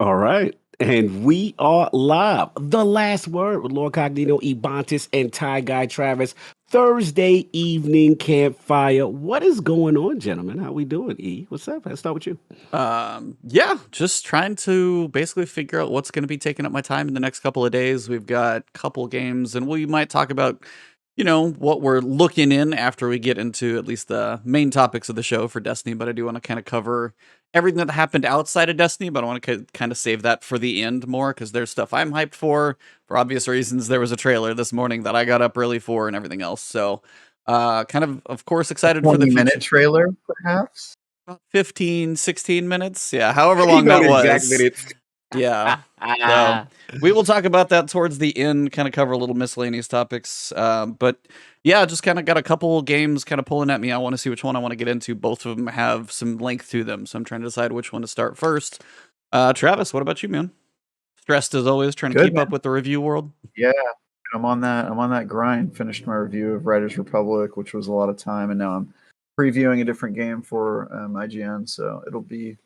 All right. And we are live. The last word with Lord Cognito, Ebontis, and Ty Guy Travis. Thursday evening campfire. What is going on, gentlemen? How we doing, E? What's up? Let's start with you. Yeah, just trying to basically figure out what's going to be taking up my time in the next couple of days. We've got a couple games, and we might talk about, what we're looking in after we get into at least the main topics of the show for Destiny. But I do want to kind of cover everything that happened outside of Destiny, but I want to kind of save that for the end more because there's stuff I'm hyped for obvious reasons. There was a trailer this morning that I got up early for and everything else. So, kind of course, excited for the 20-minute future. trailer, perhaps? 15, 16 minutes. Yeah, however He long know that the was. exact minutes. Yeah. So we will talk about that towards the end, kind of cover a little miscellaneous topics. But yeah, just kind of got a couple games kind of pulling at me. I want to see which one I want to get into. Both of them have some length to them. So I'm trying to decide which one to start first. Travis, what about you, man? Stressed as always, trying to keep up with the review world. Yeah, I'm on that grind. Finished my review of Riders Republic, which was a lot of time, and now I'm previewing a different game for IGN. So it'll be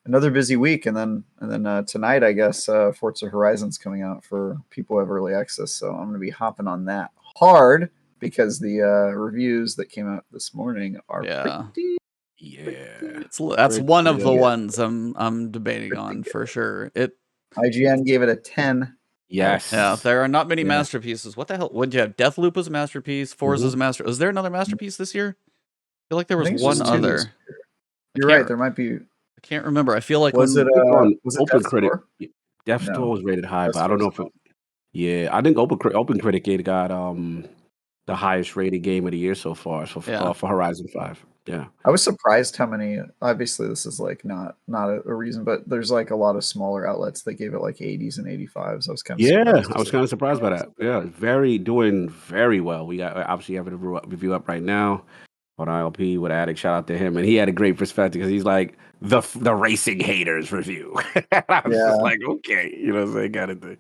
another busy week, and then tonight, I guess, Forza Horizon's coming out for people who have early access. So I'm going to be hopping on that hard because the reviews that came out this morning are pretty. Yeah, that's one of the ones I'm debating on for sure. IGN gave it a 10. Yes. Yeah, there are not many masterpieces. What the hell? Would you have? Deathloop was a masterpiece. Forza's a masterpiece. Was there another masterpiece this year? I feel like there was one other. You're right. There might be. I can't remember. I feel like was it Open Critic? Death No. Store was rated high, but I don't know if it. Yeah, I think Open Critic got the highest rated game of the year so far for Horizon 5. Yeah, I was surprised how many. Obviously, this is like not a reason, but there's like a lot of smaller outlets that gave it like 80s and 85s. I was kind of surprised. I was kind of surprised by that. Yeah, doing very well. We got obviously having a review up right now on ILP with Addict. Shout out to him, and he had a great perspective because he's like the racing haters review. I was just like, okay, you know what I'm saying, kind of thing.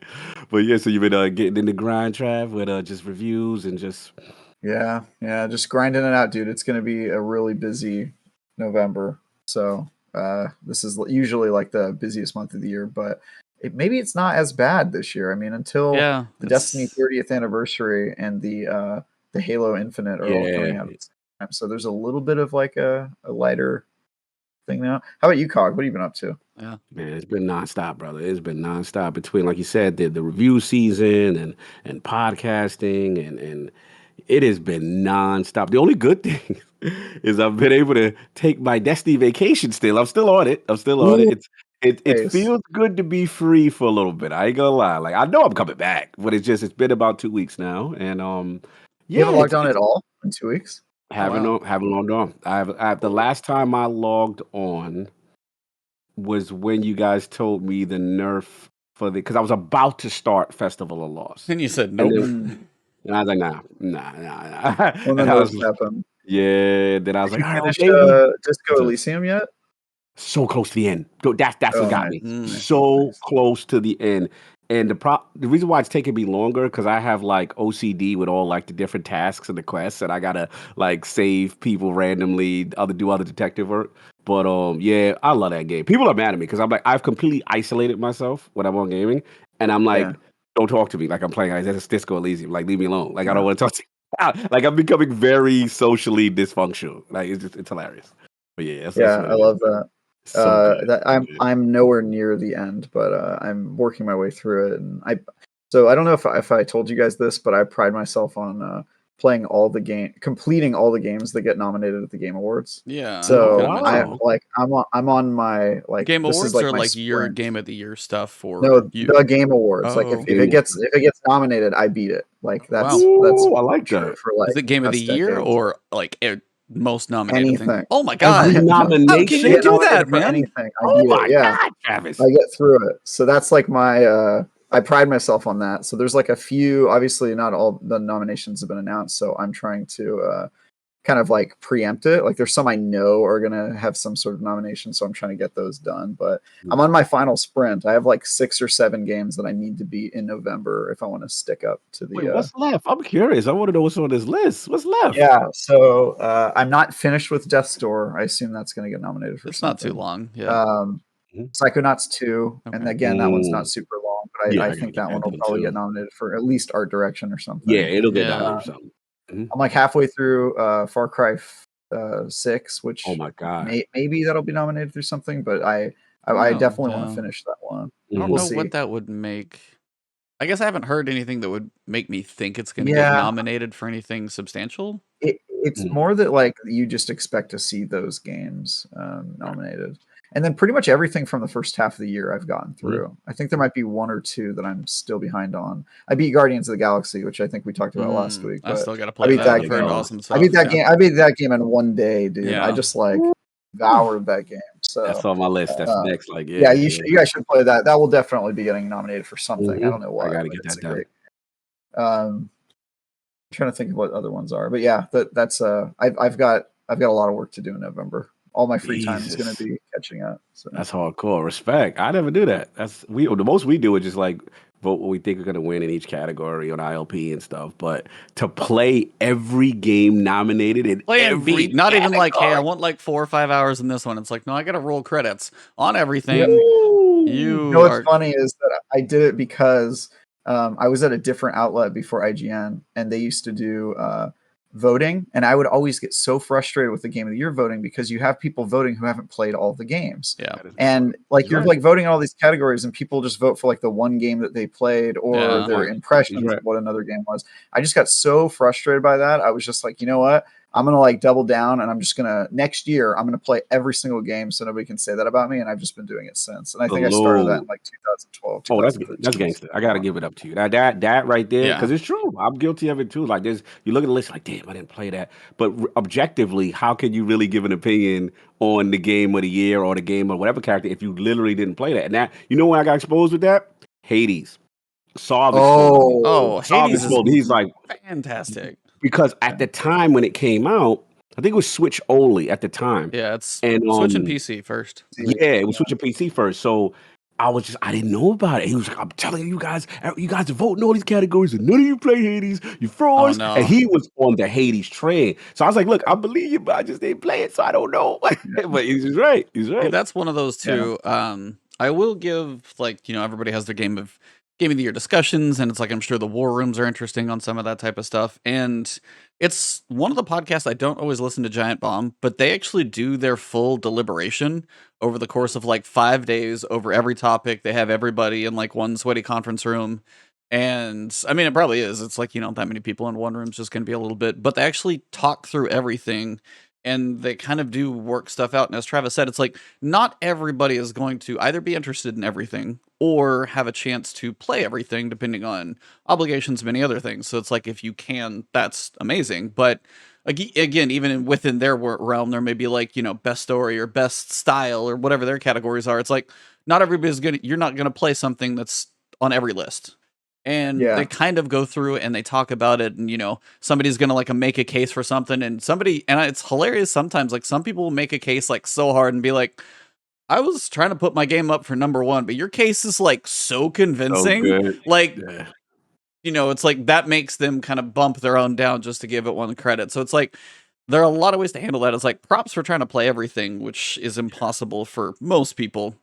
But yeah, so you've been getting in the grind, Trav, with just reviews and just. Yeah, just grinding it out, dude. It's going to be a really busy November. So this is usually like the busiest month of the year, but maybe it's not as bad this year. I mean, until the Destiny 30th anniversary and the Halo Infinite are all coming out at the same time. So there's a little bit of like a lighter thing now. How about you, Cog? What have you been up to? Yeah, man, it's been nonstop, brother. It's been nonstop between, like you said, the review season and podcasting and it has been nonstop. The only good thing is I've been able to take my Destiny vacation still. I'm still on it. It feels good to be free for a little bit. I ain't gonna lie. Like I know I'm coming back, but it's been about 2 weeks now. And you haven't logged on at all in 2 weeks? Haven't logged on. I have the last time I logged on was when you guys told me the nerf because I was about to start Festival of Lost. And you said nope. And I was like, nah. Well, then happened. Yeah, then I was like, all right, Disco Elysium yet? So close to the end. That's what got me. So close to the end. And the reason why it's taking me longer because I have like OCD with all like the different tasks and the quests, and I gotta like save people randomly, do other detective work. But yeah, I love that game. People are mad at me because I'm like I've completely isolated myself when I'm on gaming, and I'm like, don't talk to me like I'm playing. That's Disco Elysium. Like leave me alone. Like I don't want to talk to you. Like I'm becoming very socially dysfunctional. Like it's hilarious. But yeah, I love that. I'm nowhere near the end, but I'm working my way through it, and I don't know if I told you guys this, but I pride myself on completing all the games that get nominated at the Game Awards. Yeah. So I'm on my like Game Awards like or like your Game of the Year stuff for the Game Awards. Like if it gets nominated, I beat it. Like that's I like that. For like is it Game of the Year or like most nominated anything? Thing? Oh my god! Nomination? How can you do that, man? Anything. Oh my god, Travis! I get through it. So that's like my. I pride myself on that. So there's like a few. Obviously, not all the nominations have been announced. So I'm trying to kind of like preempt it. Like there's some I know are gonna have some sort of nomination, so I'm trying to get those done. But I'm on my final sprint. I have like 6 or 7 games that I need to beat in November if I want to stick up to the. Wait, what's left? I'm curious. I want to know what's on this list. What's left? Yeah, so I'm not finished with Death's Door. I assume that's going to get nominated for. It's something. Not too long. Yeah. Psychonauts 2, and Okay. again, that one's not super long, but Yeah, I I gotta think get that one that will done probably too. get nominated for at least art direction or Yeah, something. it'll get Yeah. nominated for something. I'm like halfway through Far Cry 6, Oh which my god. maybe that'll be nominated through something, but I don't know, definitely want to yeah. finish that one. I don't We'll know see. what that would make. I guess I haven't heard anything that would make me think it's gonna get Yeah, nominated for anything substantial. it's Mhm. more that like you just expect to see those games nominated, and then pretty much everything from the first half of the year I've gotten through. I think there might be one or two that I'm still behind on. I beat Guardians of the Galaxy, which I think we talked about last week, I but still gotta I play beat that. that I've heard game. awesome I beat stuff. that Yeah. game. I beat that game in one day, dude. I Yeah. just like devoured that game. That's So on my list. That's next. Like, yeah, yeah. you guys should play that. That will definitely be getting nominated for something. I don't know I why, gotta but get it's that a done. great. I'm trying to think of what other ones are, but yeah, that's I've got a lot of work to do in November. All my free time is going to Jesus. be catching up. So That's hardcore. Respect. I never do that. The most we do is just like vote what we think we're gonna win in each category on ILP and stuff. But to play every game nominated in Play and every beat. Not even like, hey, I category. want like 4 or 5 hours in this one. It's like, no, I gotta roll credits on everything. Woo! you know what's are funny is that I did it because I was at a different outlet before IGN, and they used to do voting, and I would always get so frustrated with the Game of the Year voting because you have people voting who haven't played all the games. Yeah. And like He's you're right. like voting in all these categories, and people just vote for like the one game that they played or Yeah. their Right. impressions He's right. of what another game was. I just got so frustrated by that. I was just like, you know what? I'm gonna like double down, and I'm just gonna next year I'm gonna play every single game so nobody can say that about me. And I've just been doing it since. And I think I started that in like 2012, Oh, that's 2013. gangster. I gotta give it up to you. That right there, Yeah. because it's true. I'm guilty of it too. Like you look at the list, like, damn, I didn't play that. But objectively, how can you really give an opinion on the game of the year or the game of whatever character if you literally didn't play that? And that, you know, when I got exposed with that, Hades. Saab exposed me. Oh, Saab Hades is exposed me. He's like, fantastic. because at the time when it came out, I think it was Switch only at the time. Yeah, it's And switching PC first. yeah, it was switching PC first. So I didn't know about it. He was like, I'm telling you guys are voting all these categories, and none of you play Hades. You frauds. no. And he was on the Hades train. So I was like, look, I believe you, but I just didn't play it, so I don't know. But he's right. He's See, right. that's one of those too. I will give, like, everybody has their game of the year discussions, and it's like I'm sure the war rooms are interesting on some of that type of stuff. And it's one of the podcasts I don't always listen to Giant Bomb, but they actually do their full deliberation over the course of like 5 days over every topic. They have everybody in like one sweaty conference room. And I mean, it probably is. It's like, that many people in one room is just going to be a little bit, but they actually talk through everything, and they kind of do work stuff out. And as Travis said, it's like not everybody is going to either be interested in everything or have a chance to play everything, depending on obligations, many other things. So it's like, if you can, that's amazing. But again, even within their realm, there may be like, best story or best style or whatever their categories are. It's like, not everybody's you're not going to play something that's on every list. And they kind of go through and they talk about it, and somebody's gonna like make a case for something, and it's hilarious sometimes. Like, some people will make a case like so hard and be like, I was trying to put my game up for number one, but your case is like so convincing. good. Like, Yeah. it's like that makes them kind of bump their own down just to give it one credit. So it's like there are a lot of ways to handle that. It's like props for trying to play everything, which is impossible for most people.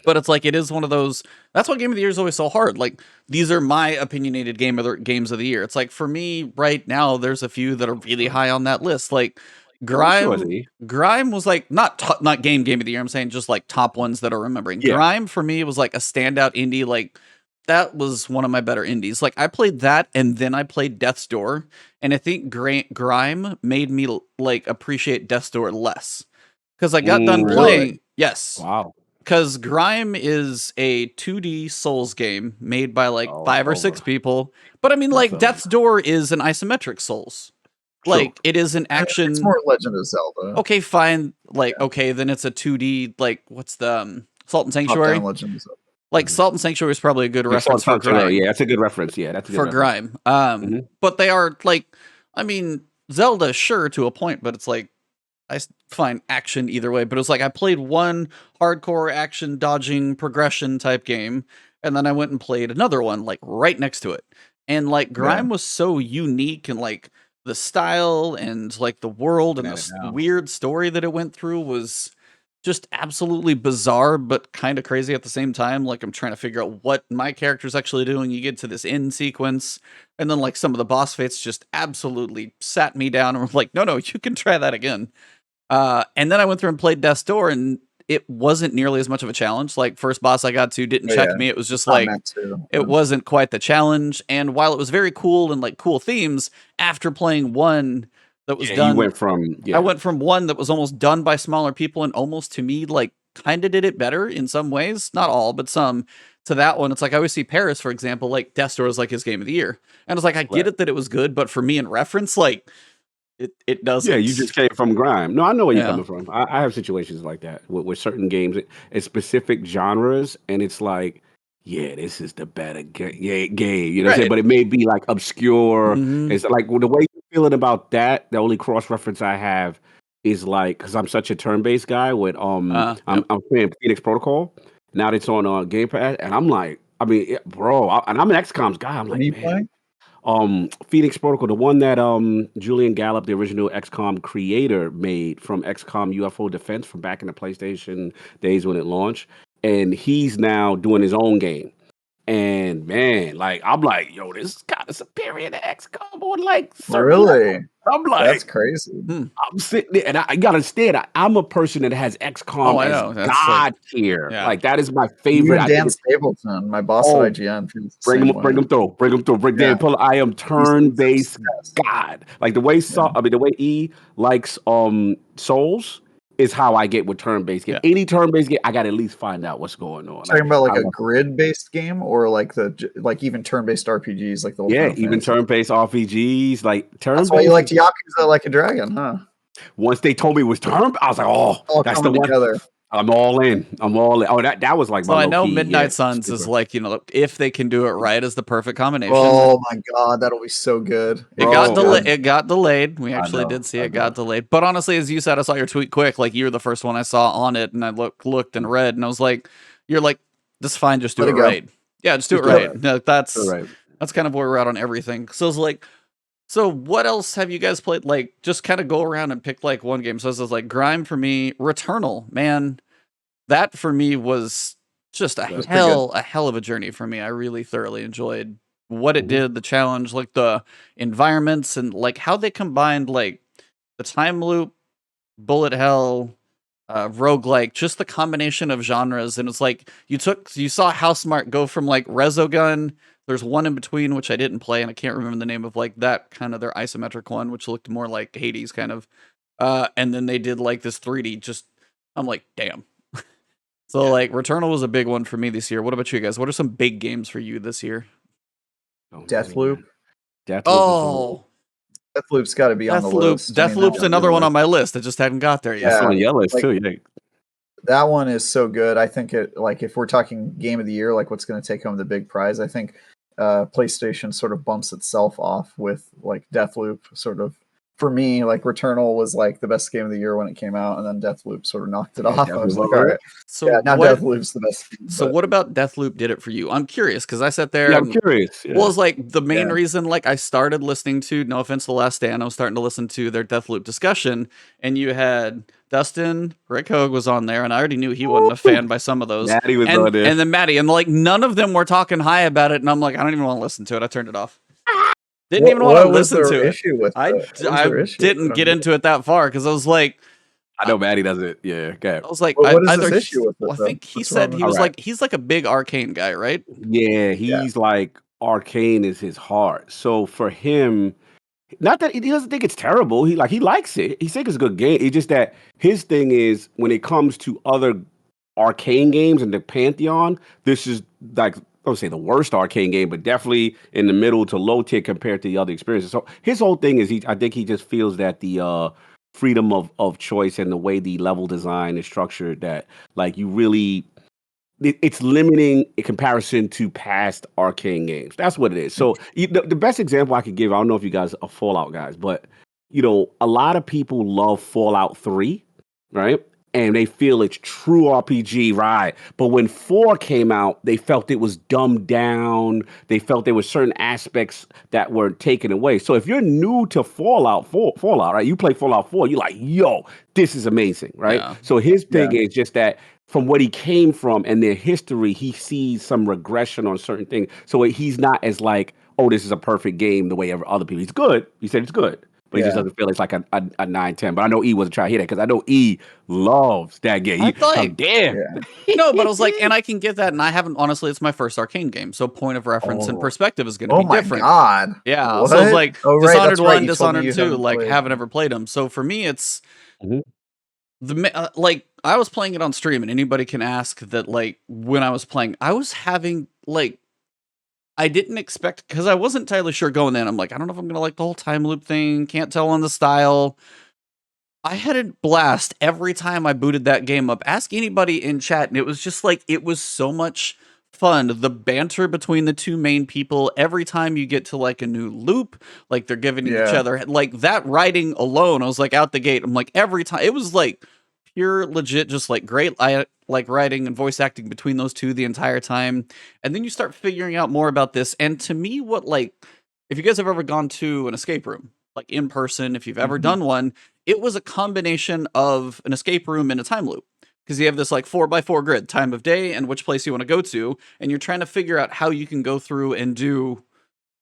But it's like, it is one of those. That's why Game of the Year is always so hard. Like, these are my opinionated games of the year. It's like, for me right now, there's a few that are really high on that list. Like Grime was like not game of the year. I'm saying just like top ones that are remembering. Yeah. Grime for me was like a standout indie. Like, that was one of my better indies. Like, I played that, and then I played Death's Door, and I think Grime made me like appreciate Death's Door less because I got done playing. Really? Yes. Wow. Because Grime is a 2D Souls game made by like 5 or 6 people. But I mean, like, Death's Door is an isometric Souls. Like, it is an action. It's more Legend of Zelda. Okay, fine. Like, okay, then it's a 2D, like, what's the Salt and Sanctuary? Legend of Zelda. Like, Salt and Sanctuary is probably a good reference for Grime. Yeah, that's a good reference. Yeah, that's a good for reference. Grime. But they are like, I mean, Zelda, sure, to a point, but it's like, I find action either way. But it was like, I played one hardcore action dodging progression type game, and then I went and played another one like right next to it. And like, Grime was so unique, and like the style and like the world and the weird story that it went through was just absolutely bizarre, but kind of crazy at the same time. Like I'm trying to figure out what my character's actually doing. You get to this end sequence, and then like some of the boss fights just absolutely sat me down and were like, no, you can try that again. And then I went through and played Death's Door, and it wasn't nearly as much of a challenge. Like first boss I got to didn't check me. It was just like it wasn't quite the challenge. And while it was very cool and like cool themes, after playing one that was done, I went from one that was almost done by smaller people and almost to me like kind of did it better in some ways, not all, but some. To that one, it's like I always see Paris, for example, like Death's Door is like his game of the year, and it's like I get it that it was good, but for me in reference, like. It doesn't. Yeah, you just came from grime. No, I know where you're coming from. I have situations like that with certain games and specific genres, and it's like, yeah, this is the better game. You know what I'm saying? But it may be like obscure. It's like the way you're feeling about that. The only cross reference I have is like because I'm such a turn based guy with I'm playing Phoenix Protocol. Now that it's on Game Pass, and I'm like, I mean, bro, and I'm an XCOM's guy. I'm like, man. Playing? Phoenix Protocol, the one that Julian Gallup, the original XCOM creator, made from XCOM UFO Defense from back in the PlayStation days when it launched, and he's now doing his own game. And man, like I'm like, yo, this is kind of superior to XCOM on like really. I'm like, that's crazy. I'm sitting there, and I gotta understand. I'm a person that has XCOM as God tier. Like that is my favorite. Even Dan Stapleton, my boss at IGN, bring him through. I am turn-based God. Like the way the way E likes Souls is how I get with turn-based game. Any turn-based game, I got to at least find out what's going on. Talking about like a grid-based game or like even turn-based RPGs, like the old even turn-based RPGs, like turn-based. That's why you liked Yakuza Like a Dragon, huh? Once they told me it was turn, I was like, oh, that's the one. Together. I'm all in. Oh, that was like. So I know Midnight Suns is like, if they can do it right, is the perfect combination. Oh my god, that'll be so good. It got delayed. We actually did see it got delayed. But honestly, as you said, I saw your tweet quick. Like you were the first one I saw on it, and I looked and read, and I was like, "You're like, this is fine. Just do it right. Yeah, just do it right." No, that's kind of where we're at on everything. So it's like. So what else have you guys played? Like, just kind of go around and pick like one game. So this is like Grime for me, Returnal, man. That for me was just a hell of a journey for me. I really thoroughly enjoyed what it did, the challenge, like the environments and like how they combined like the time loop, bullet hell, roguelike, just the combination of genres. And it's like you saw Housemarque go from like Resogun. There's one in between, which I didn't play, and I can't remember the name of like that kind of their isometric one, which looked more like Hades kind of. And then they did like this 3D. I'm like, damn. So like Returnal was a big one for me this year. What about you guys? What are some big games for you this year? Deathloop. Deathloop's got to be on the list. Deathloop's another one on my list. I just hadn't got there yet. It's on your list too. Yeah. That one is so good. I think if we're talking game of the year, like what's going to take home the big prize, I think PlayStation sort of bumps itself off with like Deathloop sort of. For me, like Returnal was like the best game of the year when it came out, and then Deathloop sort of knocked it off. I was like, all right, now Deathloop's the best game. So what about Deathloop did it for you? I'm curious because I sat there. I'm curious. Yeah. Well, it's like the main reason, like I started listening to, no offense to The Last Stand, I was starting to listen to their Deathloop discussion, and you had Dustin, Rick Hogue was on there, and I already knew he wasn't a fan by some of those. Maddie was on there. And then Maddie, and like none of them were talking high about it, and I'm like, I don't even want to listen to it. I turned it off. Didn't even want to listen to it. I didn't get into it that far because I was like, I know Maddie does it. Yeah, okay. I was like, what is this issue with it? I think he said he was like, he's like a big Arcane guy, right? Yeah, he's like Arcane is his heart. So for him, not that he doesn't think it's terrible. He likes it. He thinks it's a good game. It's just that his thing is when it comes to other Arcane games in the Pantheon, this is like. I would say the worst Arcane game, but definitely in the middle to low tier compared to the other experiences. So his whole thing is I think he just feels that the freedom of choice and the way the level design is structured that like you really it's limiting in comparison to past Arcane games. That's what it is. So the best example I could give, I don't know if you guys are Fallout guys, but a lot of people love Fallout 3, right? and they feel it's true RPG, right? But when 4 came out, they felt it was dumbed down. They felt there were certain aspects that were taken away. So if you're new to Fallout, right? You play Fallout 4, you're like, yo, this is amazing, right? Yeah. So his thing is just that from what he came from and their history, he sees some regression on certain things. So he's not as like, oh, this is a perfect game the way other people. He's good. He said it's good. But he just doesn't feel it's like a 9-10. But I know E wasn't trying to hear that because I know E loves that game. I thought, how dare. No, but I was like, and I can get that. And I haven't, honestly, it's my first Arcane game. So point of reference and perspective is going to be different. Oh my God. Yeah. What? So it's like right, Dishonored 1, You Dishonored 2, haven't like played. haven't ever played them. So for me, it's Mhm. like I was playing it on stream and anybody can ask that, like, when I was playing, I was having like, I didn't expect, because I wasn't entirely sure going in. I'm like, I don't know if I'm going to like the whole time loop thing. Can't tell on the style. I had a blast every time I booted that game up. Ask anybody in chat, and it was just like, it was so much fun. The banter between the two main people, every time you get to like a new loop, like they're giving each other, like that writing alone, I was like out the gate. I'm like, every time, it was like pure legit, just like great. I like writing and voice acting between those two the entire time. And then you start figuring out more about this. And to me, what, like, if you guys have ever gone to an escape room, like in person, if you've ever done one, it was a combination of an escape room and a time loop. Because you have this like 4x4 grid, time of day and which place you want to go to. And you're trying to figure out how you can go through and do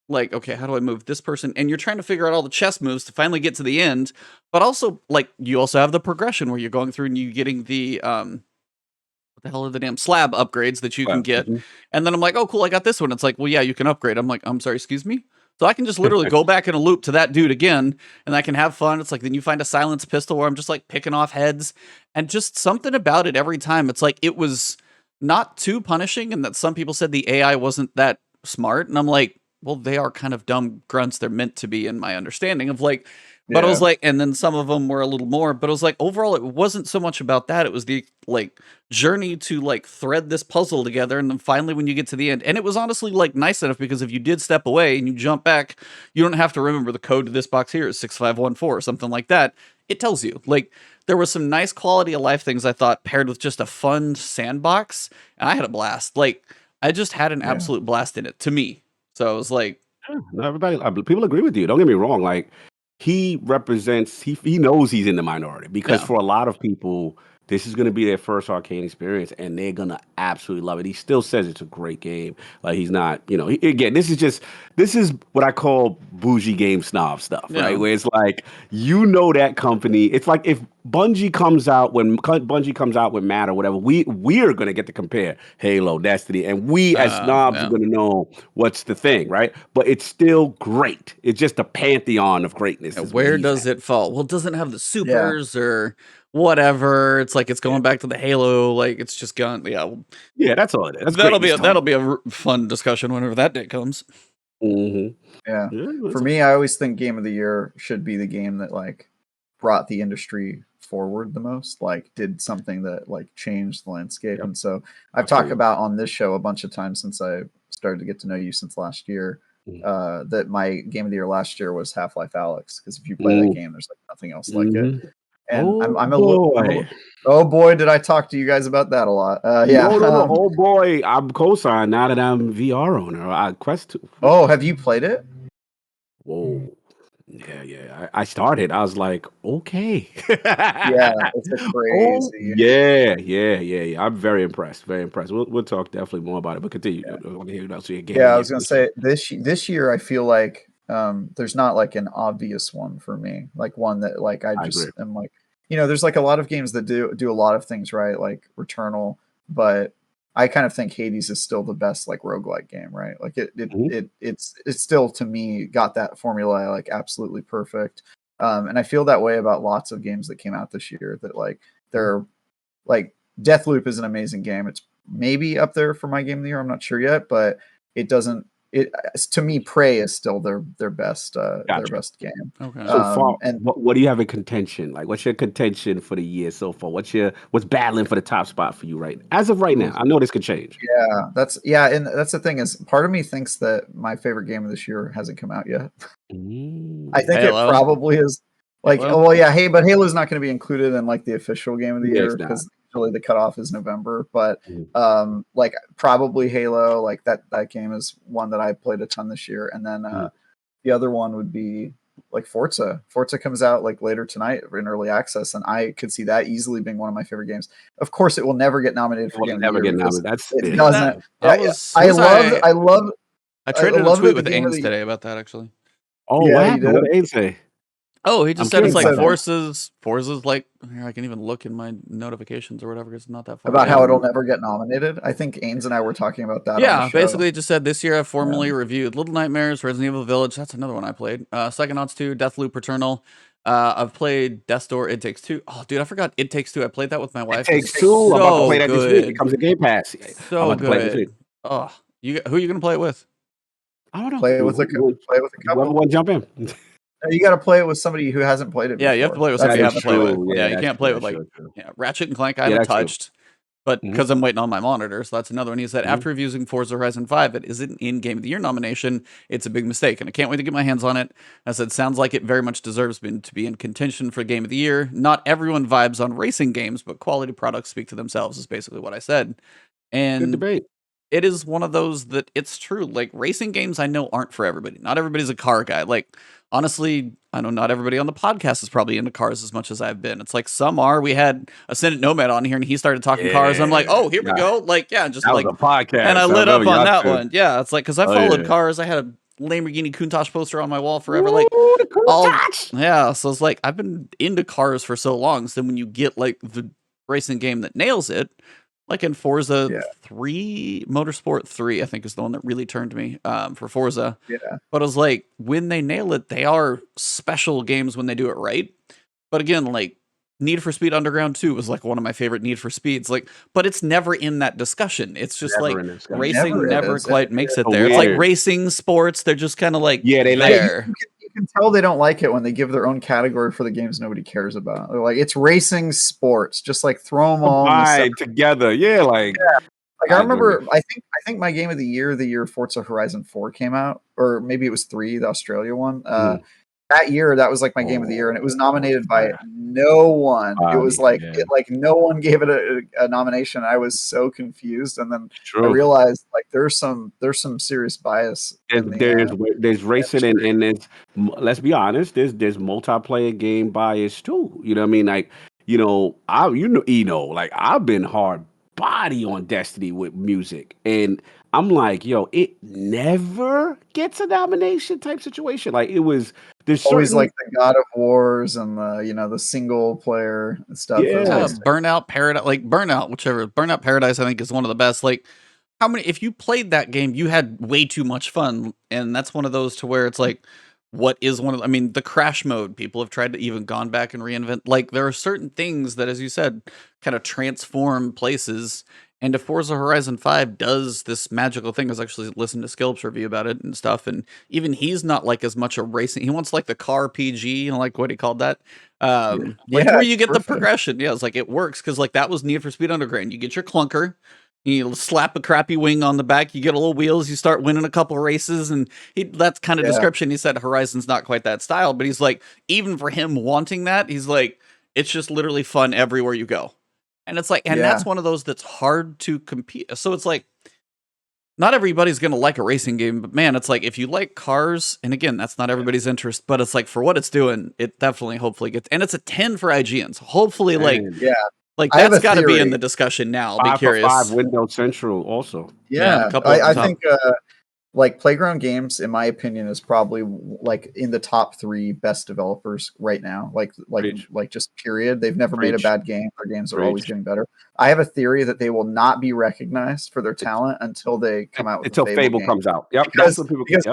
like, okay, how do I move this person? And you're trying to figure out all the chess moves to finally get to the end. But also, like, you also have the progression where you're going through and you getting the what the hell are the damn slab upgrades that you can get. And then I'm like, oh, cool, I got this one. It's like, well, yeah, you can upgrade. I'm like, I'm sorry, excuse me? So I can just literally go back in a loop to that dude again, and I can have fun. It's like, then you find a silenced pistol where I'm just like picking off heads, and just something about it every time. It's like, it was not too punishing, and that some people said the AI wasn't that smart. And I'm like, well, they are kind of dumb grunts. They're meant to be, in my understanding of like, but I was like, and then some of them were a little more, but it was like, overall, it wasn't so much about that. It was the like journey to like thread this puzzle together. And then finally, when you get to the end, and it was honestly like nice enough because if you did step away and you jump back, you don't have to remember the code to this box here is 6514 or something like that. It tells you. Like, there was some nice quality of life things I thought paired with just a fun sandbox. And I had a blast. Like, I just had an absolute blast in it, to me. So I was like, no, everybody, people agree with you. Don't get me wrong. Like, he represents, he knows he's in the minority because for a lot of people, this is going to be their first Arcane experience and they're going to absolutely love it. He still says it's a great game. Like, he's not, you know, again, this is what I call bougie game snob stuff, right? Where it's like, you know, that company, it's like if Bungie comes out with Matt or whatever, we're going to get to compare Halo, Destiny, and we as snobs are going to know what's the thing, right? But it's still great. It's just a pantheon of greatness. Where does it fall? Well, it doesn't have the supers or whatever. It's like, it's going back to the Halo, like it's just gone. Yeah, that's all it is. That'll be a fun discussion whenever that day comes. Yeah. For me, I always think Game of the Year should be the game that like brought the industry forward the most, like did something that like changed the landscape. And so I've talked about on this show a bunch of times since I started to get to know you since last year, that my Game of the Year last year was Half-Life Alyx, because if you play that game, there's like nothing else like it. And I'm a little. Oh boy, did I talk to you guys about that a lot? No. Oh boy, I'm co-signed now that I'm VR owner. Quest 2. Oh, have you played it? Whoa. Yeah. I started. I was like, okay. It's a crazy. Yeah. I'm very impressed. Very impressed. We'll talk definitely more about it. But continue. I want to hear about your game. I was gonna say this year I feel like there's not like an obvious one for me, like one that like I just am like, you know, there's like a lot of games that do a lot of things right, like Returnal, but I kind of think Hades is still the best like roguelike game, right? Like it's still, to me, got that formula like absolutely perfect. And I feel that way about lots of games that came out this year, that like they're like Deathloop is an amazing game. It's maybe up there for my game of the year. I'm not sure yet, but it doesn't. To me, Prey is still their best game. Okay. So far, and what do you have in contention? Like, what's your contention for the year so far? What's battling for the top spot for you as of right now? I know this could change. And that's the thing is, part of me thinks that my favorite game of this year hasn't come out yet. I think it probably is. Like, Halo? well, yeah, hey, but Halo's not going to be included in like the official game of the Yeah, year it's not. because usually the cutoff is November. But Mhm. like probably Halo, like that game is one that I played a ton this year, and then Mhm. the other one would be like Forza. Forza comes out like later tonight in early access, and I could see that easily being one of my favorite games. Of course, it will never get nominated It for will Game of the never Year get because nominated. That's it it. doesn't. That Yeah, I yeah. was who was I I traded a love tweet that the with Game of Ains the today about that actually. Oh, what Yeah, you happened? What did. did Abe say? Oh, he just I'm said it's curious like about that. Forza's like here, I can even look in my notifications or whatever. It's not that far About how it'll down. never get nominated. I think Ains and I were talking about that on the Yeah, show. basically it just said this year I formally Yeah. reviewed Little Nightmares, Resident Evil Village. That's another one I played. Psychonauts 2, Deathloop, Returnal. I've played Death's Door, It Takes Two. Oh, dude, I forgot It Takes Two. I played that with my It wife. It's Takes Two. I'm about to play so that this week. It good. comes in Game Pass. I'm So about to play it this week. good. Oh, who are you gonna play it with? I don't know. Play it with a Whoever couple. want to jump in. You got to play it with somebody who hasn't played it Yeah, before. you have to play it with That's somebody you That is haven't played with. true. Yeah, Yeah, you that's can't true. play it with That's like true. Ratchet and Clank. I Yeah, haven't that's true. touched, but Mhm. because I'm waiting on my monitor, so that's another one. He said Mhm. after reviewing Forza Horizon 5, it isn't in Game of the Year nomination. It's a big mistake, and I can't wait to get my hands on it. I said, sounds like it very much deserves to be in contention for Game of the Year. Not everyone vibes on racing games, but quality products speak to themselves. Is basically what I said, Good and debate. it is one of those that it's true. Like racing games, I know aren't for everybody. Not everybody's a car guy. Like honestly, I know not everybody on the podcast is probably into cars as much as I've been. It's like some are. We had Ascendant Nomad on here, and he started talking cars. I'm like, Yeah. oh, here we Nah, go. Like, yeah, just that was like, a and I podcast. I lit up remember on y'all that two. one. Yeah, it's like because I Oh followed yeah. cars. I had a Lamborghini Countach poster on my wall forever. Ooh, Like the cool all, touch. yeah. So it's like I've been into cars for so long. So then when you get like the racing game that nails it. Like in Forza Yeah. 3, Motorsport 3, I think is the one that really turned me for Forza. Yeah. But I was like, when they nail it, they are special games when they do it right. But again, like Need for Speed Underground 2 was like one of my favorite Need for Speeds. Like, but it's never in that discussion. It's just Never like in this discussion. racing never is. quite makes it So there. It's like weird. racing sports. They're just kind of like Yeah, they like- there. You can tell they don't like it when they give their own category for the games nobody cares about. They're like, it's racing sports. Just like throw them all in the Combined together. Yeah, like Like I I remember, agree. I think my game of the year Forza Horizon 4 came out, or maybe it was 3, the Australia one. That year, that was like my game of the year, and it was nominated by no one. It was like no one gave it a nomination. I was so confused, and then I realized like there's some serious bias. There's racing and there's, let's be honest, there's multiplayer game bias too. You know what I mean? Like, you know, like I've been hard body on Destiny with music, and I'm like, yo, it never gets a nomination type situation. Like it was, there's always certain, like the God of Wars and the single player stuff. Yeah. Burnout Paradise, like Burnout Paradise, I think is one of the best. Like, how many? If you played that game, you had way too much fun, and that's one of those to where it's like, what is one of? I mean, the crash mode. People have tried to even gone back and reinvent. Like, there are certain things that, as you said, kind of transform places. And if Forza Horizon 5 does this magical thing, I was actually listening to Skilp's review about it and stuff, and even he's not like as much a racing. He wants like the car PG, like what he called that. Like where you get the progression. Yeah, it's like it works because like that was Need for Speed Underground. You get your clunker, you slap a crappy wing on the back, you get a little wheels, you start winning a couple races, and that's kind of description. He said Horizon's not quite that style, but he's like, even for him wanting that, he's like, it's just literally fun everywhere you go. And it's like, and that's one of those that's hard to compete. So it's like, not everybody's going to like a racing game, but man, it's like, if you like cars, and again, that's not everybody's interest, but it's like, for what it's doing, it definitely hopefully gets, and it's a 10 for IGN. So hopefully, like that's got to be in the discussion now. I'll be curious. 5 for 5 Windows Central also. Yeah, I think like Playground Games, in my opinion, is probably like in the top 3 best developers right now. Like just period. They've never made a bad game. Their games are always getting better. I have a theory that they will not be recognized for their talent until they come out with until Fable game. comes out. Yep, because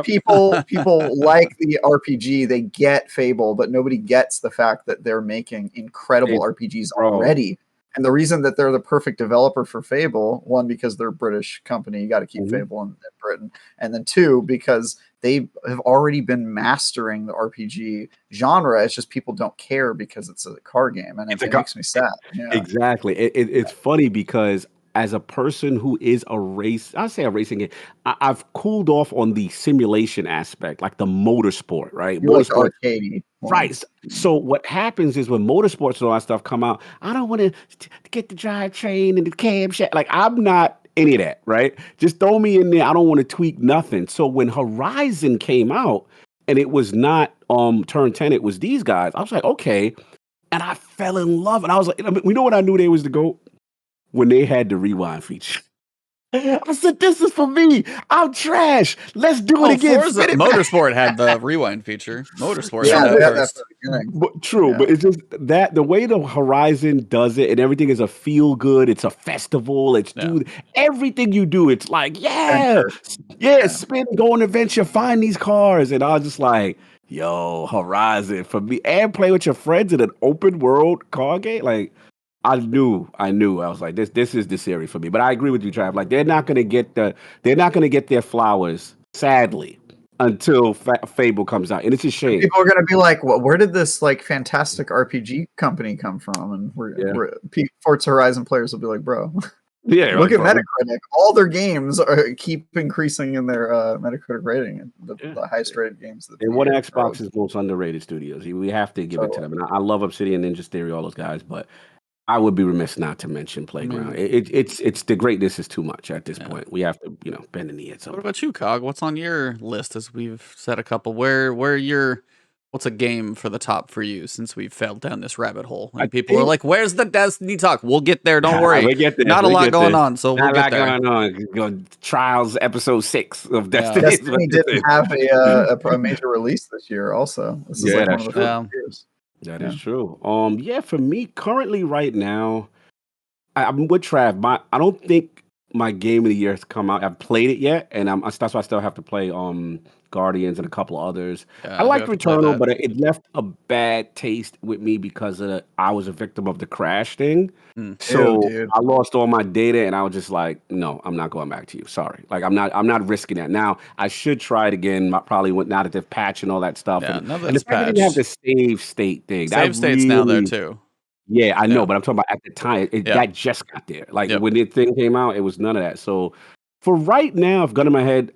people like the RPG, they get Fable, but nobody gets the fact that they're making incredible RPGs already. And the reason that they're the perfect developer for Fable, one, because they're a British company, you got to keep Fable in Britain, and then 2, because they have already been mastering the RPG genre. It's just people don't care because it's a car game, and it makes me sad. Yeah. Exactly. It's funny because as a person who is a racing game, I've cooled off on the simulation aspect, like the motorsport, right? You're like arcadey. Right. So what happens is when motorsports and all that stuff come out, I don't want to get the drivetrain and the camshaft. Like I'm not any of that, right? Just throw me in there. I don't want to tweak nothing. So when Horizon came out and it was not Turn 10, it was these guys. I was like, okay. And I fell in love. And I was like, you know what I knew they was the GOAT? When they had the rewind feature. I said, this is for me. I'm trash. Let's do it again. Forza Motorsport had the rewind feature. Motorsport. Yeah, had that first. True, but it's just that the way the Horizon does it and everything is a feel good. It's a festival. It's everything you do. It's like, spin, go on an adventure, find these cars. And I was just like, yo, Horizon for me. And play with your friends in an open world car game. Like, I knew. I was like, this is the series for me. But I agree with you, Trav. Like, they're not gonna get their flowers, sadly, until Fable comes out, and it's a shame. People are gonna be like, "Well, where did this like fantastic RPG company come from?" And Forza Horizon players will be like, "Bro, look at Metacritic. All their games keep increasing in their Metacritic rating, the highest rated games." And one of Xbox's most underrated studios. We have to give it to them. And I love Obsidian, Ninja Theory, all those guys, but I would be remiss not to mention Playground. It's the greatness is too much at this point. We have to, bend the knee at some What about you, Cog? What's on your list? As we've said a couple, what's a game for the top for you since we've fell down this rabbit hole? And people are like, "Where's the Destiny talk?" We'll get there. Don't worry. We get there. Not a lot going on, so we'll get there. Not a lot going on. Trials episode 6 of Destiny. Destiny didn't have a major release this year. Also, this is like one of the first years. That is true. For me, currently right now, I'm with Trav. I don't think my game of the year has come out. I've played it yet, and that's why I still have to play Guardians and a couple of others. I liked Returnal, but it left a bad taste with me because I was a victim of the crash thing. So I lost all my data, and I was just like, no, I'm not going back to you. Sorry, like I'm not risking that. Now I should try it again. Probably now that they've patched and all that stuff. Yeah, and the fact that they have the save state thing. Save state's now there too. Yeah, I know, but I'm talking about at the time that just got there. Like when the thing came out, it was none of that. So for right now, I've got in my head.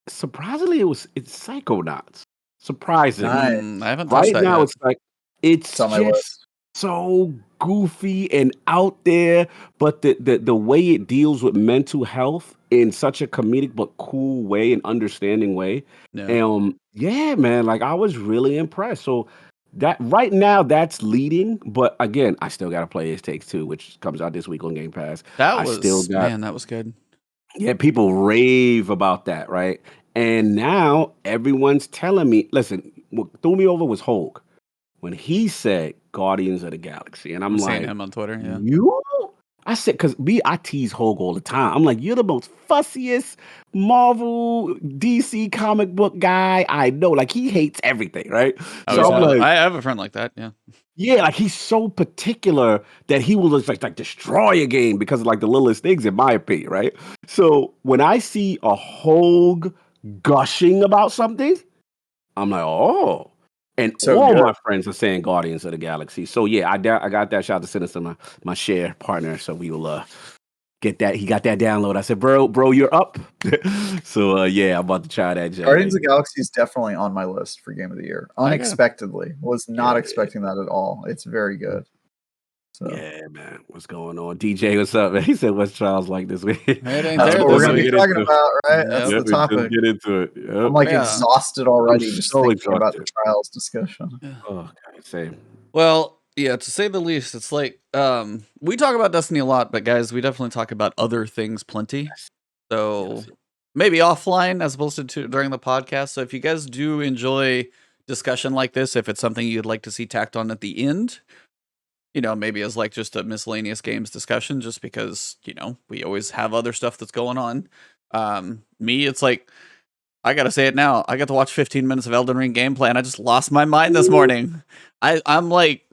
Surprisingly, it's Psychonauts. Surprisingly, I haven't touched that now. Yet. It's like it's just so goofy and out there, but the way it deals with mental health in such a comedic but cool way and understanding way. Man, like I was really impressed. So that right now that's leading, but again, I still got to play It Takes Two, which comes out this week on Game Pass. That was good. Yeah, people rave about that, right? And now everyone's telling me, listen, what threw me over was Hulk. When he said Guardians of the Galaxy, and I'm like, seeing him on Twitter, I said, because I tease Hulk all the time. I'm like, you're the most fussiest Marvel, DC comic book guy I know. Like, he hates everything, right? So I'm like, I have a friend like that, Yeah, like he's so particular that he will just like destroy a game because of like the littlest things, in my opinion, right? So when I see a Hulk gushing about something, I'm like, oh. And all my friends are saying Guardians of the Galaxy. So yeah, I got that. Shout out to Sinister, my share partner. So we will get that. He got that download. I said, bro, you're up. So I'm about to try that. Guardians of the Galaxy is definitely on my list for Game of the Year. Unexpectedly, was not expecting that at all. It's very good. So. Yeah, man, what's going on? DJ, what's up, man? He said, "What's Trials like this week?" That's what we're gonna be talking about, right? That's the topic. Get into it. Yep. I'm like exhausted already, just thinking about the Trials discussion. Oh, God, same. Well, yeah, to say the least, it's like we talk about Destiny a lot, but guys, we definitely talk about other things plenty. So maybe offline as opposed to during the podcast. So if you guys do enjoy discussion like this, if it's something you'd like to see tacked on at the end. Maybe as like just a miscellaneous games discussion, just because, we always have other stuff that's going on. Me, it's like, I gotta say it now. I got to watch 15 minutes of Elden Ring gameplay and I just lost my mind this morning. I'm like,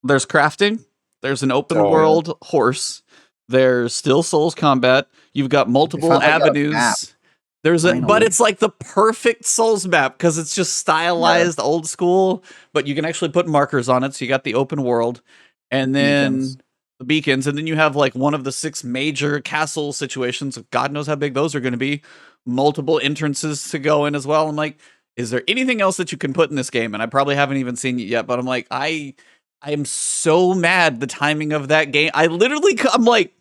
there's crafting, there's an open world horse, there's still Souls combat, you've got multiple avenues. But it's like the perfect Souls map because it's just stylized old school, but you can actually put markers on it. So you got the open world and then the beacons. And then you have like one of the 6 major castle situations. God knows how big those are going to be. Multiple entrances to go in as well. I'm like, is there anything else that you can put in this game? And I probably haven't even seen it yet, but I'm like, I am so mad the timing of that game. I'm like,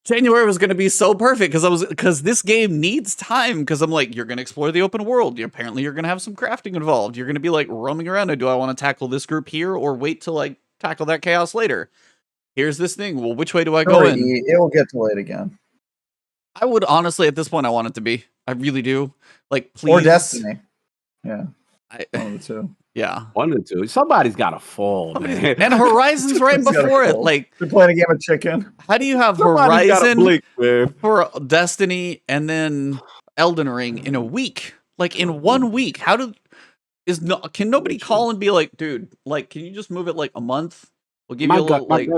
January was going to be so perfect because this game needs time. Because I'm like, you're going to explore the open world. Apparently, you're going to have some crafting involved. You're going to be like roaming around. And do I want to tackle this group here or wait to like tackle that chaos later? Here's this thing. Well, which way do I go in? It will get delayed again. I would honestly, at this point, I want it to be. I really do. Like, please. Or Destiny. Yeah. One of the two. Yeah. One of the two. Somebody's got to fall, man. And Horizon's right before it. Like, they're playing a game of chicken. How do you have Horizon for Destiny and then Elden Ring in a week? Like, in 1 week. Can nobody call and be like, dude, like, can you just move it like a month? We'll give you a little, like...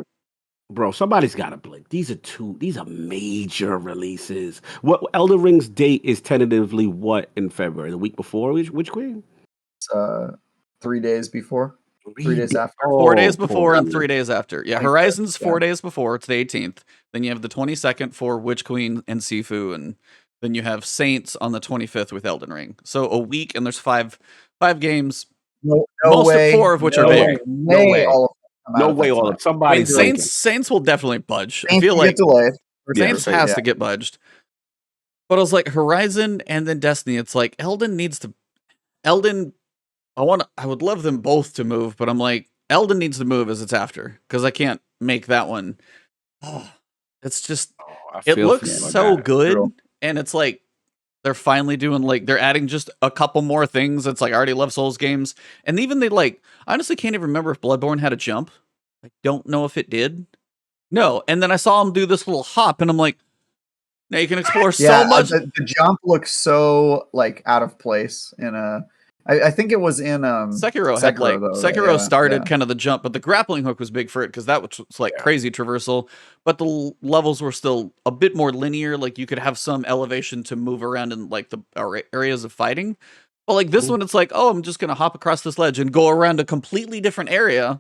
Bro, somebody's got to blink. These are major releases. What Elden Ring's date is tentatively what in February? The week before? Which queen? It's 3 days before. 3 days after. 4 days before and 3 days after. Yeah, Horizon's 4 days before. It's the 18th. Then you have the 22nd for Witch Queen and Sifu, and then you have Saints on the 25th with Elden Ring. So a week, and there's five games. No most way. Of 4 of which are big. No way. All of somebody. Saints will definitely budge. Saints I feel like delayed. Saints has to get budged. But I was like, Horizon and then Destiny. It's like Elden. I would love them both to move, but I'm like, Elden needs to move as it's after because I can't make that one. It's just it looks so good, and it's like they're finally doing they're adding just a couple more things. It's like I already love Souls games, and even they I honestly can't even remember if Bloodborne had a jump. I don't know if it did. No, and then I saw him do this little hop, and I'm like, now you can explore so much. The jump looks so out of place in a. I think it was in Sekiro started kind of the jump, but the grappling hook was big for it because that was crazy traversal. But the levels were still a bit more linear. Like you could have some elevation to move around in the areas of fighting. But this one, it's I'm just gonna hop across this ledge and go around a completely different area.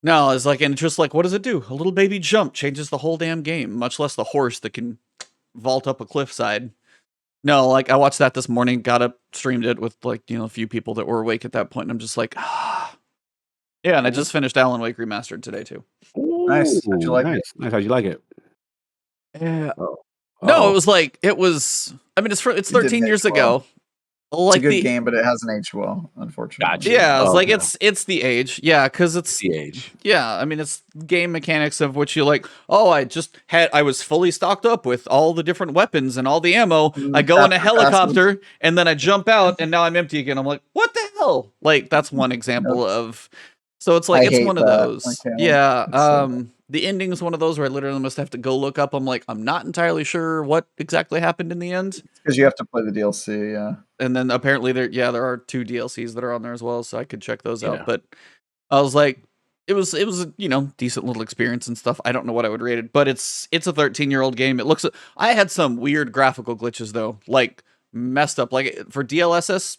No, it's and just what does it do? A little baby jump changes the whole damn game, much less the horse that can vault up a cliffside. No, I watched that this morning, got up, streamed it with a few people that were awake at that point, and I'm just yeah, and I just finished Alan Wake Remastered today too. Nice. How'd you like it? Nice. How'd you like it? Yeah. No, it was I mean it's 13 years ago. It's a good game, but it hasn't aged well, unfortunately. Gotcha. Yeah, it's the age. Yeah, because it's the age. Yeah, I mean it's game mechanics of which you I was fully stocked up with all the different weapons and all the ammo. I go in a helicopter and then I jump out and now I'm empty again. I'm like, what the hell? That's one example of. So it's it's one of those. Yeah. The ending is one of those where I literally must have to go look up. I'm I'm not entirely sure what exactly happened in the end. Because you have to play the DLC, yeah. And then apparently there are 2 DLCs that are on there as well, so I could check those out. But I was it was a decent little experience and stuff. I don't know what I would rate it, but it's a 13-year-old game. It looks. I had some weird graphical glitches though, messed up. For DLSS,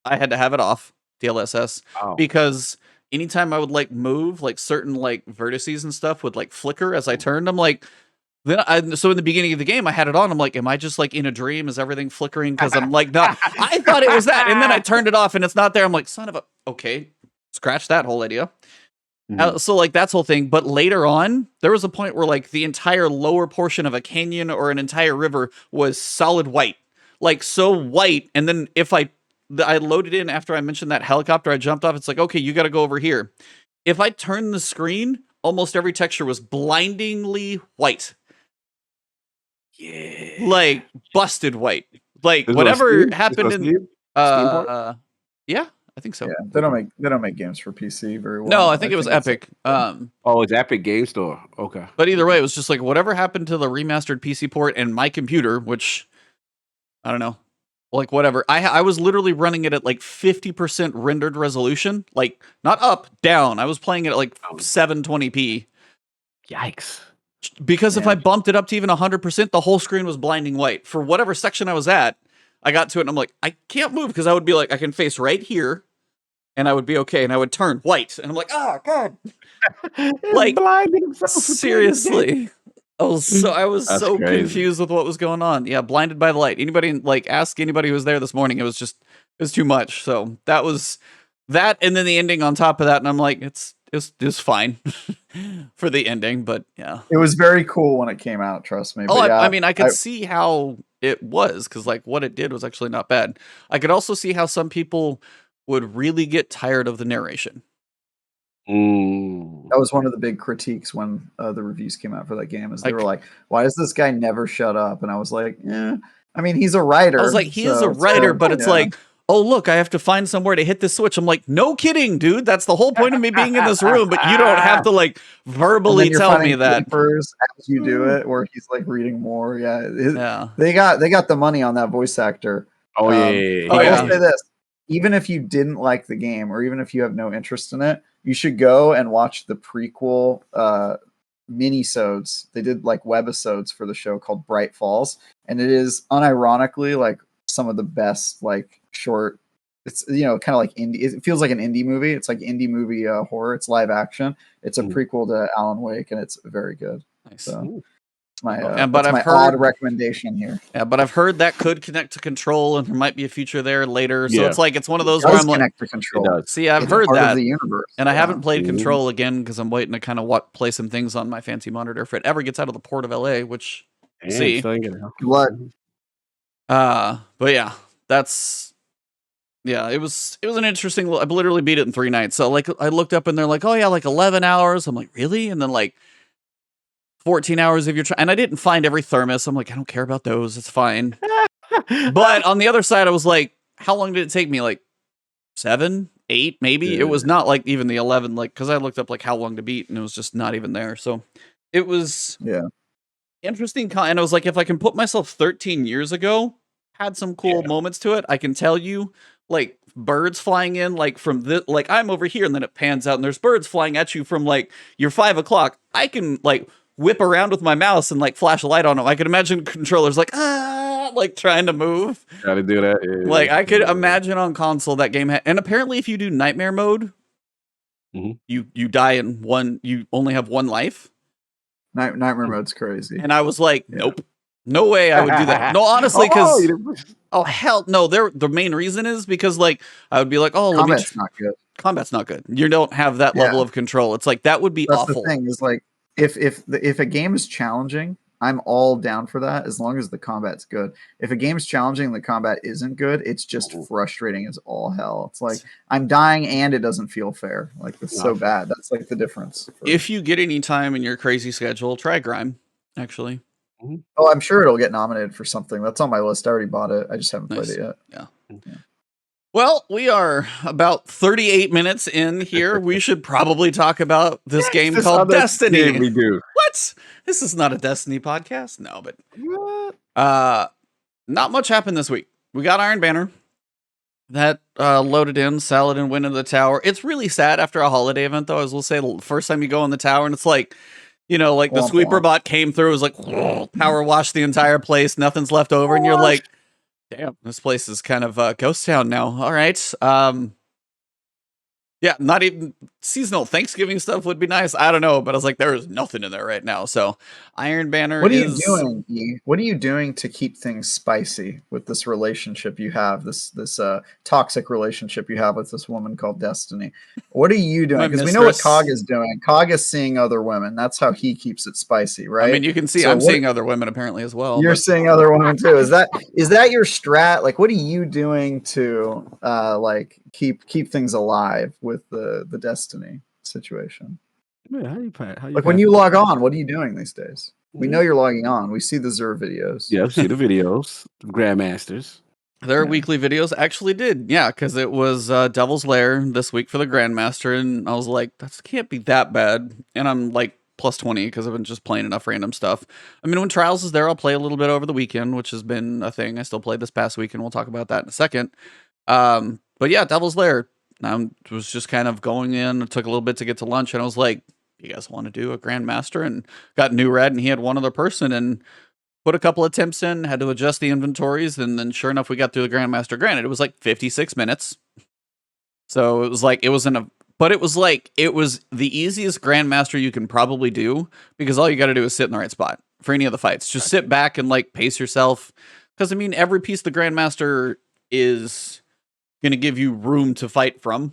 I had to have it off DLSS because. Anytime I would move certain vertices and stuff would flicker as I turned. I'm so in the beginning of the game I had it on. I'm am I just in a dream? Is everything flickering? Because I'm no. I thought it was that, and then I turned it off and it's not there. I'm son of a. Okay, scratch that whole idea. Mm-hmm. So that's whole thing. But later on, there was a point where the entire lower portion of a canyon or an entire river was solid white, so white. And then if I loaded in after I mentioned that helicopter, I jumped off. It's okay, you got to go over here. If I turned the screen, almost every texture was blindingly white. Yeah. Busted white. Whatever happened in Steam yeah, I think so. Yeah, they don't make games for PC very well. No, I think it was Epic. It's Epic Game Store. Okay. But either way, it was just whatever happened to the remastered PC port and my computer, which I don't know. Whatever. I was literally running it at 50% rendered resolution. Not up, down. I was playing it at 720p. Yikes. Because if I bumped it up to even 100%, the whole screen was blinding white. For whatever section I was at, I got to it and I'm I can't move because I would be I can face right here and I would be okay. And I would turn white. And I'm oh, God. blinding himself. Seriously. I was so confused with what was going on. Yeah, blinded by the light. Anybody ask anybody who was there this morning. It was just It was too much. So that was that, and then the ending on top of that, and I'm like, it's fine for the ending, but yeah. It was very cool when it came out, trust me. Oh, But I mean, I could see how it was, because like what it did was actually not bad. I could also see how some people would really get tired of the narration. That was one of the big critiques when the reviews came out for that game, is they were like, why does this guy never shut up? And I was like, yeah, I mean, he's a writer. I was like, he is a writer, but it's like, oh, look, I have to find somewhere to hit this switch. I'm like, no kidding, dude. That's the whole point of me being in this room, but you don't have to like verbally tell me that. As you do it, where he's like reading more. Yeah. They got the money on that voice actor. Oh, yeah. I will say this. Even if you didn't like the game, or even if you have no interest in it, you should go and watch the prequel mini-sodes. They did like webisodes for the show called Bright Falls, and it is unironically like some of the best like short. It's kind of like indie. It feels like an indie movie. It's like indie movie horror. It's live action. It's a prequel to Alan Wake, and it's very good. Nice. So my odd recommendation here. Yeah, but I've heard that could connect to Control, and there might be a future there later. So it's like it's one of those where I'm like, connect to Control. See, I've heard that, the universe, and I haven't played Control again because I'm waiting to kind of play some things on my fancy monitor if it ever gets out of the port of LA. Which see, what? But yeah, that's. Yeah, it was an interesting. I literally beat it in 3 nights. So like, I looked up and they're like, oh yeah, like 11 hours. I'm like, really? And then like 14 hours of your and I didn't find every thermos. I'm like, I don't care about those. It's fine. But on the other side, I was like, how long did it take me? Like 7, 8, maybe. Yeah. It was not like even the 11. Like because I looked up like how long to beat, and it was just not even there. So it was interesting. And I was like, if I can put myself 13 years ago, had some cool moments to it. I can tell you. Like birds flying in, like from the like I'm over here, and then it pans out, and there's birds flying at you from like you're 5 o'clock. I can like whip around with my mouse and like flash a light on them. I could imagine controllers like like trying to move. Gotta do that. Yeah, like I could imagine on console that game and apparently if you do nightmare mode, you die in one. You only have one life. Nightmare mode's crazy. And I was like, nope. No way I would do that. No, honestly, because hell no. The main reason is because like I would be like, oh, combat's not good. Combat's not good. You don't have that level of control. It's like that would be awful. The thing is like if a game is challenging, I'm all down for that as long as the combat's good. If a game's challenging and the combat isn't good, it's just frustrating as all hell. It's like I'm dying and it doesn't feel fair. Like it's so bad. That's like the difference. If you get any time in your crazy schedule, try Grime. Actually. Oh, I'm sure it'll get nominated for something. That's on my list. I already bought it. I just haven't played it yet. Yeah. Well, we are about 38 minutes in here. We should probably talk about this game called Destiny. Game we do. What? This is not a Destiny podcast. No, but not much happened this week. We got Iron Banner. That loaded in. Saladin went into the tower. It's really sad after a holiday event, though. As we'll say, the first time you go in the tower, and it's like, you know, like the sweeper bot came through, it was like, power washed the entire place, nothing's left over, and you're like, damn, this place is kind of a ghost town now. All right. Yeah, not even seasonal Thanksgiving stuff would be nice. I don't know, but I was like, there is nothing in there right now. So Iron Banner What are you doing, E? What are you doing to keep things spicy with this relationship you have, this toxic relationship you have with this woman called Destiny? What are you doing? Because we know what Cog is doing. Cog is seeing other women. That's how he keeps it spicy, right? I mean, you can see I'm seeing other women apparently as well. You're seeing other women too. Is that your strat? Like, what are you doing to like keep things alive with the Destiny situation? Yeah, how you like when you log on, what are you doing these days? We know you're logging on. We see the Zur videos. Yeah, see the videos. Grandmasters. Their weekly videos actually did. Yeah, because it was Devil's Lair this week for the Grandmaster. And I was like, that can't be that bad. And I'm like plus 20 because I've been just playing enough random stuff. I mean, when Trials is there, I'll play a little bit over the weekend, which has been a thing. I still played this past week, and we'll talk about that in a second. But yeah, Devil's Lair. I was just kind of going in. It took a little bit to get to lunch, and I was like, you guys want to do a Grandmaster? And got New Red, and he had one other person, and put a couple attempts in, had to adjust the inventories, and then sure enough, we got through the Grandmaster. Granted, it was like 56 minutes. So it was like, it was the easiest Grandmaster you can probably do, because all you got to do is sit in the right spot for any of the fights. Just sit back and like pace yourself. Because I mean, every piece of the Grandmaster is going to give you room to fight from.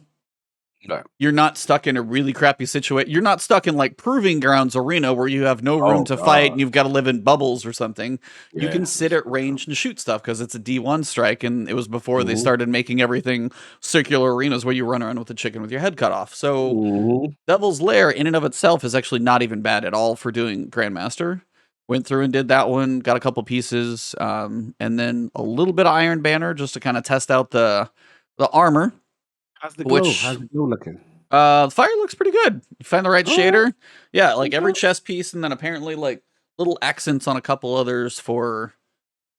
Right. You're not stuck in a really crappy situation. You're not stuck in like Proving Grounds Arena where you have no room to fight and you've got to live in bubbles or something. You can sit at range and shoot stuff because it's a D1 strike, and it was before they started making everything circular arenas where you run around with a chicken with your head cut off. So Devil's Lair in and of itself is actually not even bad at all for doing Grandmaster. Went through and did that one, got a couple pieces, and then a little bit of Iron Banner just to kind of test out the armor. How's the glow? How's the glow looking? The fire looks pretty good. You find the right shader. Yeah, like every chest piece, and then apparently like little accents on a couple others for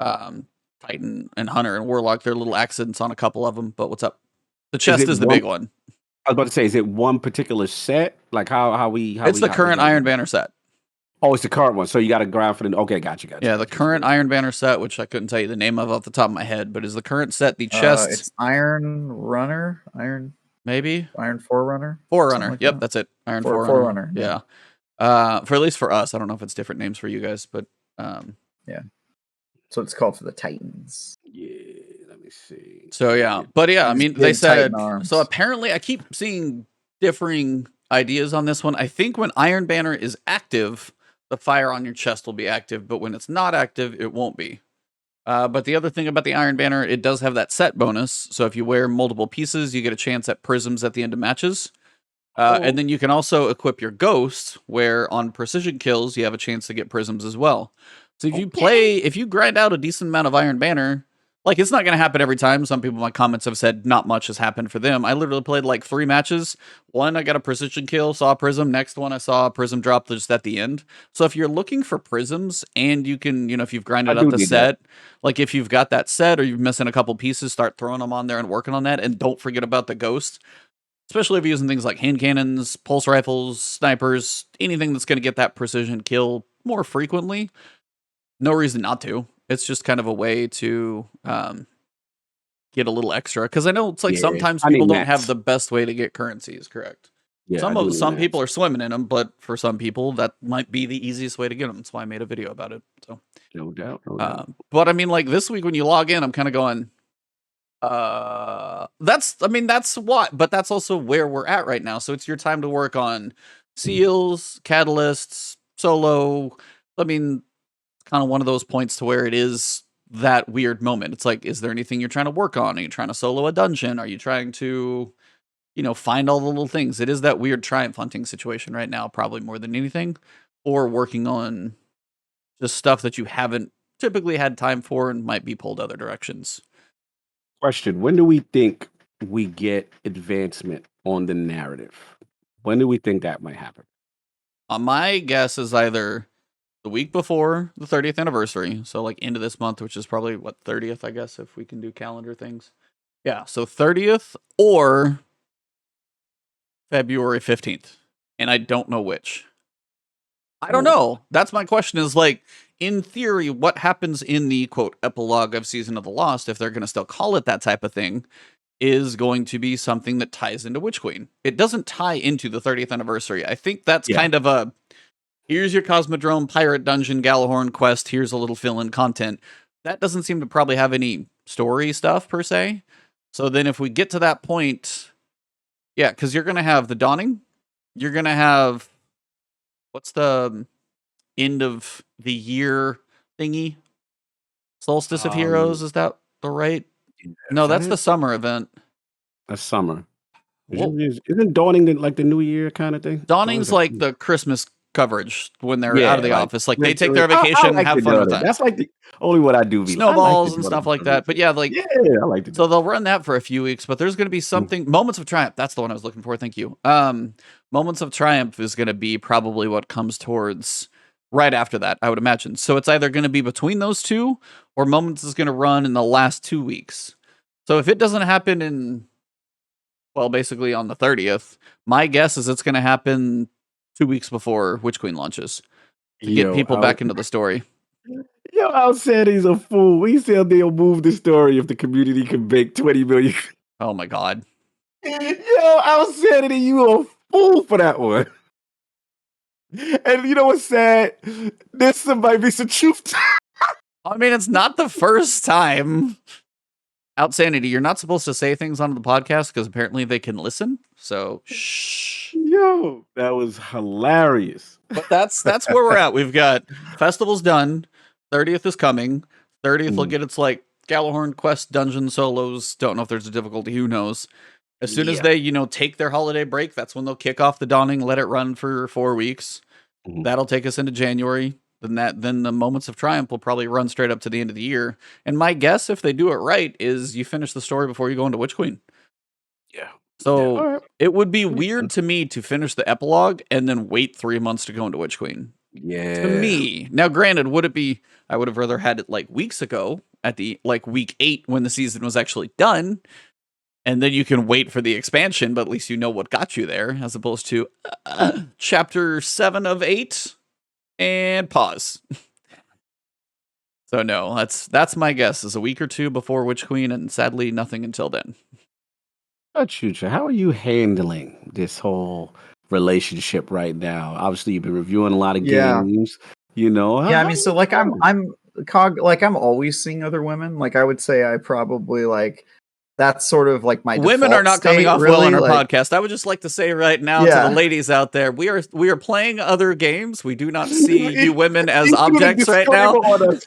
Titan and Hunter and Warlock. There are little accents on a couple of them, but what's up? The chest is the big one. I was about to say, is it one particular set? Like it's the current Iron Banner set. Oh, it's the current one. So you got to grind for the. Okay, gotcha. Yeah, the current Iron Banner set, which I couldn't tell you the name of off the top of my head, but is the current set the chest? It's Iron Runner, maybe Iron Forerunner. Forerunner. Like yep, that's it. Iron Forerunner. Yeah. For at least for us, I don't know if it's different names for you guys, but yeah. So it's called for the Titans. Yeah. Let me see. So yeah, but yeah, I mean, they said so. Apparently, I keep seeing differing ideas on this one. I think when Iron Banner is active, the fire on your chest will be active, but when it's not active, it won't be. But the other thing about the Iron Banner, it does have that set bonus. So if you wear multiple pieces, you get a chance at prisms at the end of matches. And then you can also equip your ghost, where on precision kills, you have a chance to get prisms as well. So if you grind out a decent amount of Iron Banner, like it's not going to happen every time. Some people in my comments have said not much has happened for them. I literally played like 3 matches. One, I got a precision kill, saw a prism. Next one, I saw a prism drop just at the end. So if you're looking for prisms and you can, if you've grinded out the set, like if you've got that set or you're missing a couple pieces, start throwing them on there and working on that. And don't forget about the ghost, especially if you're using things like hand cannons, pulse rifles, snipers, anything that's going to get that precision kill more frequently. No reason not to. It's just kind of a way to get a little extra. Because I know it's like sometimes people don't have the best way to get currencies, correct? Yeah, some people are swimming in them, but for some people, that might be the easiest way to get them. That's why I made a video about it. So no doubt. But I mean, like this week when you log in, I'm kind of going, that's what, but that's also where we're at right now. So it's your time to work on seals, catalysts, solo. I mean, kind of one of those points to where it is that weird moment. It's like, is there anything you're trying to work on? Are you trying to solo a dungeon? Are you trying to, find all the little things? It is that weird triumph hunting situation right now, probably more than anything, or working on just stuff that you haven't typically had time for and might be pulled other directions. Question: when do we think we get advancement on the narrative? When do we think that might happen? My guess is either the week before the 30th anniversary, so like into this month, which is probably 30th, I guess, if we can do calendar things. Yeah, so 30th or February 15th, and I don't know which. I don't know. That's my question. Is like, in theory, what happens in the quote epilogue of Season of the Lost, if they're going to still call it that type of thing, is going to be something that ties into Witch Queen. It doesn't tie into the 30th anniversary. I think that's kind of a, here's your Cosmodrome Pirate Dungeon Galahorn quest, here's a little fill-in content. That doesn't seem to probably have any story stuff, per se. So then if we get to that point, yeah, because you're going to have the Dawning, you're going to have, what's the end of the year thingy? Solstice of Heroes, is that the right? No, that's the summer event. That's summer. Isn't Dawning like the New Year kind of thing? Dawning's like the Christmas coverage when they're out of the office. Like they take their vacation and have fun with that. That's like the only what I do. Snowballs and stuff like that. But yeah, like I like to. So they'll run that for a few weeks, but there's going to be something. Moments of Triumph. That's the one I was looking for. Thank you. Moments of Triumph is going to be probably what comes towards right after that, I would imagine. So it's either going to be between those two, or Moments is going to run in the last 2 weeks. So if it doesn't happen in, well, basically on the 30th, my guess is it's going to happen 2 weeks before Witch Queen launches to get people back into the story. Yo, Al said he's a fool. He said they'll move the story if the community can make 20 million. Oh my God. Yo, Al said it, you a fool for that one. And you know what's sad? This might be some truth. I mean, it's not the first time. Outsanity, you're not supposed to say things on the podcast because apparently they can listen. So shh. Yo, that was hilarious. But that's where we're at. We've got festivals done. 30th is coming. 30th will get its like Galahorn quest dungeon solos. Don't know if there's a difficulty. Who knows? As soon as they, take their holiday break, that's when they'll kick off the Dawning, let it run for 4 weeks. That'll take us into January. Then the Moments of Triumph will probably run straight up to the end of the year. And my guess, if they do it right, is you finish the story before you go into Witch Queen. Yeah. So it would be weird to me to finish the epilogue and then wait 3 months to go into Witch Queen. Yeah. To me. Now, granted, would it be, I would have rather had it like weeks ago at the like week 8 when the season was actually done. And then you can wait for the expansion, but at least you know what got you there, as opposed to chapter 7 of 8 and pause. So no, that's my guess, is a week or two before Witch Queen, and sadly nothing until then. Chucha, how are you handling this whole relationship right now? Obviously, you've been reviewing a lot of games. I mean, so like I'm always seeing other women. Like I would say, I probably like. That's sort of like my women are not coming off really, well on our podcast. I would just like to say right now to the ladies out there, we are playing other games. We do not see you women as objects right now.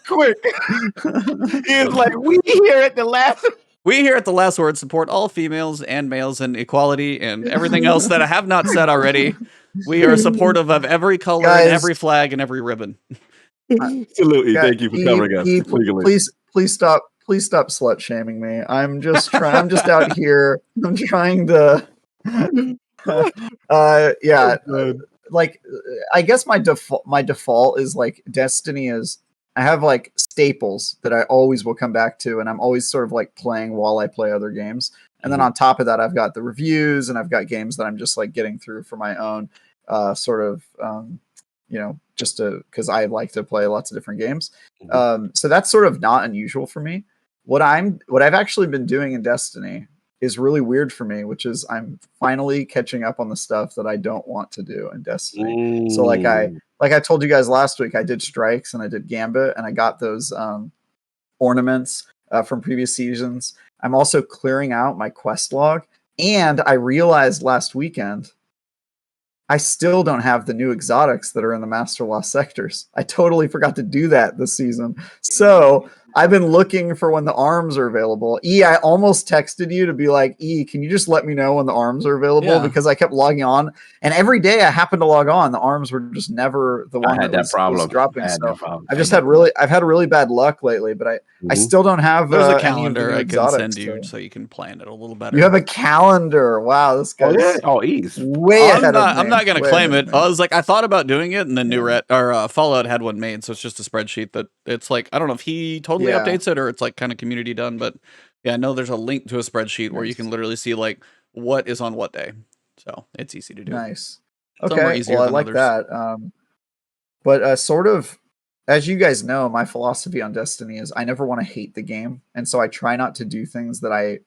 Quick. It's like we here at the last word support all females and males and equality and everything else that I have not said already. We are supportive of every color and every flag and every ribbon. Absolutely. Thank you for covering us. Please stop. Please stop slut shaming me. I'm just out here. I'm trying to. Like I guess my default is like Destiny is. I have like staples that I always will come back to, and I'm always sort of like playing while I play other games. And then on top of that, I've got the reviews, and I've got games that I'm just like getting through for my own just because I like to play lots of different games. So that's sort of not unusual for me. What I've actually been doing in Destiny is really weird for me, which is I'm finally catching up on the stuff that I don't want to do in Destiny. So like I told you guys last week, I did strikes and I did Gambit, and I got those ornaments from previous seasons. I'm also clearing out my quest log, and I realized last weekend I still don't have the new exotics that are in the Master Lost sectors. I totally forgot to do that this season. So I've been looking for when the arms are available. I almost texted you to be like, can you just let me know when the arms are available? Yeah. Because I kept logging on, and every day I happened to log on, the arms were just never the one that was dropping. I've had really bad luck lately, but I still don't have. There's a calendar I can send you so you can plan it a little better. You have a calendar. Wow, this guy's way ahead of me. I'm not going to claim it. I thought about doing it, and then Fallout had one made, so it's just a spreadsheet that it's like, I don't know if he totally updates it or it's like kind of community done, but yeah, I know there's a link to a spreadsheet where you can literally see like what is on what day. So it's easy to do. Nice. Okay. Well, I like that. But sort of, as you guys know, my philosophy on Destiny is I never want to hate the game. And so I try not to do things that I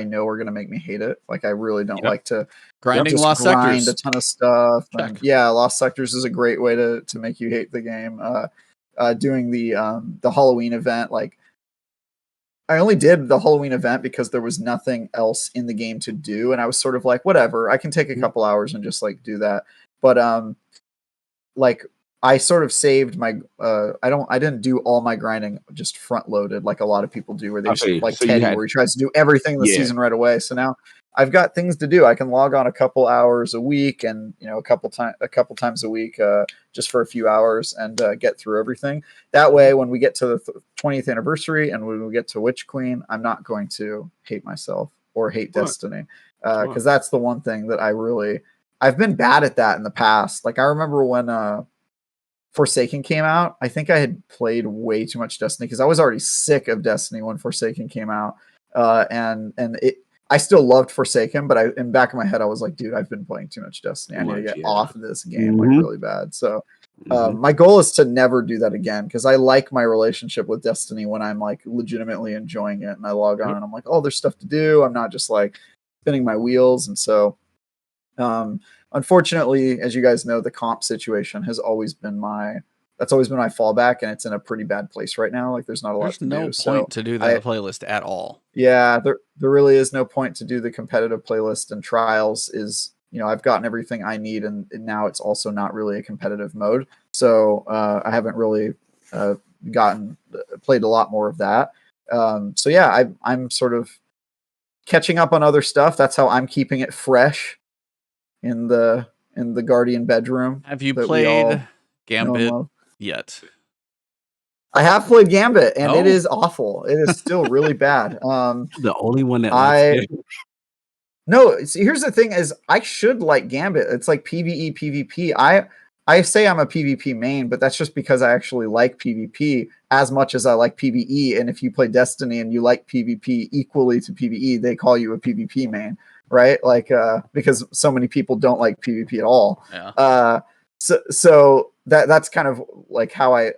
know are going to make me hate it. Like I really don't like to grind Lost Sectors. A ton of stuff. And, Lost Sectors is a great way to make you hate the game. Doing the Halloween event, like I only did the Halloween event because there was nothing else in the game to do, and I was sort of like, whatever, I can take a couple hours and just like do that. But like I sort of saved my I didn't do all my grinding just front loaded like a lot of people do, where they just like Teddy, where he tries to do everything in the season right away. So now I've got things to do. I can log on a couple hours a week, and a couple times a week, just for a few hours, and get through everything. That way, when we get to the 20th anniversary and when we get to Witch Queen, I'm not going to hate myself or hate Destiny, because that's the one thing that I've been bad at that in the past. Like I remember when Forsaken came out, I think I had played way too much Destiny because I was already sick of Destiny when Forsaken came out, I still loved Forsaken, but in back of my head, I was like, dude, I've been playing too much Destiny. I need to get off of this game like really bad. So my goal is to never do that again, because I like my relationship with Destiny when I'm like legitimately enjoying it, and I log on and I'm like, oh, there's stuff to do. I'm not just like spinning my wheels. And so unfortunately, as you guys know, the comp situation has always been my that's always been my fallback, and it's in a pretty bad place right now. Like there's not a lot to do. There's no point to do that playlist at all. Yeah, there really is no point to do the competitive playlist, and Trials is, I've gotten everything I need, and now it's also not really a competitive mode. So I haven't really played a lot more of that. So yeah, I'm sort of catching up on other stuff. That's how I'm keeping it fresh in the Guardian bedroom. Have you played Gambit yet? I have played Gambit, and it is awful. It is still really bad. The only one that No, here's the thing: is I should like Gambit. It's like PvE, PvP. I say I'm a PvP main, but that's just because I actually like PvP as much as I like PvE. And if you play Destiny and you like PvP equally to PvE, they call you a PvP main, right? Like because so many people don't like PvP at all. Yeah. So that's kind of like how I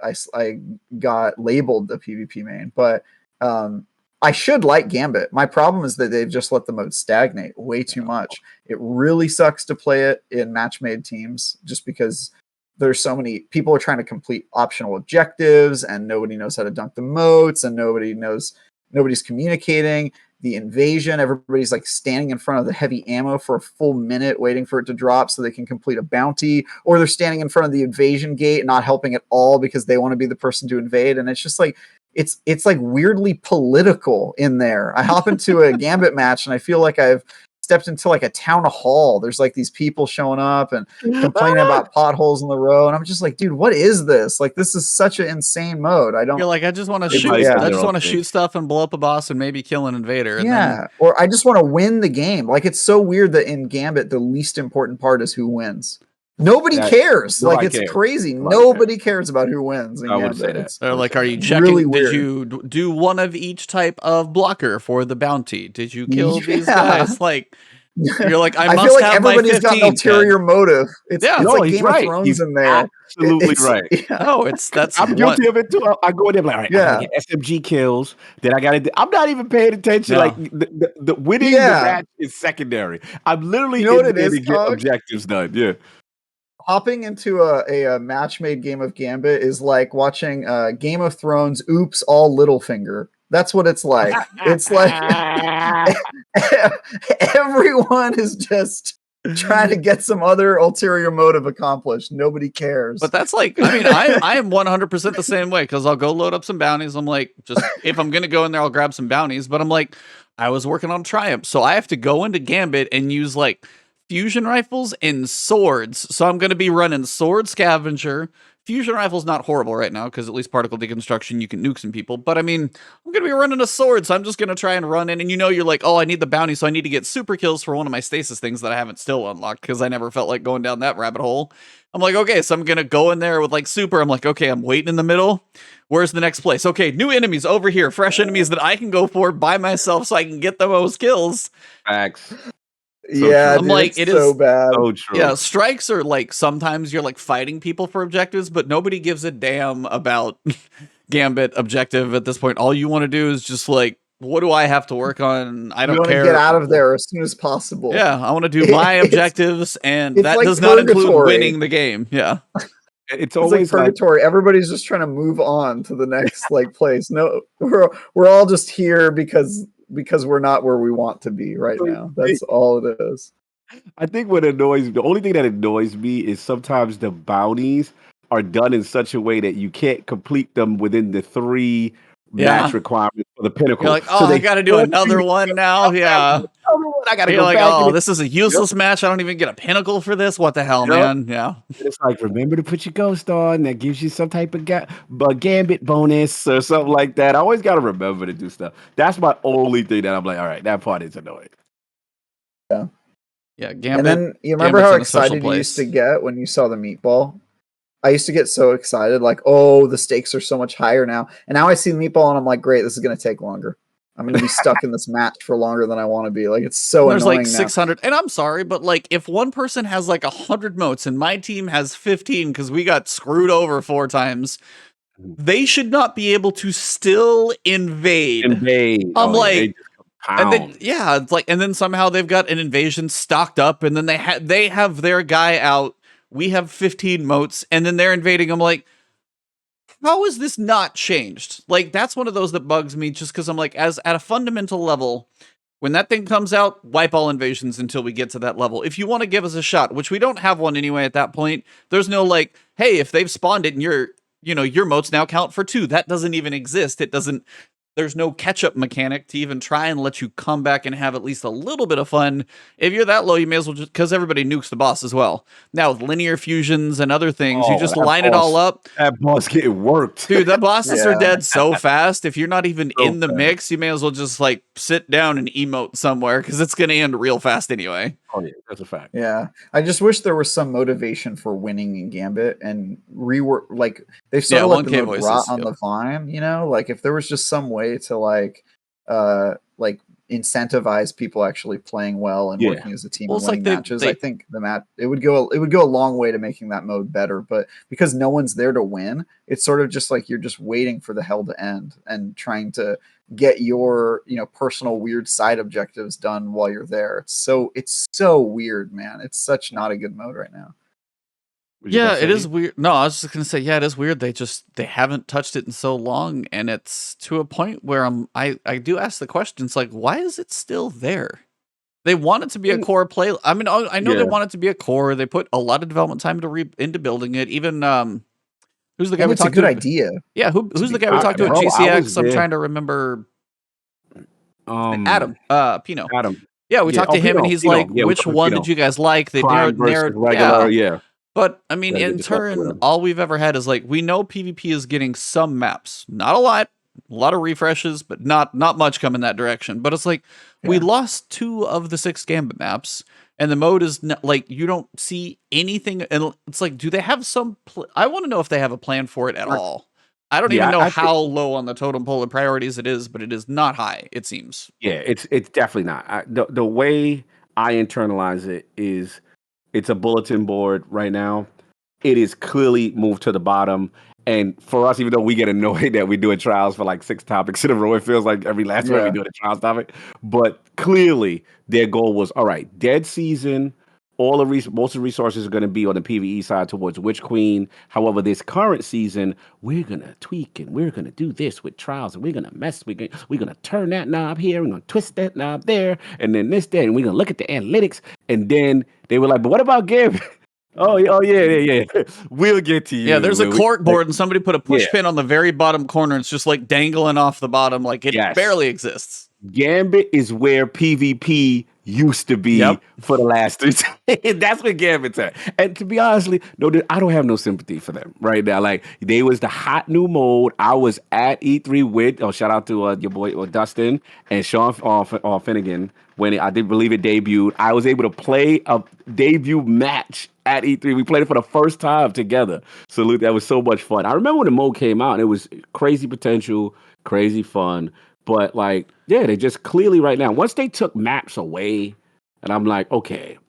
got labeled the PvP main. But I should like Gambit. My problem is that they've just let the mode stagnate way too much. It really sucks to play it in match-made teams just because there's so many people are trying to complete optional objectives, and nobody knows how to dunk the moats, and nobody's communicating. The invasion, everybody's like standing in front of the heavy ammo for a full minute waiting for it to drop so they can complete a bounty, or they're standing in front of the invasion gate not helping at all because they want to be the person to invade. And it's just like it's like weirdly political in there. I hop into a Gambit match and I feel like I've stepped into like a town hall. There's like these people showing up and complaining about potholes in the road, and I'm just like, dude, what is this? Like, this is such an insane mode. You're like, I just want to shoot. I just want to shoot stuff and blow up a boss and maybe kill an invader. And or I just want to win the game. Like, it's so weird that in Gambit, the least important part is who wins. Nobody cares. Like, it's crazy. Nobody cares about who wins. I would say that. They're like, are you checking? Really did you do one of each type of blocker for the bounty? Did you kill these guys? Like, you're like, I feel like everybody's got an ulterior motive. It's like Game of Thrones in there. Absolutely right. No, that's. I'm guilty of it too. I go in there like, all right, I gotta get SMG kills. Then I gotta. I'm not even paying attention. Like the winning the match is secondary. I'm literally in there to get objectives done. Yeah. Hopping into a match-made game of Gambit is like watching Game of Thrones. Oops, all Littlefinger. That's what it's like. It's like everyone is just trying to get some other ulterior motive accomplished. Nobody cares. But that's like, I mean, I am 100% the same way, because I'll go load up some bounties. I'm like, just if I'm going to go in there, I'll grab some bounties. But I'm like, I was working on Triumph, so I have to go into Gambit and use like fusion rifles and swords. So I'm going to be running sword scavenger. Fusion rifle's not horrible right now because at least particle deconstruction, you can nuke some people. But I mean, I'm going to be running a sword, so I'm just going to try and run in. And you're like, oh, I need the bounty, so I need to get super kills for one of my stasis things that I haven't still unlocked because I never felt like going down that rabbit hole. I'm like, okay, so I'm going to go in there with like super. I'm like, okay, I'm waiting in the middle. Where's the next place? Okay, new enemies over here. Fresh enemies that I can go for by myself so I can get the most kills. Facts. Yeah, I'm like, it is so bad. So true. Yeah, strikes are like sometimes you're like fighting people for objectives, but nobody gives a damn about Gambit objective at this point. All you want to do is just like, what do I have to work on? I don't care. Get out of there as soon as possible. Yeah, I want to do my objectives, and that like does not include winning the game. Yeah. It's always like purgatory. Everybody's just trying to move on to the next like place. No, we're all just here because we're not where we want to be right now. That's all it is. I think the only thing that annoys me is sometimes the bounties are done in such a way that you can't complete them within the 3 match requirements for the pinnacle. You're like, oh, so I got to do another one now. Yeah. I got to go like, back. Oh, this is a useless match. I don't even get a pinnacle for this. What the hell, man? Yeah. It's like, remember to put your ghost on. That gives you some type of Gambit bonus or something like that. I always got to remember to do stuff. That's my only thing that I'm like, all right, that part is annoying. Yeah. Yeah, Gambit. And then you remember how excited you used to get when you saw the meatball? I used to get so excited, like, oh, the stakes are so much higher now. And now I see the meatball and I'm like, great, this is going to take longer. I'm going to be stuck in this match for longer than I want to be. Like, it's so annoying. There's like 600. And I'm sorry, but like, if one person has like 100 motes and my team has 15 because we got screwed over 4 times, they should not be able to still invade. I'm like, and then it's like, and then somehow they've got an invasion stocked up, and then they have their guy out. We have 15 motes, and then they're invading. I'm like, how is this not changed? Like, that's one of those that bugs me just because I'm like, as at a fundamental level, when that thing comes out, wipe all invasions until we get to that level. If you want to give us a shot, which we don't have one anyway at that point, there's no like, hey, if they've spawned it and your motes now count for 2. That doesn't even exist. There's no catch-up mechanic to even try and let you come back and have at least a little bit of fun. If you're that low, you may as well just, because everybody nukes the boss as well. Now, with linear fusions and other things, you just line it all up. That boss getting worked. Dude, the bosses are dead so fast. If you're not even in the mix, you may as well just, like, sit down and emote somewhere, because it's going to end real fast anyway. Oh, yeah, that's a fact. Yeah. I just wish there was some motivation for winning in Gambit and rework, like, they've sort of let the mode rot on the vine, you know? Like, if there was just some way to, like incentivize people actually playing well and working as a team and winning matches, I think it would go a long way to making that mode better. But because no one's there to win, it's sort of just like you're just waiting for the hell to end and trying to get your personal weird side objectives done while you're there. It's so weird, man. It's such not a good mode right now. Yeah, it is weird. No, I was just gonna say, yeah, it is weird. They haven't touched it in so long, and it's to a point where I do ask the questions like, why is it still there? They want it to be a core play. I mean, I know they want it to be a core. They put a lot of development time into building it. Even who's the guy we talked to? It's a good idea. Yeah, who's the guy we talked to at GCX? I'm trying to remember. Adam, Pino. Adam. Yeah, we talked to him, and he's like, which one did you guys like? They narrowed regular, But, I mean, in turn, all we've ever had is, like, we know PvP is getting some maps. Not a lot of refreshes, but not much coming that direction. But it's like, we lost 2 of the 6 Gambit maps, and the mode is, like, you don't see anything. And it's like, do they have some... I want to know if they have a plan for it at all. I don't even know how low on the totem pole of priorities it is, but it is not high, it seems. Yeah, it's definitely not. The way I internalize it is... It's a bulletin board right now. It is clearly moved to the bottom. And for us, even though we get annoyed that we're doing trials for like 6 topics in a row, it feels like every last one we do a trials topic. But clearly, their goal was, all right, dead season, most of the resources are going to be on the PvE side towards Witch Queen. However, this current season, we're going to tweak and we're going to do this with trials. And we're going to we're going to turn that knob here. We're going to twist that knob there. And then this, there. And we're going to look at the analytics. And then they were like, but what about Gambit? Oh, yeah. We'll get to you. Yeah, there's a cork board and somebody put a push pin on the very bottom corner. It's just like dangling off the bottom. Like it barely exists. Gambit is where PvP used to be for the last 3 times. That's what Gambit's at. And to be honestly, I don't have no sympathy for them right now. Like, they was the hot new mode. I was at E3 with, shout out to your boy Dustin and Shaun Finnegan when I did believe it debuted. I was able to play a debut match at E3. We played it for the first time together. Salute, that was so much fun. I remember when the mode came out, and it was crazy potential, crazy fun. But, like, yeah, they just clearly right now, once they took maps away, and I'm like, okay,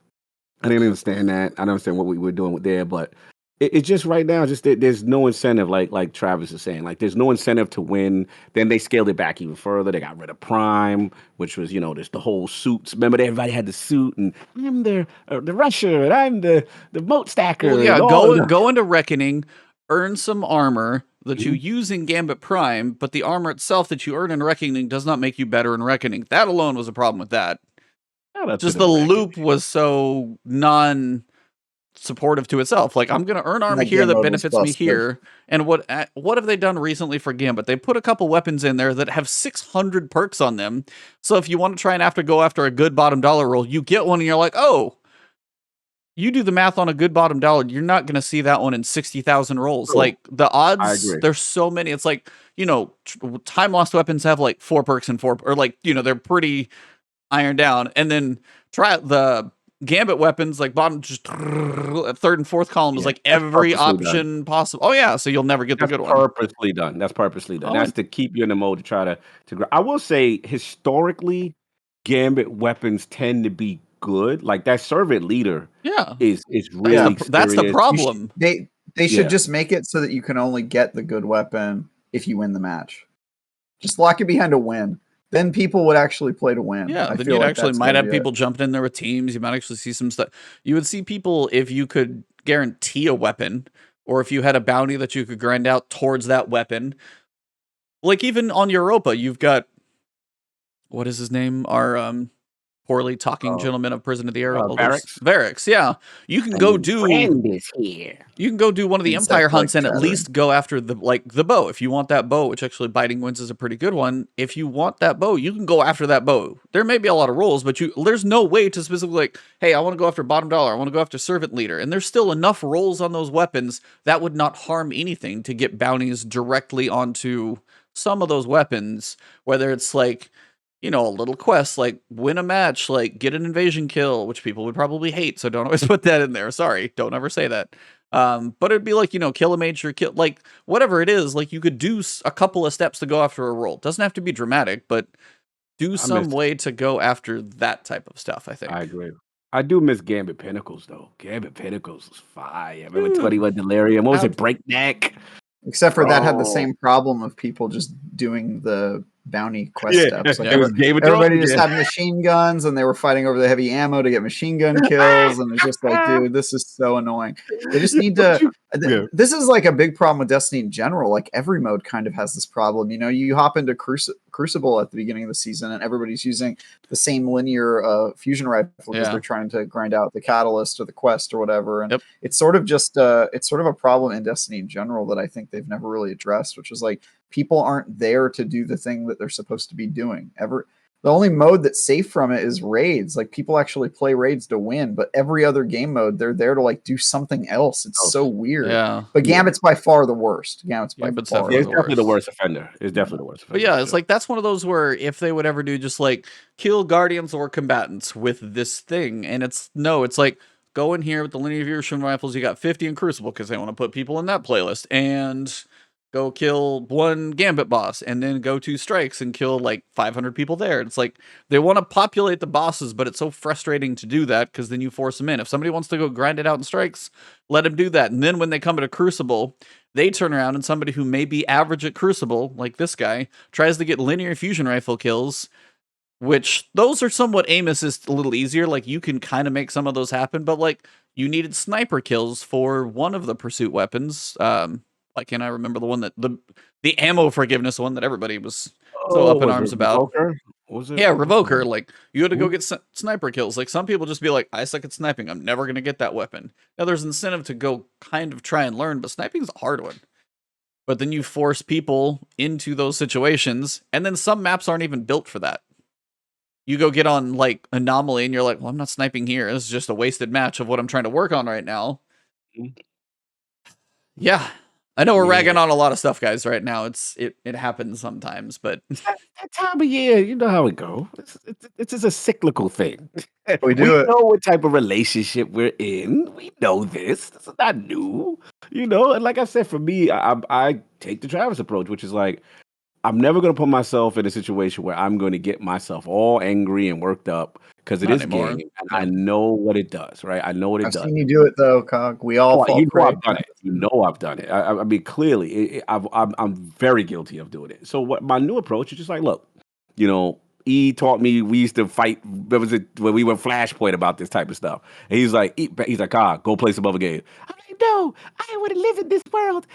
I didn't understand that. I don't understand what we were doing there, but it's just right now, just there's no incentive, like Travis is saying. Like, there's no incentive to win. Then they scaled it back even further. They got rid of Prime, which was, there's the whole suits. Remember, everybody had the suit, and I'm the rusher, and I'm the moat stacker. Well, yeah, go into Reckoning, earn some armor that you use in Gambit Prime, but the armor itself that you earn in Reckoning does not make you better in Reckoning. That alone was a problem with that. Just the loop was so non-supportive to itself. Like, I'm going to earn armor here that benefits me here. And what have they done recently for Gambit? They put a couple weapons in there that have 600 perks on them. So if you want to try and go after a good bottom dollar roll, you get one and you're like, oh, you do the math on a good bottom dollar, you're not going to see that one in 60,000 rolls. Cool. Like, the odds, there's so many. It's like, time lost weapons have like 4 perks and 4, or like, they're pretty ironed down. And then try the Gambit weapons, like bottom, just 3rd and 4th column is like every option possible. Oh yeah, so you'll never get the good one. Purposely done. That's purposely done. That's to keep you in the mode to try to I will say, historically, Gambit weapons tend to be good. Like, that servant leader is really that's the problem. They should just make it so that you can only get the good weapon if you win the match. Just lock it behind a win. Then people would actually play to win. Yeah, then you'd actually might have people jumping in there with teams. You might actually see some stuff. You would see people, if you could guarantee a weapon or if you had a bounty that you could grind out towards that weapon. Like even on Europa, you've got, what is his name? Our poorly talking gentleman of Prison of the Air elders. Varix, yeah. You can go do You can go do one of the Empire hunts and at least go after the bow. If you want that bow, which actually Biting Winds is a pretty good one. If you want that bow, you can go after that bow. There may be a lot of roles, but there's no way to specifically like, hey, I want to go after bottom dollar, I want to go after servant leader. And there's still enough roles on those weapons that would not harm anything to get bounties directly onto some of those weapons, whether it's like, you know, a little quest like win a match, like get an invasion kill, which people would probably hate, so don't always put that in there. Sorry, don't ever say that. But it'd be like, you know, kill a major, kill, like whatever it is, like you could do a couple of steps to go after a role. Doesn't have to be dramatic, but do some way to go after that type of stuff, I think. I agree. I do miss Gambit Pinnacles though. Gambit Pinnacles was fire. Remember 21 Delirium? What was it? Breakneck? Except for that had the same problem of people just doing the bounty quest steps. Like everybody just had machine guns and they were fighting over the heavy ammo to get machine gun kills. And it's just like, dude, this is so annoying. They just need to. This is like a big problem with Destiny in general. Like every mode kind of has this problem. You know, you hop into Crucible at the beginning of the season and everybody's using the same linear fusion rifle because they're trying to grind out the catalyst or the quest or whatever. And it's sort of just it's sort of a problem in Destiny in general that I think they've never really addressed, which is like people aren't there to do the thing that they're supposed to be doing. The only mode that's safe from it is raids. Like people actually play raids to win, but every other game mode, they're there to like do something else. It's so weird. Yeah. But Gambit's by far the worst. Gambit's by far. It's definitely the worst offender. It's definitely the worst offender. But yeah, it's like that's one of those where if they would ever do just like kill guardians or combatants with this thing, and it's like go in here with the linear fusion rifles. You got 50 in Crucible because they want to put people in that playlist, and go kill one Gambit boss, and then go to strikes and kill like 500 people there. It's like they want to populate the bosses, but it's so frustrating to do that because then you force them in. If somebody wants to go grind it out in strikes, let them do that. And then when they come to Crucible, they turn around and somebody who may be average at Crucible, like this guy, tries to get linear fusion rifle kills, which those are somewhat aim assist a little easier. Like you can kind of make some of those happen, but like you needed sniper kills for one of the pursuit weapons. Why can't I remember the one that the ammo forgiveness one that everybody was so up in arms about? Revoker. Like you had to go get sniper kills. Like some people just be like, I suck at sniping, I'm never gonna get that weapon. Now there's incentive to go kind of try and learn, but sniping's a hard one. But then you force people into those situations, and then some maps aren't even built for that. You go get on like Anomaly, and you're like, well, I'm not sniping here. This is just a wasted match of what I'm trying to work on right now. Yeah. I know we're ragging on a lot of stuff, guys, right now. It happens sometimes, but that time of year, you know how it goes. It's just a cyclical thing. We know what type of relationship we're in. We know this. This is not new. You know, and like I said, for me, I take the Travis approach, which is like, I'm never going to put myself in a situation where I'm going to get myself all angry and worked up because it is game, and I know what it does, right? I know what it does. I've seen you do it though, Cog. We all fall prey. I've done it. You know I've done it. I mean, clearly, I'm very guilty of doing it. So what my new approach is just like, look, you know, E taught me. We used to fight. There was when we went Flashpoint about this type of stuff, and he's like, Cog, go play some other game. I'm like, no, I want to live in this world.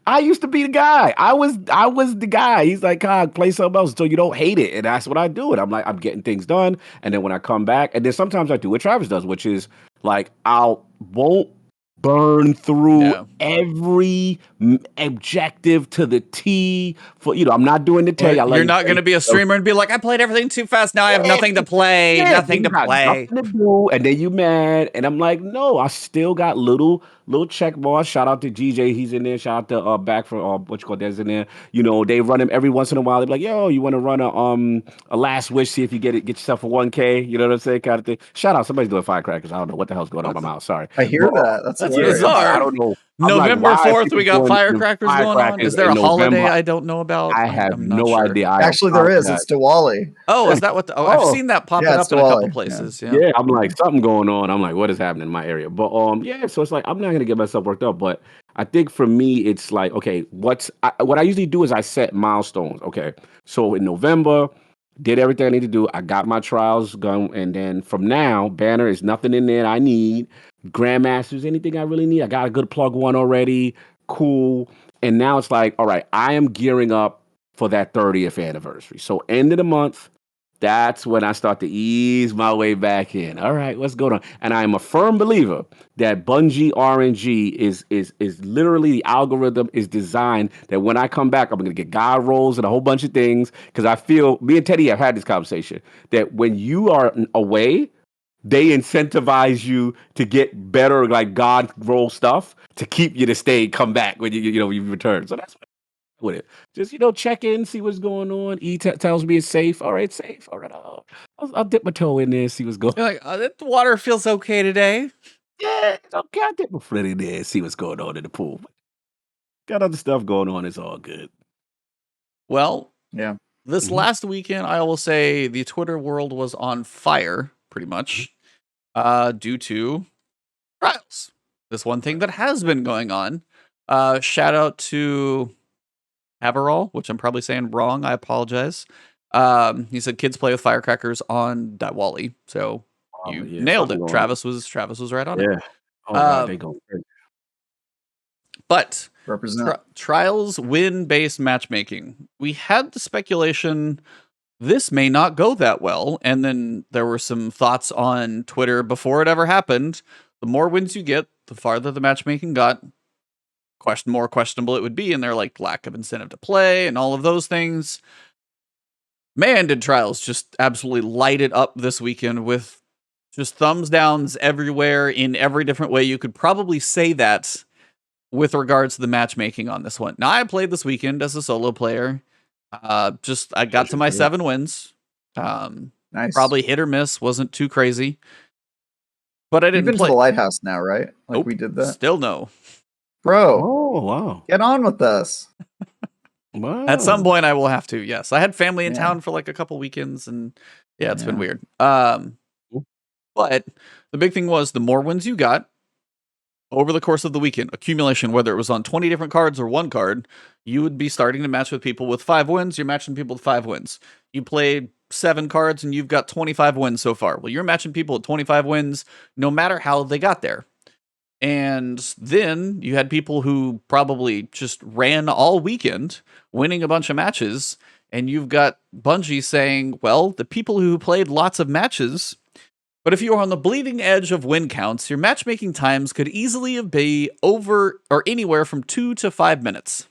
I used to be the guy. I was the guy. He's like, Cog, play something else until you don't hate it. And that's what I do. And I'm like, I'm getting things done. And then when I come back, and then sometimes I do what Travis does, which is like, won't burn through every objective to the T. For I'm not doing the T. You're not going to be a streamer and be like, I played everything too fast. Now I have nothing to play. Nothing to play. Nothing to do, and then you mad. And I'm like, no, I still got little check marks. Shout out to GJ, he's in there. Shout out to back for what you call that's in there. You know, they run him every once in a while. They're like, yo, you want to run a last wish, see if you get yourself a 1K. You know what I'm saying, kind of thing. Shout out, somebody's doing firecrackers. I don't know what the hell's going on in my mouth. Sorry, I hear that. That's bizarre. I don't know. November 4th, we got firecrackers going on. Is there a holiday I don't know about? I have no idea. Actually, there is. It's Diwali. Oh, is that what? I've seen that popping up in a couple places. Yeah, I'm like, something going on. I'm like, what is happening in my area? But so it's like, I'm not gonna get myself worked up. But I think for me, it's like, okay, what I usually do is I set milestones. Okay, so in November, Did everything I need to do. I got my trials going, and then from now, Banner is nothing in there I need. Grandmasters, anything I really need. I got a good plug one already. Cool. And now it's like, all right, I am gearing up for that 30th anniversary. So end of the month, that's when I start to ease my way back in. All right, what's going on? And I am a firm believer that Bungie RNG is literally the algorithm is designed that when I come back, I'm going to get god rolls and a whole bunch of things because I feel me and Teddy have had this conversation that when you are away, they incentivize you to get better like god roll stuff to keep you to stay come back when you return. So that's with it. Just check in, see what's going on. Tells me it's safe. All right, it's safe. All right, I'll dip my toe in there, see what's going. You're like, the water feels okay today. Yeah, it's okay. I'll dip my foot in there, see what's going on in the pool. Got other stuff going on. It's all good. Well, yeah. This last weekend, I will say the Twitter world was on fire, pretty much, due to trials. This one thing that has been going on. Shout out to Haverall, which I'm probably saying wrong. I apologize. He said kids play with firecrackers on Diwali. So you nailed it. Travis was right on it. Oh, God, they go. But represent trials win-based matchmaking. We had the speculation this may not go that well, and then there were some thoughts on Twitter before it ever happened. The more wins you get, the farther the matchmaking got. More questionable it would be, and they're like lack of incentive to play and all of those things. Man, did trials just absolutely light it up this weekend with just thumbs downs everywhere in every different way you could probably say that with regards to the matchmaking on this one. Now, I played this weekend as a solo player. I got to my 7 wins. Nice. Probably hit or miss, wasn't too crazy. But I didn't You've been play. to the lighthouse now, right? Like Nope, we did that. Still no. Bro. Oh, wow. Get on with us. Wow. At some point I will have to, yes. I had family in town for like a couple weekends, and it's been weird. But the big thing was the more wins you got over the course of the weekend, accumulation, whether it was on 20 different cards or one card, you would be starting to match with people with 5 wins. You're matching people with 5 wins. You played 7 cards and you've got 25 wins so far. Well, you're matching people with 25 wins no matter how they got there. And then you had people who probably just ran all weekend, winning a bunch of matches, and you've got Bungie saying, well, the people who played lots of matches, but if you are on the bleeding edge of win counts, your matchmaking times could easily be over or anywhere from 2 to 5 minutes.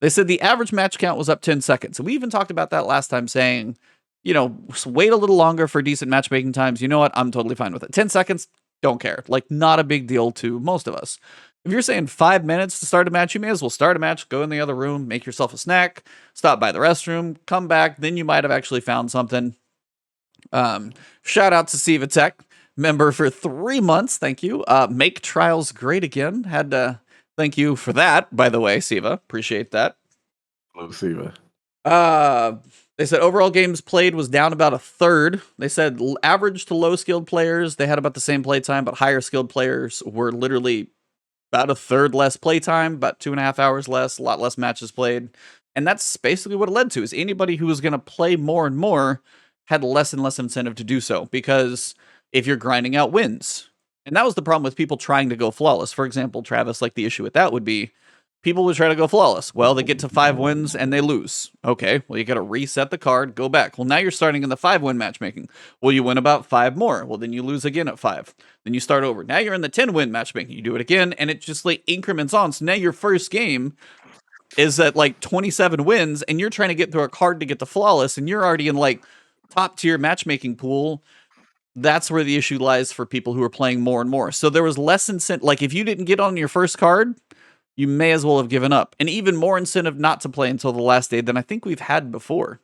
They said the average match count was up 10 seconds. And we even talked about that last time, saying, wait a little longer for decent matchmaking times. You know what? I'm totally fine with it. 10 seconds, don't care. Like, not a big deal to most of us. If you're saying 5 minutes to start a match, you may as well start a match, go in the other room, make yourself a snack, stop by the restroom, come back, then you might have actually found something. Shout out to Siva Tech, member for 3 months. Thank you. Make trials great again. Had to thank you for that, by the way, Siva. Appreciate that. Hello, Siva. They said overall games played was down about 1/3. They said average to low skilled players, they had about the same playtime, but higher skilled players were literally about 1/3 less playtime, about 2.5 hours less, a lot less matches played. And that's basically what it led to, is anybody who was going to play more and more had less and less incentive to do so, because if you're grinding out wins, and that was the problem with people trying to go flawless. For example, Travis, like the issue with that would be people would try to go flawless. Well, they get to 5 wins and they lose. Okay, well, you got to reset the card, go back. Well, now you're starting in the 5-win matchmaking. Well, you win about 5 more. Well, then you lose again at 5. Then you start over. Now you're in the 10-win matchmaking. You do it again, and it just like increments on. So now your first game is at like 27 wins, and you're trying to get through a card to get to flawless, and you're already in like top tier matchmaking pool. That's where the issue lies for people who are playing more and more. So there was less incentive. Like if you didn't get on your first card, you may as well have given up. And even more incentive not to play until the last day than I think we've had before.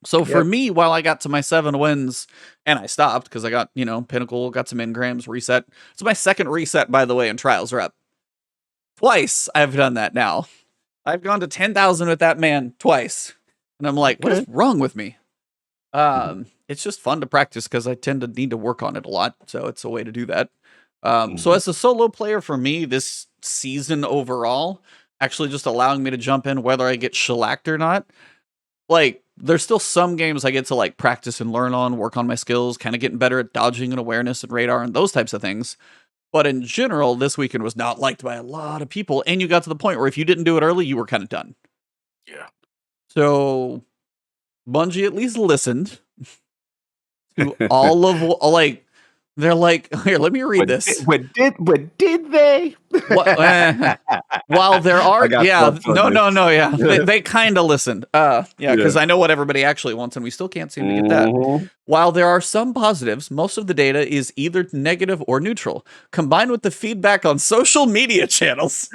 So for me, while I got to my 7 wins and I stopped because I got, Pinnacle, got some engrams, reset. It's my second reset, by the way, in Trials Rep. Twice I've done that now. I've gone to 10,000 with that man twice. And I'm like, what is wrong with me? It's just fun to practice because I tend to need to work on it a lot. So it's a way to do that. So as a solo player for me, this season overall, actually just allowing me to jump in whether I get shellacked or not, like there's still some games I get to like practice and learn on, work on my skills, kind of getting better at dodging and awareness and radar and those types of things. But in general, this weekend was not liked by a lot of people. And you got to the point where if you didn't do it early, you were kind of done. Yeah. So Bungie at least listened to all of like, they're like, here, let me read this. But did they? While there are, yeah, yeah. they kind of listened. Because I know what everybody actually wants, and we still can't seem to get that. While there are some positives, most of the data is either negative or neutral, combined with the feedback on social media channels.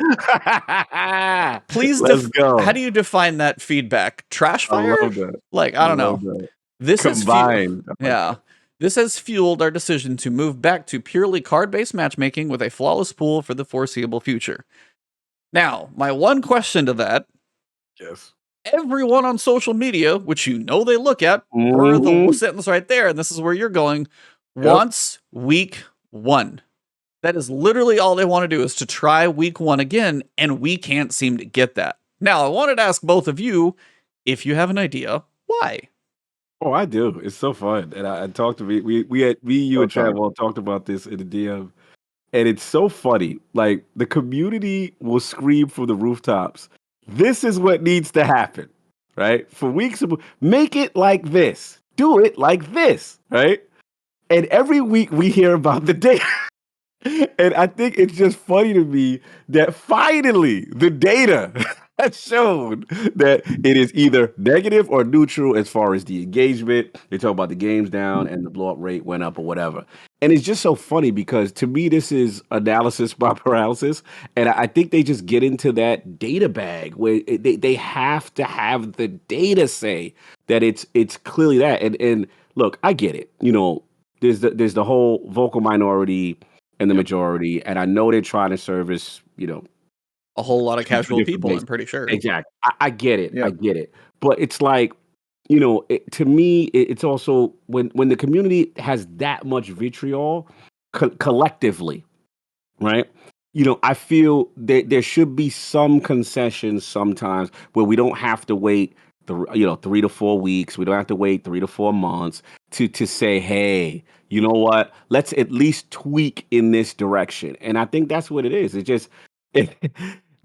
Please, let's go. How do you define that feedback? Trash fire? I love that. Like, I don't know. That. This combined. Yeah. This has fueled our decision to move back to purely card-based matchmaking with a flawless pool for the foreseeable future. Now, my one question to that, yes, everyone on social media, which you know they look at, for the sentence right there, and this is where you're going, wants week 1. That is literally all they want to do, is to try week 1 again, and we can't seem to get that. Now, I wanted to ask both of you if you have an idea why. Oh, I do. It's so fun, and I talked to you and Chad all talked about this in the DM, and it's so funny. Like, the community will scream from the rooftops, "This is what needs to happen," right? For weeks, make it like this, do it like this, right? And every week we hear about the data, and I think it's just funny to me that finally the data has shown that it is either negative or neutral as far as the engagement. They talk about the games down and the blow up rate went up or whatever. And it's just so funny because to me, this is analysis by paralysis. And I think they just get into that data bag where they have to have the data say that it's clearly that. And look, I get it. You know, there's the whole vocal minority and the majority. And I know they're trying to service, you know, a whole lot of casual people, I'm pretty sure. Exactly. I get it. Yeah. I get it. But it's like, you know, to me, it's also when the community has that much vitriol collectively, right? You know, I feel that there should be some concessions sometimes where we don't have to wait 3 to 4 weeks. We don't have to wait 3 to 4 months to say, hey, you know what? Let's at least tweak in this direction. And I think that's what it is. It's just...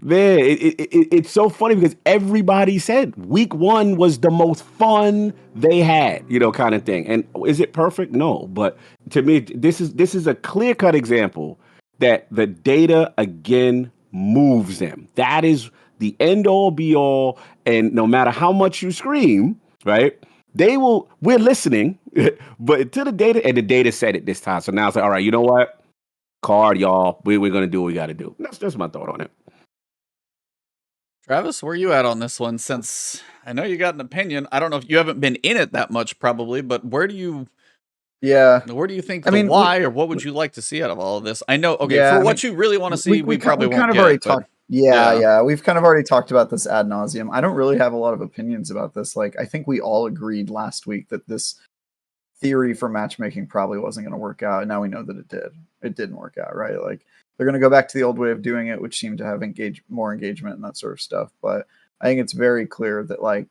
Man, it's so funny because everybody said week 1 was the most fun they had, you know, kind of thing. And is it perfect? No, but to me, this is a clear-cut example that the data again moves them. That is the end-all, be-all, and no matter how much you scream, right? We're listening, but to the data, and the data said it this time. So now it's like, all right, you know what? Card, y'all. We're gonna do what we got to do. That's my thought on it. Travis, where are you at on this one? Since I know you got an opinion, I don't know if you haven't been in it that much, probably, but where do you think why, or what would you like to see out of all of this? I know, what you really want to see, we probably won't kind of get, already talked. Yeah, we've kind of already talked about this ad nauseum. I don't really have a lot of opinions about this. Like, I think we all agreed last week that this theory for matchmaking probably wasn't going to work out, and now we know that it did. It didn't work out, right? Like, they're going to go back to the old way of doing it, which seemed to have more engagement and that sort of stuff. But I think it's very clear that, like,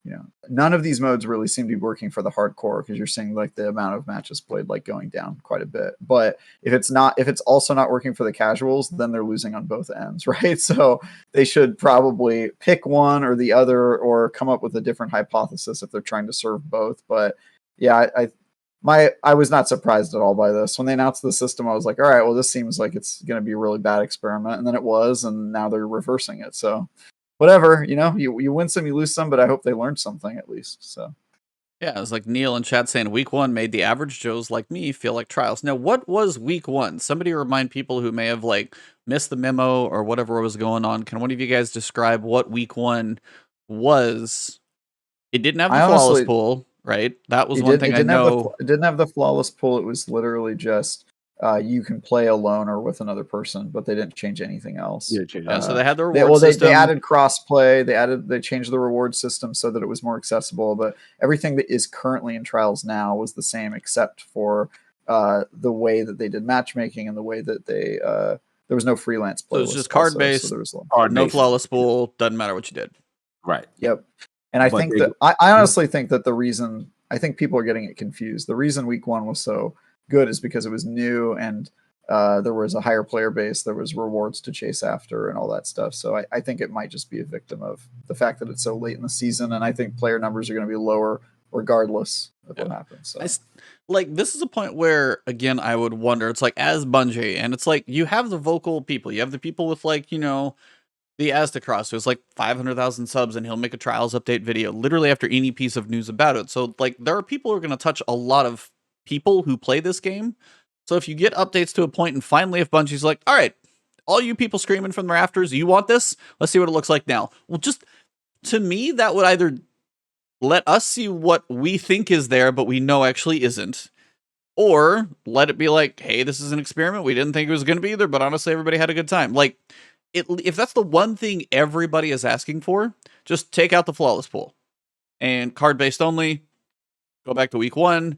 you know, none of these modes really seem to be working for the hardcore, because you're seeing like the amount of matches played like going down quite a bit. But if it's also not working for the casuals, then they're losing on both ends, right? So they should probably pick one or the other, or come up with a different hypothesis if they're trying to serve both. But yeah, I was not surprised at all by this. When they announced the system, I was like, all right, well, this seems like it's going to be a really bad experiment. And then it was, and now they're reversing it. So whatever, you know, you win some, you lose some, but I hope they learned something at least. So yeah, it's like Neil in chat saying week 1 made the average Joes like me feel like trials. Now, what was week 1? Somebody remind people who may have like missed the memo or whatever was going on. Can one of you guys describe what week 1 was? It didn't have the flawless pool, right? That was one thing I know. It didn't have the flawless pool. It was literally just you can play alone or with another person, but they didn't change anything else. Yeah, so they had the reward system. They added crossplay. They changed the reward system so that it was more accessible. But everything that is currently in trials now was the same, except for the way that they did matchmaking and the way that they there was no freelance play. So it was just card based. So there was no flawless pool. Doesn't matter what you did. Right. Yep. And I But think that I honestly think that I think people are getting it confused. The reason week 1 was so good is because it was new and there was a higher player base, there was rewards to chase after and all that stuff. So I think it might just be a victim of the fact that it's so late in the season, and I think player numbers are going to be lower regardless of what happens. So. Like, this is a point where, again, I would wonder, it's like, as Bungie, and it's like, you have the vocal people, you have the people with, like, you know, the Aztecross, who's like 500,000 subs, and he'll make a Trials update video literally after any piece of news about it. So, like, there are people who are going to touch a lot of people who play this game. So if you get updates to a point, and finally if Bungie's like, all right, all you people screaming from the rafters, you want this? Let's see what it looks like now. Well, just, to me, that would either let us see what we think is there, but we know actually isn't, or let it be like, hey, this is an experiment. We didn't think it was going to be either, but honestly, everybody had a good time. Like, if that's the one thing everybody is asking for, just take out the flawless pool and card-based only, go back to week 1.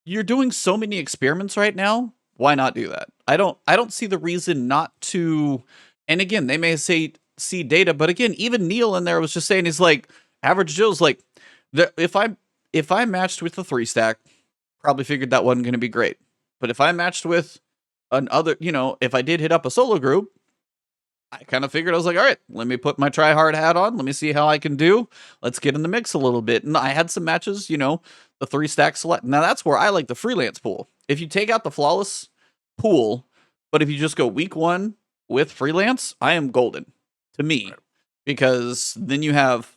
You're doing so many experiments right now. Why not do that? I don't see the reason not to. And again, they may say see data, but again, even Neil in there was just saying, he's like, average Joe's like, if I matched with the 3-stack, probably figured that wasn't going to be great. But if I matched with another, you know, if I did hit up a solo group, I kind of figured, I was like, all right, let me put my try hard hat on. Let me see how I can do. Let's get in the mix a little bit. And I had some matches, you know, the 3-stack select. Now that's where I like the freelance pool. If you take out the flawless pool, but if you just go week 1 with freelance, I am golden to me, because then you have,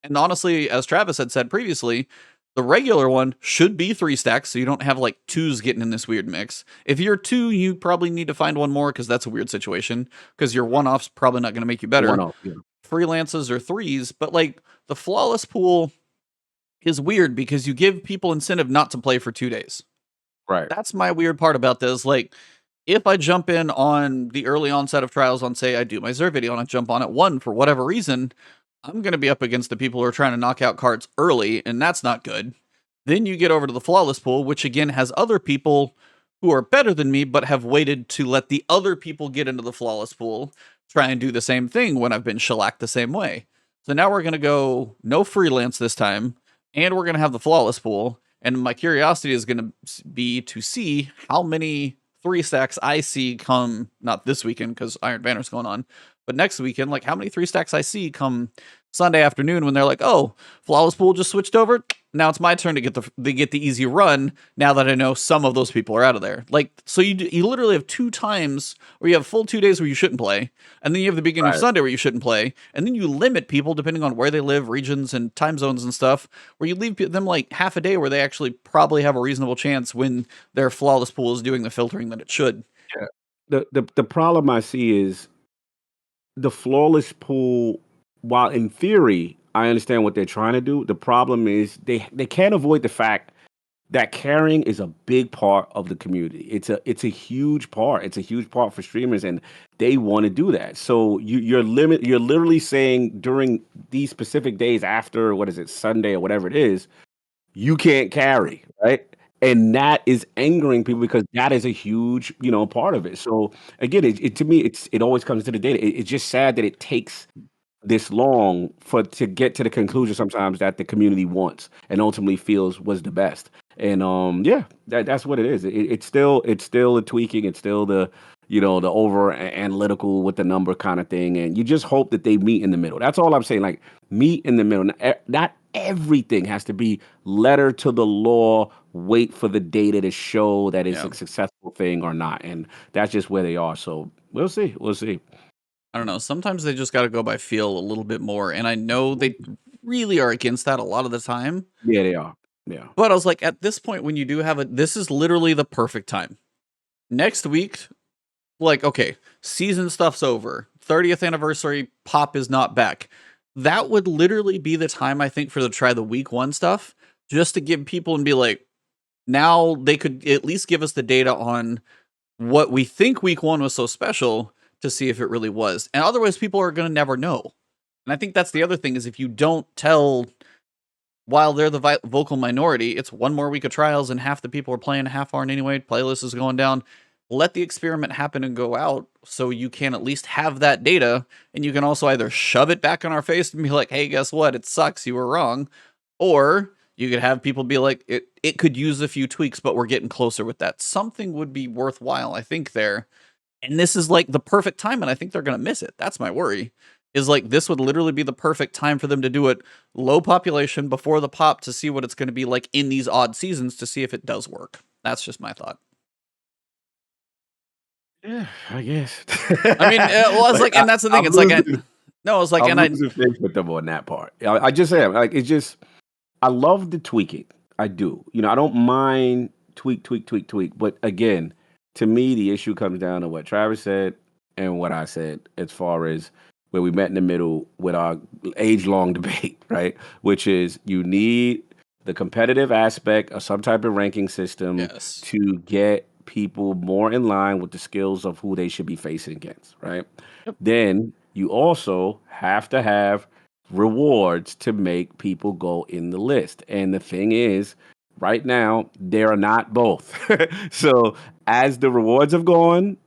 and honestly, as Travis had said previously, the regular one should be 3 stacks, so you don't have like 2s getting in this weird mix. If you're 2, you probably need to find one more, because that's a weird situation, because your one-off's probably not going to make you better. One-off, yeah. Freelances or 3s, but like the flawless pool is weird because you give people incentive not to play for 2 days. Right. That's my weird part about this. Like, if I jump in on the early onset of trials on, say, I do my Zer video and I jump on at 1 for whatever reason, I'm going to be up against the people who are trying to knock out cards early, and that's not good. Then you get over to the flawless pool, which again has other people who are better than me, but have waited to let the other people get into the flawless pool, try and do the same thing when I've been shellacked the same way. So now we're going to go no freelance this time, and we're going to have the flawless pool. And my curiosity is going to be to see how many 3-stacks I see come, not this weekend because Iron Banner's going on, but next weekend, like how many 3-stacks I see come Sunday afternoon when they're like, oh, flawless pool just switched over. Now it's my turn to get the easy run, now that I know some of those people are out of there. Like, so you literally have 2 times where you have full 2 days where you shouldn't play, and then you have the beginning of Sunday where you shouldn't play, and then you limit people depending on where they live, regions and time zones and stuff, where you leave them like half a day where they actually probably have a reasonable chance when their flawless pool is doing the filtering that it should. Yeah. The problem I see is the flawless pool, while in theory I understand what they're trying to do, the problem is they can't avoid the fact that carrying is a big part of the community. It's a huge part. It's a huge part for streamers, and they want to do that. So you're literally saying during these specific days after, what is it, Sunday or whatever it is, you can't carry, right? And that is angering people because that is a huge, part of it. So again, it to me, it always comes to the data. It's just sad that it takes this long to get to the conclusion sometimes that the community wants and ultimately feels was the best. And that's what it is. It's still a tweaking. It's still the over analytical with the number kind of thing. And you just hope that they meet in the middle. That's all I'm saying. Like, meet in the middle. Not everything has to be letter to the law. Wait for the data to show that it's a successful thing or not. And that's just where they are. So we'll see. I don't know. Sometimes they just got to go by feel a little bit more. And I know they really are against that a lot of the time. Yeah, they are. Yeah. But I was like, at this point, when you do have this is literally the perfect time. Next week, like, okay, season stuff's over. 30th anniversary, Pop is not back. That would literally be the time, I think, for to try the week 1 stuff, just to give people and be like, now they could at least give us the data on what we think week 1 was so special to see if it really was. And otherwise, people are going to never know. And I think that's the other thing, is if you don't tell, while they're the vocal minority, it's 1 more week of trials and half the people are playing, half aren't anyway, playlist is going down. let the experiment happen and go out, so you can at least have that data, and you can also either shove it back in our face and be like, hey, guess what? It sucks. You were wrong. Or you could have people be like, it could use a few tweaks, but we're getting closer with that. Something would be worthwhile, I think, there. And this is like the perfect time, and I think they're going to miss it. That's my worry. Is like this would literally be the perfect time for them to do it low population before the pop to see what it's going to be like in these odd seasons to see if it does work. That's just my thought. Yeah, I guess. I mean, well, it's like, and that's the thing. It's like, no, it's like, I'm and losing faith with them on that part. I just am. Like, it's just, I love the tweaking. I do. You know, I don't mind tweak. But again, to me, the issue comes down to what Travis said and what I said, as far as where we met in the middle with our age-long debate, right? Which is you need the competitive aspect of some type of ranking system yes, to get people more in line with the skills of who they should be facing against, right? Yep. Then you also have to have rewards to make people go in the list. And the thing is, right now, they are not both. So as the rewards have gone,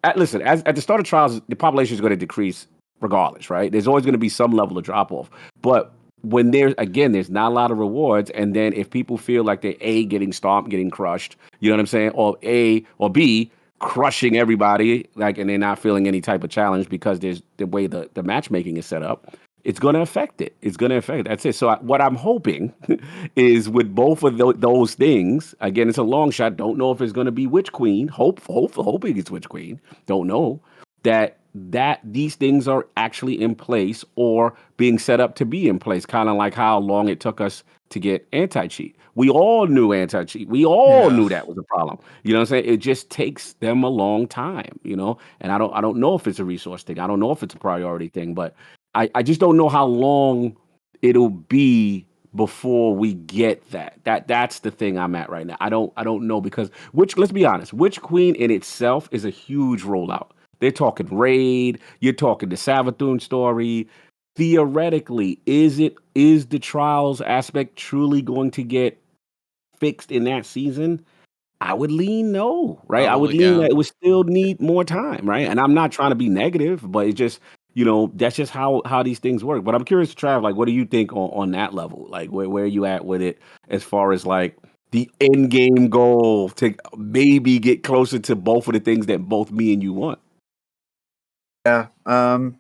at the start of trials, the population is going to decrease regardless, right? There's always going to be some level of drop off. But when there's not a lot of rewards, and then if people feel like they're A, getting stomped, getting crushed, you know what I'm saying? Or A or B, crushing everybody, like, and they're not feeling any type of challenge because there's the way the matchmaking is set up, it's going to affect it. It's going to affect it. That's it. So what I'm hoping is with both of those things, again, it's a long shot. Don't know if it's going to be Witch Queen. Hoping it's Witch Queen. Don't know that these things are actually in place or being set up to be in place, kind of like how long it took us to get anti-cheat. We all knew anti-cheat. We all knew that was a problem. You know what I'm saying? It just takes them a long time, you know? And I don't know if it's a resource thing. I don't know if it's a priority thing, but I just don't know how long it'll be before we get that. That's the thing I'm at right now. I don't know because let's be honest, Witch Queen in itself is a huge rollout. They're talking raid. You're talking the Savathun story. Theoretically, is the trials aspect truly going to get fixed in that season? I would lean no, right? I would Probably, lean yeah. that it would still need more time, right? And I'm not trying to be negative, but it's just, you know, that's just how these things work. But I'm curious, Trav, like, what do you think on that level? Like, where are you at with it as far as like the end game goal to maybe get closer to both of the things that both me and you want? Yeah. I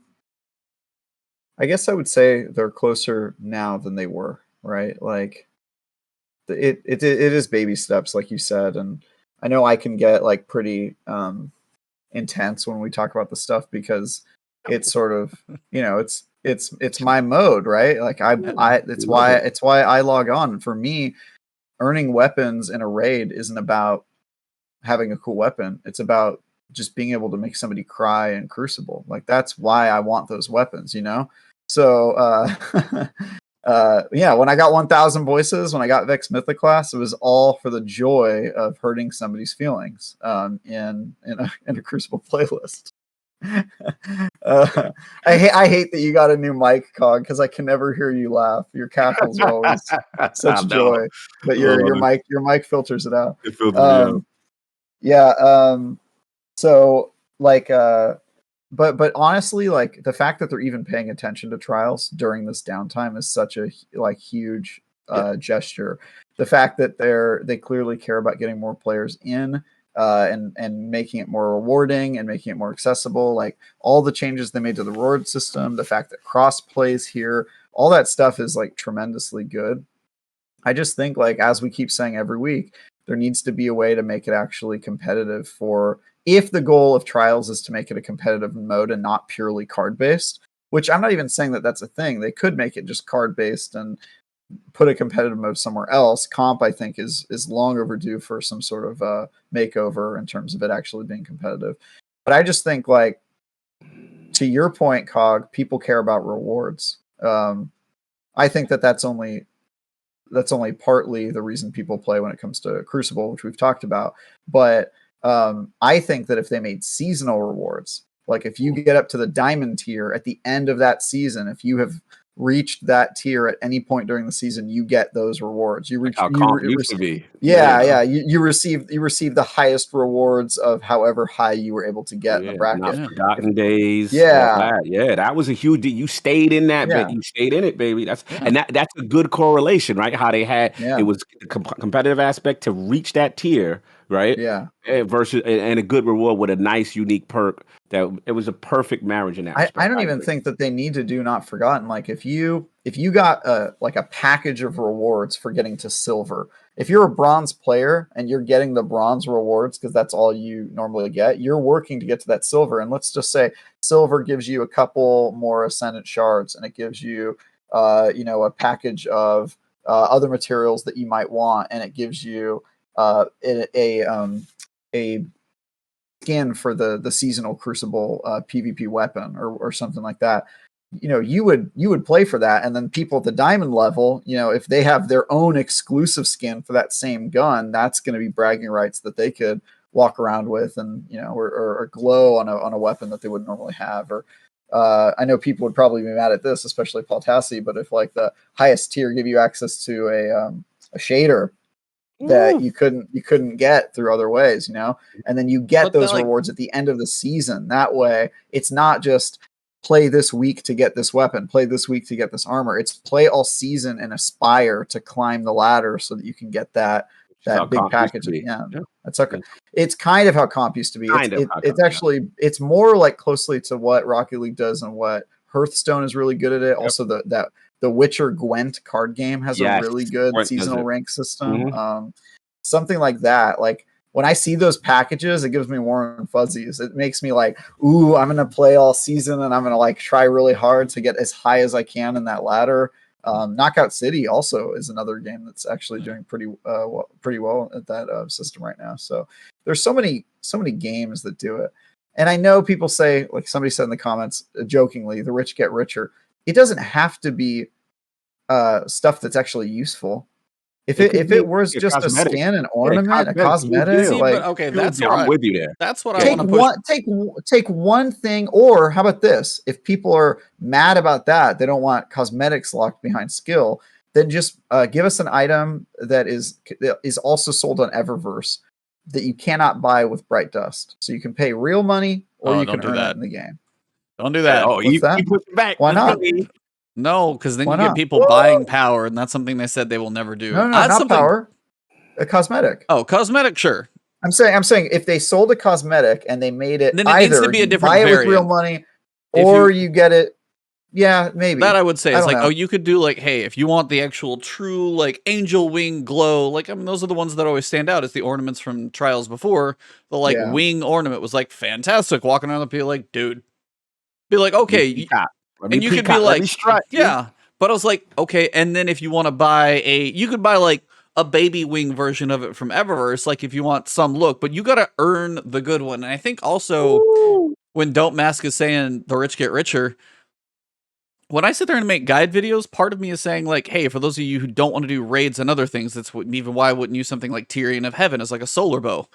guess I would say they're closer now than they were, right? Like it is baby steps, like you said, and I know I can get like pretty intense when we talk about the stuff because it's sort of, you know, it's my mode, right? Like it's why I log on. For me, earning weapons in a raid isn't about having a cool weapon. It's about just being able to make somebody cry in Crucible. Like that's why I want those weapons, you know? So yeah, when I got 1,000 voices, when I got Vex Mythoclast, it was all for the joy of hurting somebody's feelings in a Crucible playlist. I hate that you got a new mic, Cog, because I can never hear you laugh. Your cackles are always such joy, but your mic filters it out. It filters me out. Yeah. So like, but honestly, like the fact that they're even paying attention to trials during this downtime is such a like huge gesture. The fact that they clearly care about getting more players in, and making it more rewarding and making it more accessible, like all the changes they made to the reward system, the fact that cross plays here, all that stuff is like tremendously good. I just think, like, as we keep saying every week, there needs to be a way to make it actually competitive for, if the goal of trials is to make it a competitive mode and not purely card based, which I'm not even saying that that's a thing. They could make it just card based and put a competitive mode somewhere else. Comp, I think, is long overdue for some sort of makeover in terms of it actually being competitive. But I just think, like, to your point, Cog, people care about rewards. I think that's only partly the reason people play when it comes to Crucible, which we've talked about. But I think that if they made seasonal rewards, like if you get up to the diamond tier at the end of that season, if you have reached that tier at any point during the season, you get those rewards. You reach, how comp used to be. Yeah. You receive the highest rewards of however high you were able to get in the bracket. Not forgotten days. Yeah. That was a huge deal. You stayed in that bit. You stayed in it, baby. That's a good correlation, right? How they had it was the competitive aspect to reach that tier, right? Yeah. Versus and a good reward with a nice unique perk. That it was a perfect marriage in that respect. I don't even think that they need to do Not Forgotten. Like if you got a package of rewards for getting to silver, if you're a bronze player and you're getting the bronze rewards because that's all you normally get, you're working to get to that silver. And let's just say silver gives you a couple more ascendant shards, and it gives you a package of other materials that you might want, and it gives you a skin for the seasonal crucible PvP weapon or something like that. You would play for that, and then people at the diamond level, if they have their own exclusive skin for that same gun, that's going to be bragging rights that they could walk around with, and or glow on a weapon that they wouldn't normally have. Or I know people would probably be mad at this, especially Paul Tassi, but if like the highest tier give you access to a shader that you couldn't get through other ways, and then you get those rewards at the end of the season. That way, it's not just play this week to get this weapon, play this week to get this armor. It's play all season and aspire to climb the ladder so that you can get that big package at the end. Yeah. That's okay. It's kind of how comp used to be. It's more like closely to what Rocket League does and what Hearthstone is really good at it. Yep. Also, the Witcher Gwent card game has a really good seasonal rank system. Something like that. Like when I see those packages, it gives me warm fuzzies. It makes me like, ooh, I'm going to play all season and I'm going to like try really hard to get as high as I can in that ladder. Knockout City also is another game that's actually doing pretty well at that system right now. So there's so many games that do it. And I know people say, like somebody said in the comments, jokingly, the rich get richer. It doesn't have to be stuff that's actually useful. If it was just a skin, an ornament, a cosmetic, I'm with you there. That's what I want to push. Take one thing, or how about this? If people are mad about that, they don't want cosmetics locked behind skill, then just give us an item that is also sold on Eververse that you cannot buy with Bright Dust. So you can pay real money, or you can earn it in the game. Don't do that. You push it back. Why not? No, because then you get people buying power, and that's something they said they will never do. No, not power. A cosmetic. Oh, cosmetic, sure. I'm saying if they sold a cosmetic and they made it, then it needs to be a different variant. Buy it with real money, or you get it. Yeah, maybe. That I would say is like, you could do like, hey, if you want the actual true like angel wing glow, like those are the ones that always stand out as the ornaments from Trials before. The like wing ornament was like fantastic. Walking around and be like, dude, be like, okay. And you could be like, yeah, but I was like, okay. And then if you want to buy you could buy like a baby wing version of it from Eververse, like if you want some look, but you got to earn the good one. And I think also when Don't Mask is saying the rich get richer, when I sit there and make guide videos, part of me is saying like, hey, for those of you who don't want to do raids and other things, that's even why I wouldn't use something like Tyrion of Heaven as like a solar bow.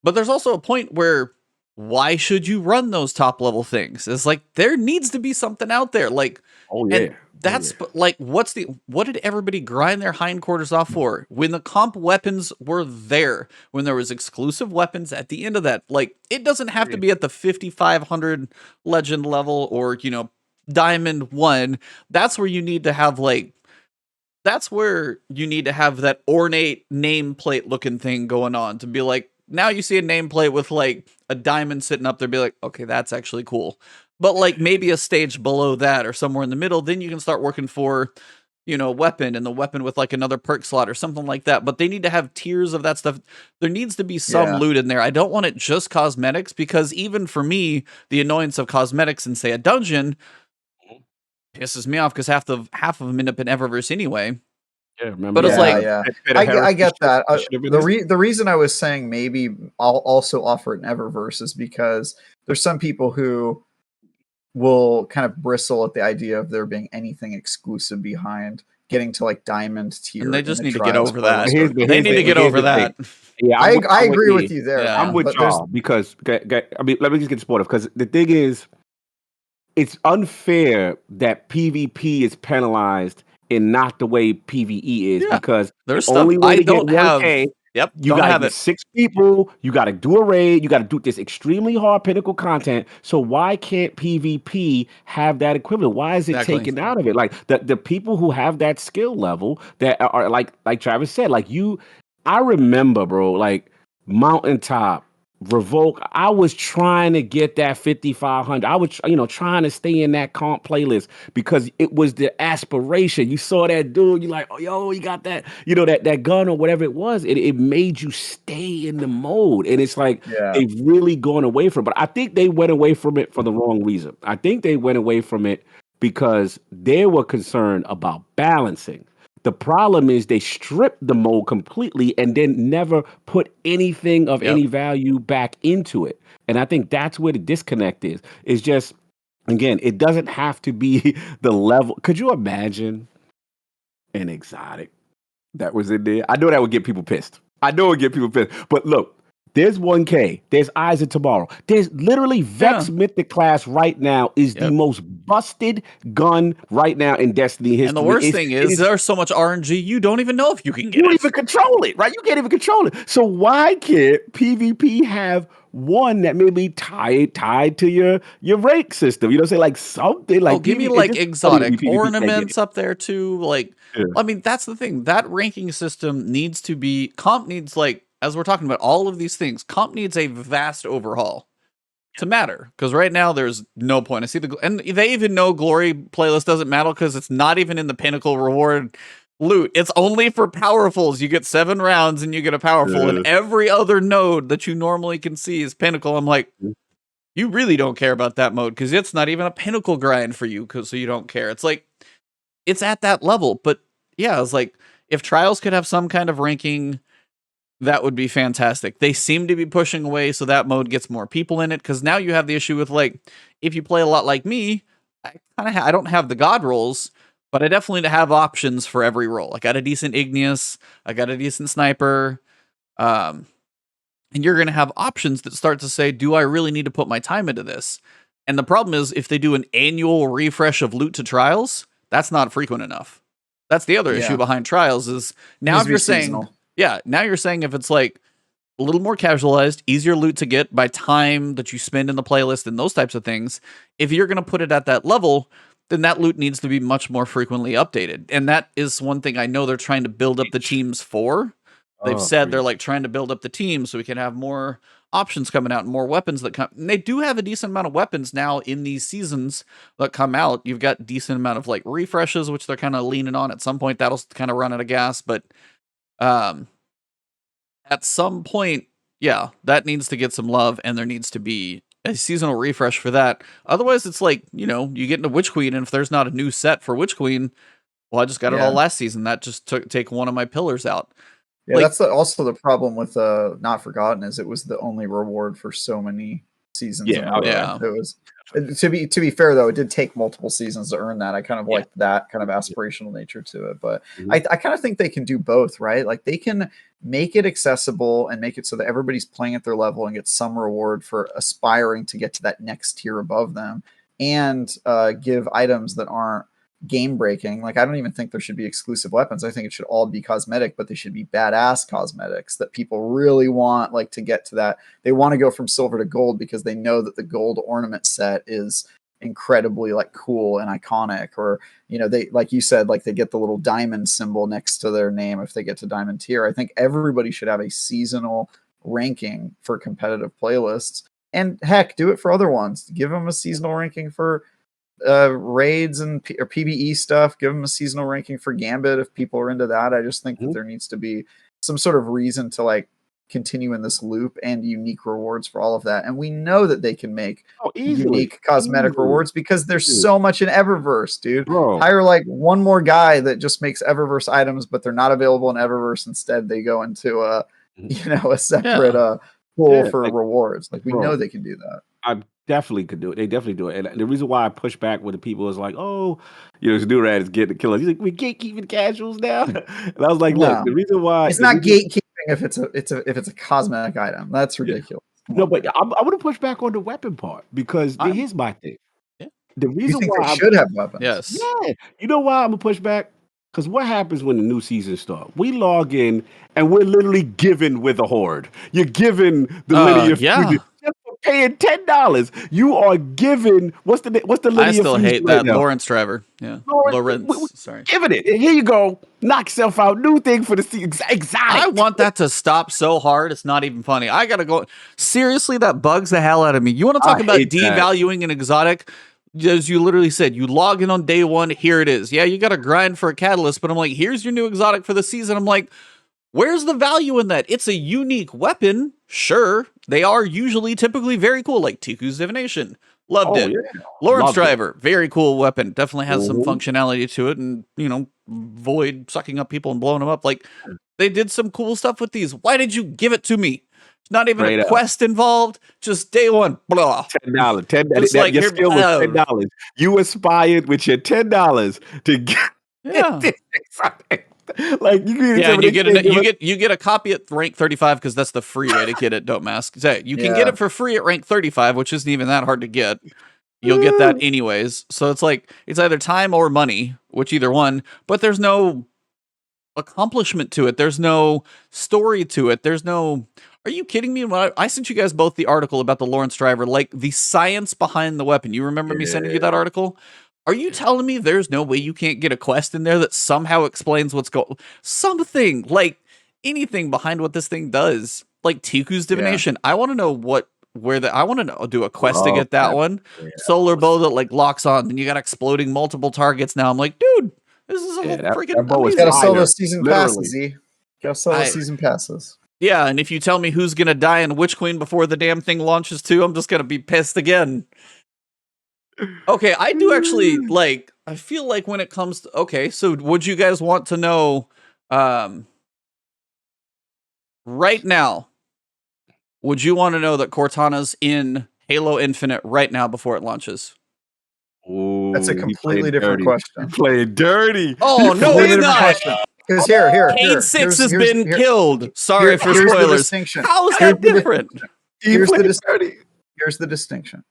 But there's also a point where why should you run those top level things? It's like there needs to be something out there. Like, like what did everybody grind their hindquarters off for? When the comp weapons were there, when there was exclusive weapons at the end of that, like it doesn't have to be at the 5,500 legend level or Diamond 1. That's where you need to have that ornate nameplate looking thing going on to be like, now you see a nameplate with like a diamond sitting up there, be like, okay, that's actually cool. But like maybe a stage below that or somewhere in the middle, then you can start working for, weapon and the weapon with like another perk slot or something like that. But they need to have tiers of that stuff. There needs to be some loot in there. I don't want it just cosmetics, because even for me, the annoyance of cosmetics in say a dungeon pisses me off because half of them end up in Eververse anyway. Yeah, remember? But it's I get that. The reason I was saying maybe I'll also offer it in Eververse is because there's some people who will kind of bristle at the idea of there being anything exclusive behind getting to like diamond tier. And they just need to get over that. They need to get over that. Yeah, I agree with you there. I'm with y'all because let me just get supportive, because the thing is, it's unfair that PvP is penalized and not the way PvE is, because there's the stuff only way I to get don't have. 1K, Yep, you don't gotta have get it. 6 people, you gotta do a raid, you gotta do this extremely hard pinnacle content. So why can't PvP have that equivalent? Why is it Exactly. taken out of it? Like the people who have that skill level that are like Travis said, like I remember, bro, like Mountaintop, Revoke. I was trying to get that 5,500. I was, trying to stay in that comp playlist because it was the aspiration. You saw that dude, you like, oh, yo, you got that, that gun or whatever it was. It made you stay in the mode. And it's like they've really gone away from it. But I think they went away from it for the wrong reason. I think they went away from it because they were concerned about balancing. The problem is they stripped the mode completely and then never put anything of any value back into it. And I think that's where the disconnect is. It's just, again, it doesn't have to be the level. Could you imagine an exotic that was in there? I know that would get people pissed. But look, there's 1K. There's Eyes of Tomorrow. There's literally Vex Mythic class right now is the most busted gun right now in Destiny history. And the worst thing is there's so much RNG, you don't even know if you can get it. You don't even control it, right? You can't even control it. So why can't PvP have one that may be tied to your rank system? You know what I'm saying? Like something like give me like exotic ornaments up there too. Like, I mean, that's the thing. That ranking system needs to be, comp needs, like, as we're talking about all of these things, comp needs a vast overhaul to matter. Because right now there's no point. I see and they even know glory playlist doesn't matter because it's not even in the pinnacle reward loot. It's only for powerfuls. You get 7 rounds and you get a powerful, and every other node that you normally can see is pinnacle. I'm like, you really don't care about that mode because it's not even a pinnacle grind for you, so you don't care. It's like, it's at that level. But yeah, it's like, if Trials could have some kind of ranking, that would be fantastic. They seem to be pushing away so that mode gets more people in it, because now you have the issue with, like, if you play a lot like me, I don't have the god rolls, but I definitely have options for every role. I got a decent Igneous, I got a decent sniper, and you're going to have options that start to say, do I really need to put my time into this? And the problem is, if they do an annual refresh of loot to Trials, that's not frequent enough. That's the other issue behind Trials is, now if you're saying... now you're saying if it's like a little more casualized, easier loot to get by time that you spend in the playlist and those types of things, if you're going to put it at that level, then that loot needs to be much more frequently updated. And that is one thing I know they're trying to build up the teams for. They've said they're like trying to build up the team so we can have more options coming out and more weapons that come. And they do have a decent amount of weapons now in these seasons that come out. You've got a decent amount of like refreshes, which they're kind of leaning on. At some point, that'll kind of run out of gas, but at some point, that needs to get some love, and there needs to be a seasonal refresh for that. Otherwise, it's like, you get into Witch Queen, and if there's not a new set for Witch Queen, well, I just got it all last season. That just take one of my pillars out. Yeah, that's also the problem with Not Forgotten, is it was the only reward for so many seasons. It was. To be fair though, it did take multiple seasons to earn that. I kind of like that kind of aspirational nature to it, but I kind of think they can do both, right? Like they can make it accessible and make it so that everybody's playing at their level and gets some reward for aspiring to get to that next tier above them, and give items that aren't game breaking. Like, I don't even think there should be exclusive weapons. I think it should all be cosmetic, but they should be badass cosmetics that people really want, like, to get to that. They want to go from silver to gold because they know that the gold ornament set is incredibly like cool and iconic, or they, like you said, like they get the little diamond symbol next to their name if they get to diamond tier. I think everybody should have a seasonal ranking for competitive playlists, and heck, do it for other ones. Give them a seasonal ranking for raids or PvE stuff. Give them a seasonal ranking for Gambit if people are into that. I just think that there needs to be some sort of reason to like continue in this loop, and unique rewards for all of that. And we know that they can make unique cosmetic rewards because there's so much in Eververse, dude. Hire like one more guy that just makes Eververse items, but they're not available in Eververse. Instead, they go into a separate pool for rewards. Like, we know they can do that. I definitely could do it. They definitely do it. And the reason why I push back with the people is like, oh, this new rat is getting the killers. He's like, we gatekeeping casuals now. And I was like, look, the reason why it's not gatekeeping if it's a cosmetic item. That's ridiculous. No, but I want to push back on the weapon part, because here's my thing. The You reason think why they should have weapons? Yes. yeah, you know why I'm gonna push back? Because what happens when the new season starts? We log in and we're literally given with a horde. You're given the linear Yeah. fusion just for paying $10. You are given what's the I linear still fusion hate right that. now? Lawrence Driver. Yeah. We Sorry. giving it. And here you go. Knock yourself out. New thing for the exotic. I want that to stop so hard. It's not even funny. I gotta go. Seriously, that bugs the hell out of me. You want to talk about hate that. devaluing an exotic? As you literally said, you log in on day one. Here it is. Yeah, you got to grind for a catalyst, but I'm like, here's your new exotic for the season. I'm like, where's the value in that? It's a unique weapon. Sure, they are typically very cool, like Tiku's Divination. Loved it. Yeah. Lawrence Loved it. Driver, very cool weapon. Definitely has some Mhm. functionality to it, and Void sucking up people and blowing them up. Like they did some cool stuff with these. Why did you give it to me? It's not even Straight a up. quest involved. Just day one, blah. $10. Just like, your here- skill was $10. You aspired with your $10 to get Yeah. this exotic. Like you can Yeah, and give you get a copy at rank 35 because that's the free way to get it. Don't mask. Say you can get it for free at rank 35, which isn't even that hard to get. You'll get that anyways. So it's like it's either time or money, which either one. But there's no accomplishment to it. There's no story to it. There's no. Are you kidding me? When I sent you guys both the article about the Lawrence Driver, like the science behind the weapon. You remember me sending you that article? Are you telling me there's no way you can't get a quest in there that somehow explains what's going? Something like anything behind what this thing does, like Tiku's Divination. I want to know I want to do a quest to get that one. Solar bow that like locks on, and you got exploding multiple targets. Now I'm like, dude, this is freaking bow is amazing. Gotta sell fire, those season literally. passes, Z. Gotta sell those season passes. Yeah, and if you tell me who's gonna die in Witch Queen before the damn thing launches too, I'm just gonna be pissed again. Okay, I do actually like. I feel like when it comes to so would you guys want to know, right now? Would you want to know that Cortana's in Halo Infinite right now before it launches? Ooh, That's a completely different question. Playing dirty. Oh no, he's not. Because here, Cade 6 has been killed. Sorry for here's the spoilers. distinction. How is that different? Here's the distinction.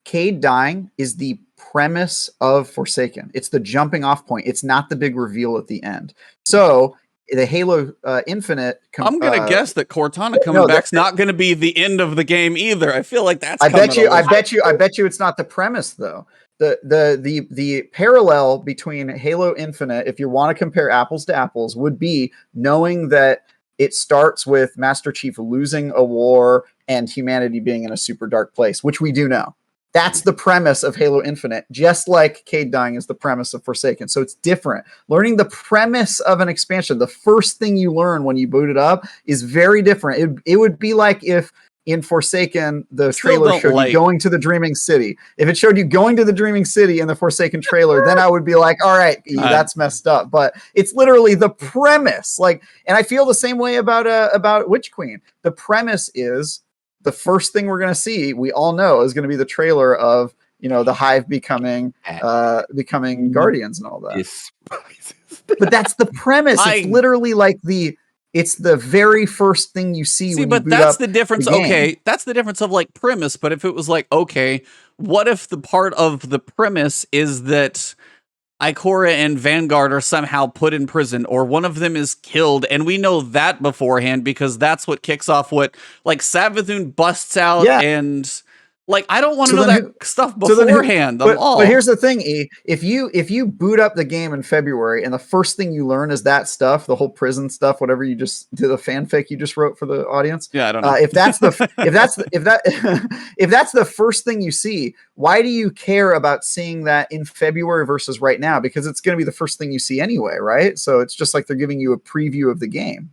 Cade dying is the premise of Forsaken. It's the jumping off point. It's not the big reveal at the end. So the Halo Infinite. I'm gonna guess that Cortana coming back's not gonna be the end of the game either. I feel like that's. I bet you it's not the premise though. The parallel between Halo Infinite, if you want to compare apples to apples, would be knowing that it starts with Master Chief losing a war and humanity being in a super dark place, which we do know. That's the premise of Halo Infinite, just like Cade dying is the premise of Forsaken. So it's different. Learning the premise of an expansion, the first thing you learn when you boot it up, is very different. It would be like if in Forsaken, the trailer showed you going to the Dreaming City. If it showed you going to the Dreaming City in the Forsaken trailer, then I would be like, all right, that's messed up. But it's literally the premise. Like, and I feel the same way about Witch Queen. The premise is the first thing we're going to see, we all know, is going to be the trailer of, the Hive becoming Guardians and all that. But that's the premise. It's literally like it's the very first thing you see when you boot that's up the difference. That's the difference of like premise. But if it was like, what if the part of the premise is that Ikora and Vanguard are somehow put in prison, or one of them is killed, and we know that beforehand because that's what kicks off what like Savathun busts out and. Like, I don't want to know that stuff beforehand. But here's the thing, E. If you boot up the game in February and the first thing you learn is that stuff, the whole prison stuff, whatever you just did, the fanfic you just wrote for the audience. Yeah, I don't know. If that's the first thing you see, why do you care about seeing that in February versus right now? Because it's going to be the first thing you see anyway, right? So it's just like they're giving you a preview of the game.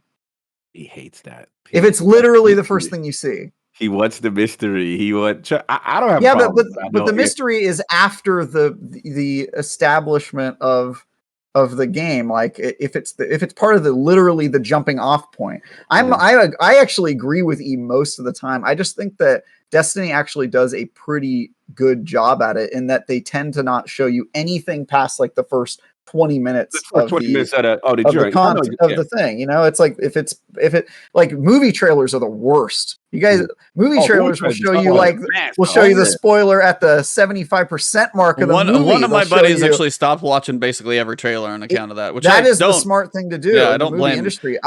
He hates that. If it's literally the first thing you see. He wants the mystery. I don't have. Yeah, but the mystery is after the establishment of the game. Like if it's part of literally the jumping off point. I actually agree with E most of the time. I just think that Destiny actually does a pretty good job at it in that they tend to not show you anything past like the first 20 minutes For of 20 the minutes the of the journey. content of the thing. You know, it's like if it like movie trailers are the worst. You guys, movie trailers will show you the spoiler at the 75% mark of the movie. One of my buddies actually stopped watching basically every trailer on account of that. Which that is the smart thing to do. Yeah, in I don't the movie blame industry.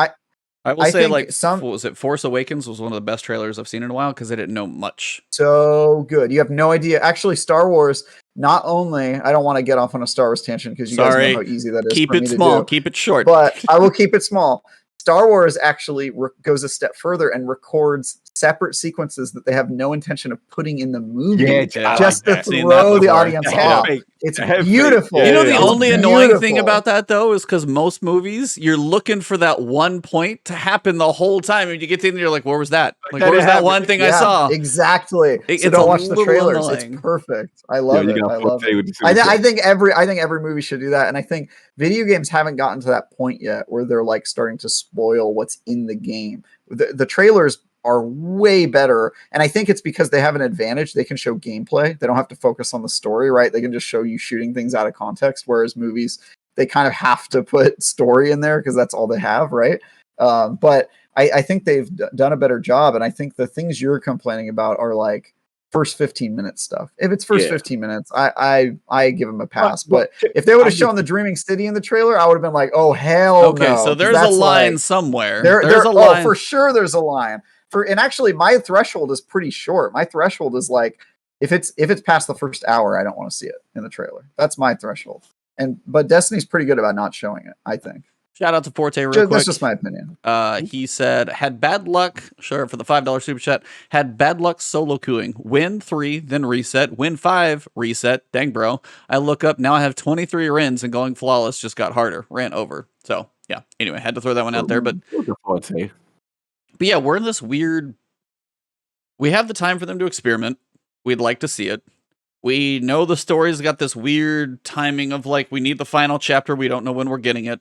I will say, like, what was it? Force Awakens was one of the best trailers I've seen in a while because I didn't know much. So good. You have no idea. Actually, Star Wars, not only, I don't want to get off on a Star Wars tangent because you guys know how easy that is keep for it me small, to do. keep it short. But I will keep it small. Star Wars actually goes a step further and records separate sequences that they have no intention of putting in the movie just to throw the audience off. It's beautiful. You know, the only annoying thing about that, though, is because most movies, you're looking for that one point to happen the whole time. And you get to the end, you're like, where was that? Like, where was that one thing I saw? Exactly. So don't watch the trailers. Annoying. It's perfect. I love it. I love it. I think every movie should do that. And I think video games haven't gotten to that point yet where they're like starting to spoil what's in the game. The trailers are way better, and I think it's because they have an advantage. They can show gameplay. They don't have to focus on the story, right? They can just show you shooting things out of context, whereas movies, they kind of have to put story in there because that's all they have, right? But I think they've done a better job, and I think the things you're complaining about are like first 15 minutes stuff. If it's first 15 minutes, I give them a pass. But if they would have shown the Dreaming City in the trailer, I would have been like, oh hell no. So there's a line somewhere. There's a line. For sure there's a line. And actually my threshold is pretty short. My threshold is like if it's past the first hour, I don't want to see it in the trailer. That's my threshold. But Destiny's pretty good about not showing it, I think. Shout out to Forte real quick. That's just my opinion. He said, had bad luck, sure, for the $5 super chat, had bad luck solo queuing. Win 3, then reset. Win 5, reset. Dang, bro. I look up, now I have 23 wins and going flawless just got harder. Ran over. So, yeah. Anyway, had to throw that one out there. But yeah, we're in this weird... We have the time for them to experiment. We'd like to see it. We know the story's got this weird timing of, like, we need the final chapter. We don't know when we're getting it.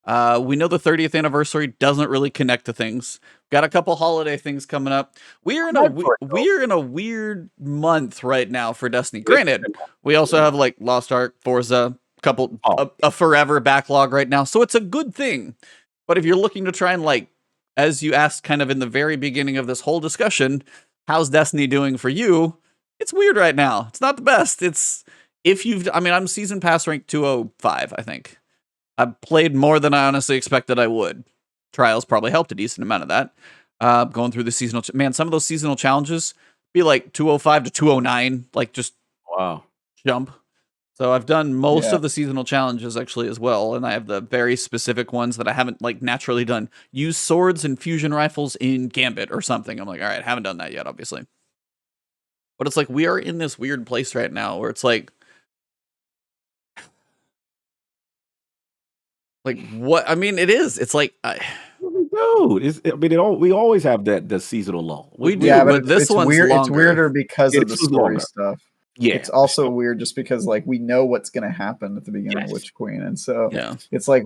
We know the 30th anniversary doesn't really connect to things. Got a couple holiday things coming up. We're in a weird month right now for Destiny. Granted, we also have like Lost Ark, Forza, a forever backlog right now. So it's a good thing. But if you're looking to try and, like, as you asked kind of in the very beginning of this whole discussion, how's Destiny doing for you? It's weird right now. It's not the best. I'm season pass rank 205, I think. I've played more than I honestly expected I would. Trials probably helped a decent amount of that. Going through the seasonal... Man, some of those seasonal challenges be like 205 to 209. Like, just jump. So I've done most of the seasonal challenges, actually, as well. And I have the very specific ones that I haven't, like, naturally done. Use swords and fusion rifles in Gambit or something. I'm like, all right, haven't done that yet, obviously. But it's like, we are in this weird place right now where it's like... Like, what? I mean, it is. It's like... Dude, we always have the seasonal lull. We do, but this one's weird. longer. It's weirder because of the story stuff. Yeah, it's also weird just because, like, we know what's going to happen at the beginning of Witch Queen, and so it's like,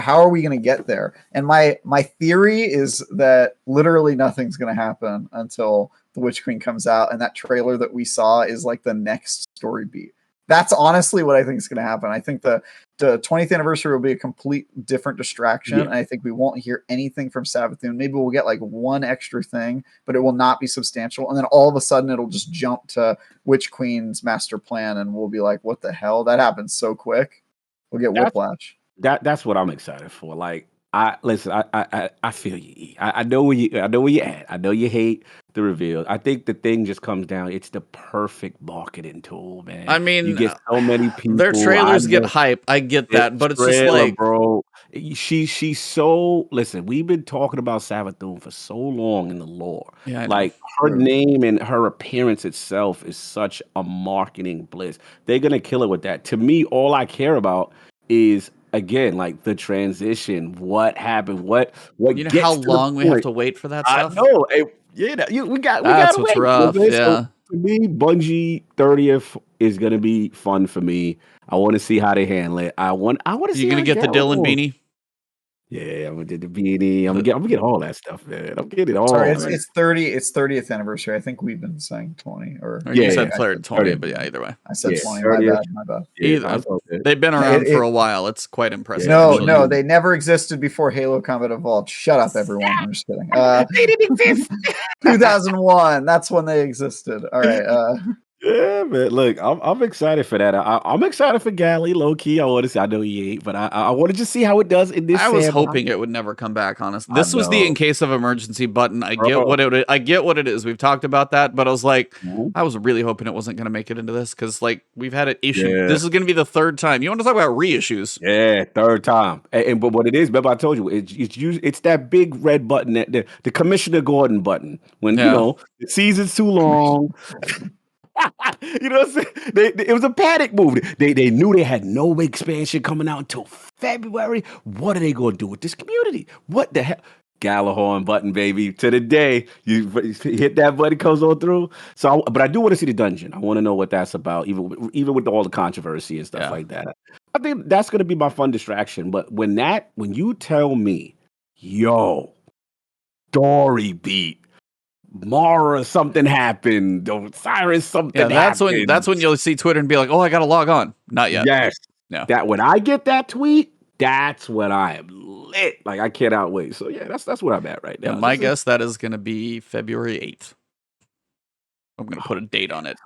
how are we going to get there? And my theory is that literally nothing's going to happen until the Witch Queen comes out, and that trailer that we saw is like the next story beat. That's honestly what I think is going to happen. I think the 20th anniversary will be a complete different distraction. And I think we won't hear anything from Savathûn. Maybe we'll get like one extra thing, but it will not be substantial. And then all of a sudden it'll just jump to Witch Queen's master plan. And we'll be like, what the hell? That happens so quick. We'll get whiplash. That's what I'm excited for. Like, I feel you. I know where you at. I know you hate the reveal. I think the thing just comes down. It's the perfect marketing tool, man. I mean, you get so many people. Their trailers get hype. I get that, but it's just like, bro. She's so. Listen, we've been talking about Savathûn for so long in the lore. Yeah, like her name and her appearance itself is such a marketing bliss. They're gonna kill it with that. To me, all I care about is, again, like the transition, what happened, what you know how long we have to wait for that stuff. I know. We got. That's what's wait. rough. Okay? Yeah. So for me, Bungie 30th is gonna be fun for me. I want to see how they handle it. I want to see. You gonna get the Dylan beanie? Yeah, I'm gonna get the beanie. I'm gonna get all that stuff, man. I'm getting it all. Sorry, it's 30. It's 30th anniversary. I think we've been saying 20 or you said 20, but yeah, either way. I said 20. My bad. Yeah, They've been around for a while. It's quite impressive. No, they never existed before Halo Combat Evolved. Shut up, everyone. I'm just kidding. They didn't exist. 2001. That's when they existed. All right. Yeah, man. Look, I'm excited for that. I'm excited for Galley, low key. I want to see. I know he ain't, but I want to just see how it does in this. I was hoping it would never come back. Honestly, this was the in case of emergency button. I get what it is. We've talked about that, but I was like, I was really hoping it wasn't going to make it into this because like we've had an issue. Yeah. This is going to be the third time. You want to talk about reissues? Yeah, third time. But what it is, remember I told you, it's that big red button, that the Commissioner Gordon button. When you know the season's too long. You know what I'm saying? It was a panic move. They knew they had no expansion coming out until February. What are they going to do with this community? What the hell? Gallahorn button, baby. To the day you hit that button, comes on through. So, but I do want to see the dungeon. I want to know what that's about, even with all the controversy and stuff like that. I think that's going to be my fun distraction. But when you tell me, yo, Dory beat. Mara, something happened. Cyrus, something happened. That's when you'll see Twitter and be like, "Oh, I gotta log on." Not yet. Yes. No. That when I get that tweet, that's when I am lit. Like I cannot wait. So yeah, that's where I'm at right now. Yeah, my guess that is gonna be February 8th. I'm gonna put a date on it.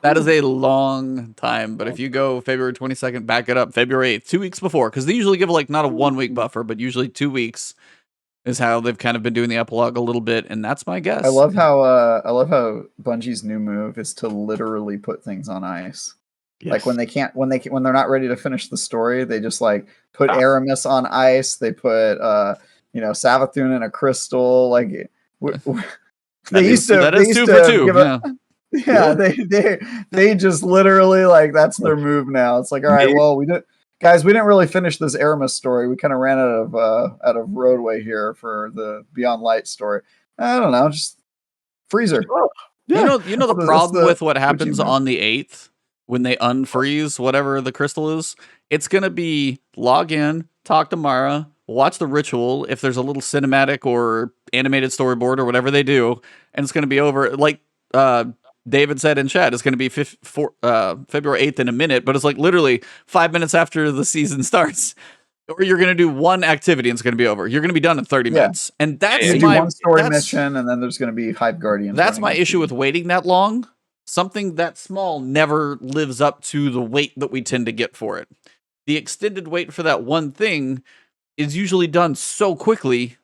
That is a long time, but if you go February 22nd, back it up February 8th, 2 weeks before, because they usually give like not a 1 week buffer, but usually 2 weeks. Is how they've kind of been doing the epilogue a little bit, and that's my guess. I love how Bungie's new move is to literally put things on ice. Yes. Like when they're not ready to finish the story, they just like put Aramis on ice. They put Savathun in a crystal. Like they used to 2 for 2. They just literally like that's their move now. It's like, all right, well we didn't really finish this Aramis story. We kind of ran out of roadway here for the Beyond Light story. I don't know, just freezer. Yeah. You know the problem with what happens on the 8th when they unfreeze whatever the crystal is? It's gonna be log in, talk to Mara, watch the ritual if there's a little cinematic or animated storyboard or whatever they do, and it's gonna be over. Like David said in chat, it's going to be February 8th in a minute, but it's like literally 5 minutes after the season starts. Or you're going to do one activity and it's going to be over. You're going to be done in 30 minutes. And that's one story mission, and then there's going to be Hive Guardians. That's my issue with waiting that long. Something that small never lives up to the wait that we tend to get for it. The extended wait for that one thing is usually done so quickly.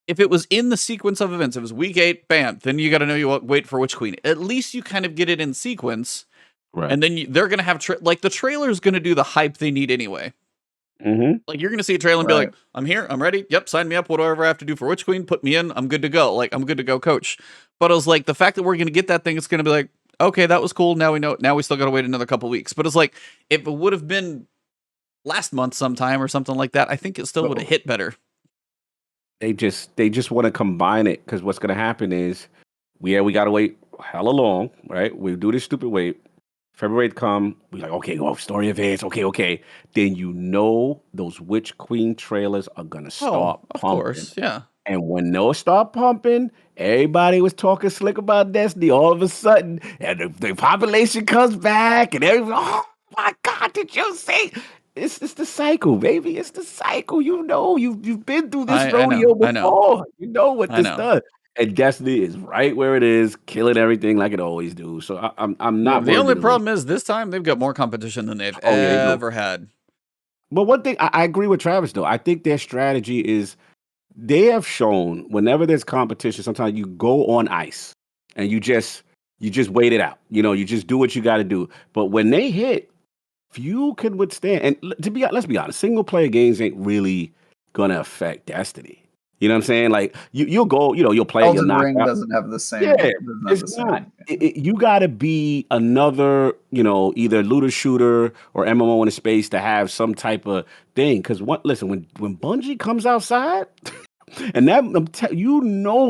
If it was in the sequence of events, it was week 8, bam, then you got to know you wait for which queen. At least you kind of get it in sequence. Right. And then they're going to have, the trailer's going to do the hype they need anyway. Mm-hmm. Like, you're going to see a trailer and be like, I'm here, I'm ready, yep, sign me up, whatever I have to do for Witch Queen, put me in, I'm good to go. Like, I'm good to go, coach. But I was like, the fact that we're going to get that thing, it's going to be like, okay, that was cool, now we know, now we still got to wait another couple weeks. But it's like, if it would have been last month sometime or something like that, I think it still would have hit better. They just want to combine it, because what's going to happen is, we got to wait hella long, right? We do this stupid wait. February 8th come, we're like, okay, story advance, okay. Then those Witch Queen trailers are going to start pumping. Of course, yeah. And when those start pumping, everybody was talking slick about Destiny. All of a sudden, and the population comes back, and everybody, oh my God, did you see? It's the cycle, baby. It's the cycle. You've been through this rodeo before. You know what this does. And Destiny is right where it is, killing everything like it always do. So I'm not. The only problem is this time they've got more competition than they've ever had. But one thing I agree with Travis though. I think their strategy is they have shown whenever there's competition, sometimes you go on ice and you just wait it out. You just do what you got to do. But when they hit, few can withstand. And let's be honest, single player games ain't really gonna affect Destiny. You know what I'm saying? Like you'll go, you'll play. Elden Ring doesn't have the same. Yeah, it's not. You got to be another, either looter shooter or MMO in a space to have some type of thing. Because listen, when Bungie comes outside, and that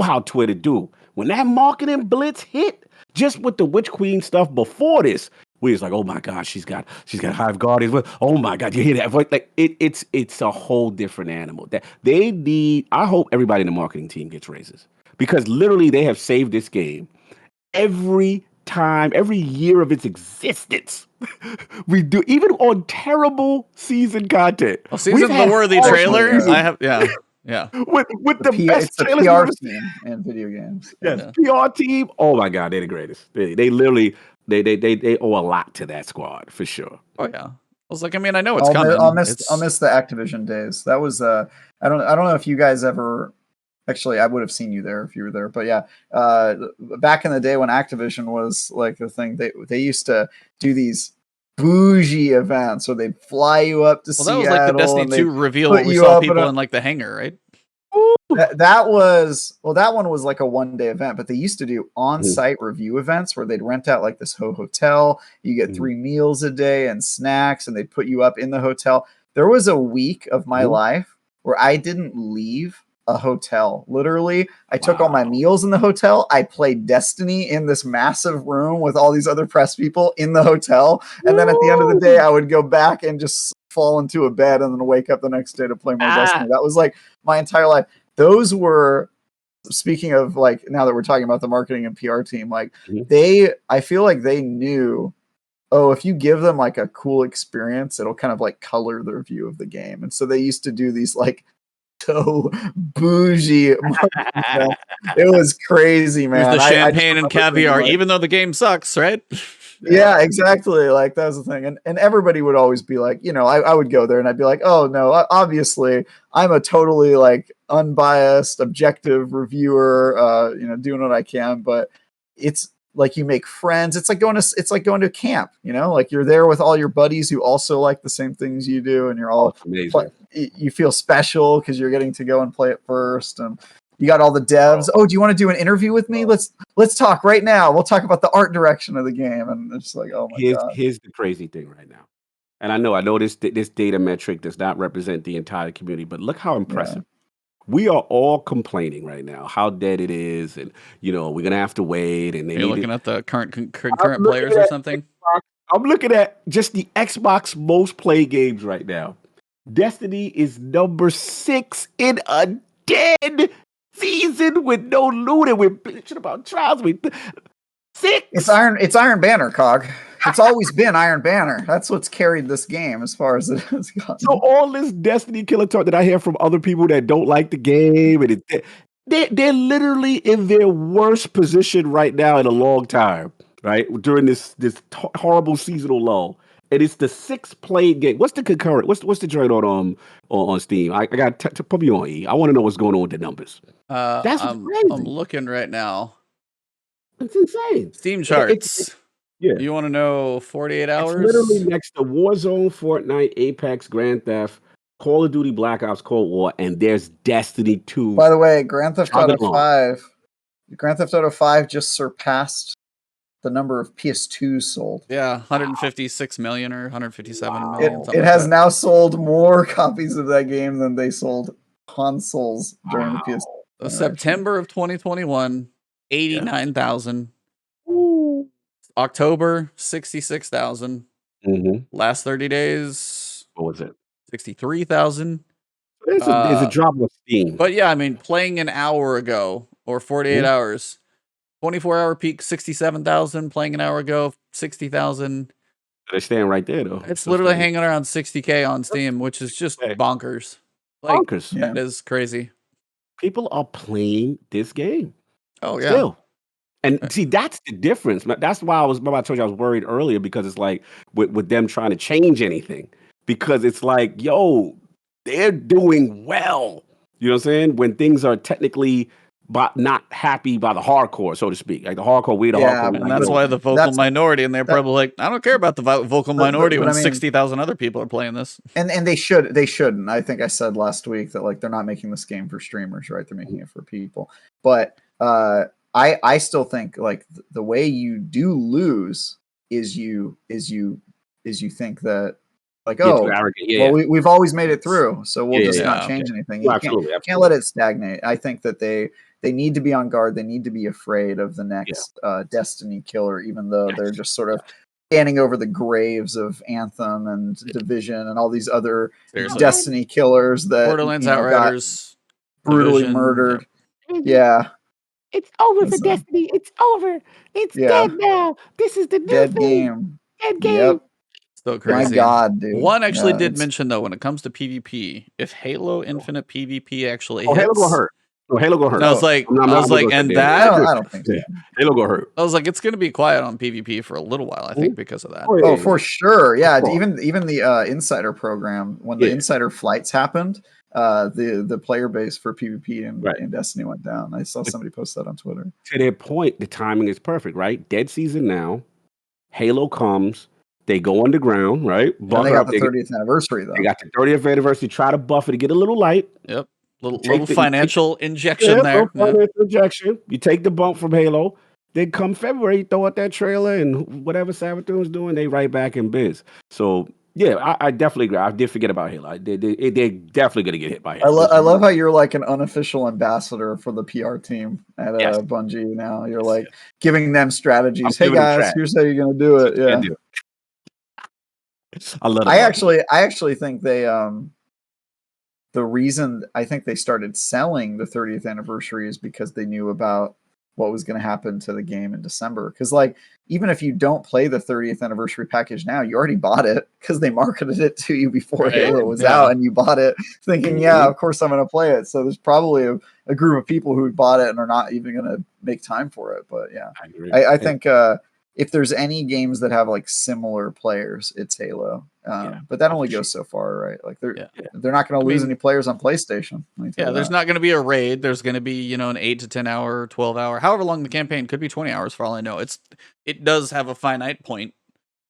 how Twitter do when that marketing blitz hit, just with the Witch Queen stuff before this. We was like, oh my God, she's got Hive Guardians. Oh my God, you hear that voice? Like it's a whole different animal. That they need. I hope everybody in the marketing team gets raises, because literally they have saved this game every time, every year of its existence, we do even on terrible season content. Oh, season the worthy trailer. I have with the best it's the trailers PR team in video games. Yes, PR team. Oh my God, they're the greatest. They literally they owe a lot to that squad for sure. Oh yeah. I was like, I mean, I know it's coming. I'll miss the Activision days. That was I don't know if you guys ever. Actually, I would have seen you there if you were there. But yeah, back in the day when Activision was like the thing, they used to do these bougie events where they'd fly you up to Seattle. That was like the Destiny 2 reveal where we saw people in like the hangar, right? That one was like a one-day event, but they used to do on-site review events where they'd rent out like this hotel. You get 3 meals a day and snacks, and they'd put you up in the hotel. There was a week of my life where I didn't leave a hotel. Literally, I took all my meals in the hotel. I played Destiny in this massive room with all these other press people in the hotel. And then at the end of the day, I would go back and just fall into a bed and then wake up the next day to play more Destiny. That was like my entire life. Those were, speaking of like, now that we're talking about the marketing and PR team, like I feel like they knew, oh, if you give them like a cool experience, it'll kind of like color their view of the game. And so they used to do these like so bougie. It was crazy, man. There's the champagne and caviar, like, even though the game sucks, right? Yeah, exactly. Like that was the thing. And everybody would always be like, you know, I would go there and I'd be like, oh no, obviously I'm a totally like unbiased, objective reviewer, you know, doing what I can, but it's like you make friends. It's like going to camp, you know, like you're there with all your buddies who also like the same things you do, and you're all you feel special because you're getting to go and play it first, and you got all the devs. Oh, do you want to do an interview with me? Let's talk right now. We'll talk about the art direction of the game, and it's like, oh my God. Here's the crazy thing right now, and I know this data metric does not represent the entire community, but look how impressive. Yeah. We are all complaining right now how dead it is, and you know we're gonna have to wait. And you're looking at the current players or something. I'm looking at just the Xbox most played games right now. Destiny is number 6 in a dead season with no loot, and we're bitching about trials. 6. It's Iron Banner, Cog. It's always been Iron Banner. That's what's carried this game as far as it has gone. So all this Destiny killer talk that I hear from other people that don't like the game, and they're literally in their worst position right now in a long time, right? During this horrible seasonal lull. And it's the 6th played game. What's the concurrent? What's the joint on Steam? I got to put me on E. I want to know what's going on with the numbers. That's crazy. I'm looking right now. It's insane. Steam charts. Yeah. You want to know 48 hours? It's literally next to Warzone, Fortnite, Apex, Grand Theft, Call of Duty, Black Ops, Cold War, and there's Destiny 2. By the way, Grand Theft Auto 5 just surpassed the number of PS2s sold. Yeah, 156 million or 157 million. It has now sold more copies of that game than they sold consoles during the PS2. September of 2021, 89,000. October, 66,000. Last 30 days, what was it? 63,000. There's a drop of Steam. But yeah, I mean, playing an hour ago or 48 hours, 24-hour peak, 67,000. Playing an hour ago, 60,000. They're staying right there, though. It's literally hanging around 60K on Steam, which is just bonkers. Like, bonkers. That is crazy. People are playing this game. Oh, yeah. Still. And see, that's the difference. That's why I told you I was worried earlier, because it's like with them trying to change anything, because it's like, yo, they're doing well. You know what I'm saying? When things are technically not happy by the hardcore, so to speak, like the hardcore, hardcore. And that's why the vocal minority, and they're probably like, I don't care about the vocal minority when 60,000 other people are playing this. And they shouldn't. I think I said last week that like they're not making this game for streamers, right? They're making it for people. But I still think like the way you do lose is you think that like, oh, we've always made it through, so we'll just not change anything. You can't let it stagnate. I think that they need to be on guard. They need to be afraid of the next Destiny killer, even though they're just sort of standing over the graves of Anthem and Division and all these other Destiny killers that Borderlands Outriders brutally murdered. Yeah. It's over for That's Destiny. It's over. It's yeah, dead now. This is the new dead thing. game. Dead game. Yep. So My crazy. God, dude. One actually Yeah, did it's mention though, when it comes to PvP, if Halo Infinite PvP actually Oh, Halo gonna hits, hurt. No, Halo gonna and I hurt. was like, I'm not gonna go and there. that, I don't think so. Yeah, Halo gonna hurt. I was like, it's gonna be quiet on PvP for a little while, I think, because of that. Oh, Oh, for sure. Yeah, Of course. even the Insider program, when the Yeah. Insider flights happened, the player base for PvP Right. in Destiny went down. I saw somebody post that on Twitter. To their point, the timing is perfect, right? Dead season now. Halo comes. They go underground, right? And Buck they got up. the 30th anniversary though. They got the 30th anniversary. Try to buff it to get a little light. Yep. Little Take the- financial injection Yeah, there. little financial injection. You take the bump from Halo. Then come February, you throw out that trailer and whatever Sabathun's doing, they right back in biz. So yeah, I definitely agree. I did forget about Halo. They're definitely gonna get hit by Halo. I love how you're like an unofficial ambassador for the PR team at Yes. Bungie now. You're like giving them strategies. I'm Hey giving them guys, track. here's how you're gonna do it. Yeah. I love it. I actually think they the reason I think they started selling the 30th anniversary is because they knew about what was going to happen to the game in December. Because like even if you don't play the 30th anniversary package now, you already bought it because they marketed it to you before Halo was out, and you bought it thinking, yeah, of course I'm going to play it. So there's probably a group of people who bought it and are not even going to make time for it. But yeah, I agree. I think if there's any games that have like similar players, it's Halo. But that only goes so far, right? Like they're not going to lose any players on PlayStation. Yeah, there's not going to be a raid. There's going to be, an 8 to 10 hour, 12 hour, however long the campaign could be, 20 hours for all I know. It does have a finite point,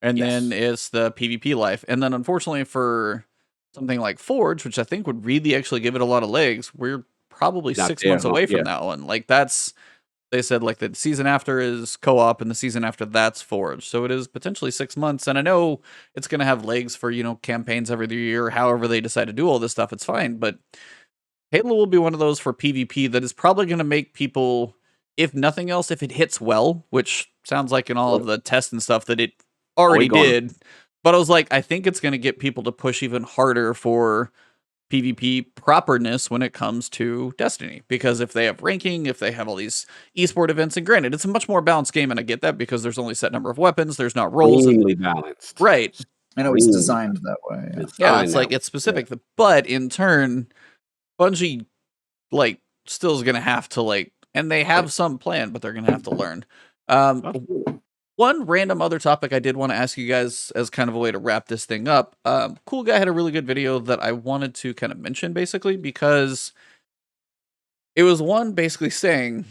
and then it's the PvP life. And then unfortunately for something like Forge, which I think would really actually give it a lot of legs, we're probably 6 months away from that one. Like they said like the season after is co-op and the season after that's Forge. So it is potentially 6 months. And I know it's going to have legs for, campaigns every year, however they decide to do all this stuff. It's fine. But Halo will be one of those for PvP that is probably going to make people, if nothing else, if it hits well, which sounds like in all of the tests and stuff that it already did. But I was like, I think it's going to get people to push even harder for PvP properness when it comes to Destiny, because if they have ranking, if they have all these esport events, and granted, it's a much more balanced game, and I get that because there's only a set number of weapons, there's not roles, balanced, right? I know it's designed that way. Yeah, it's like it's specific, but in turn, Bungie still is gonna have to and they have some plan, but they're gonna have to learn. One random other topic I did want to ask you guys as kind of a way to wrap this thing up. Cool Guy had a really good video that I wanted to kind of mention basically because it was one basically saying,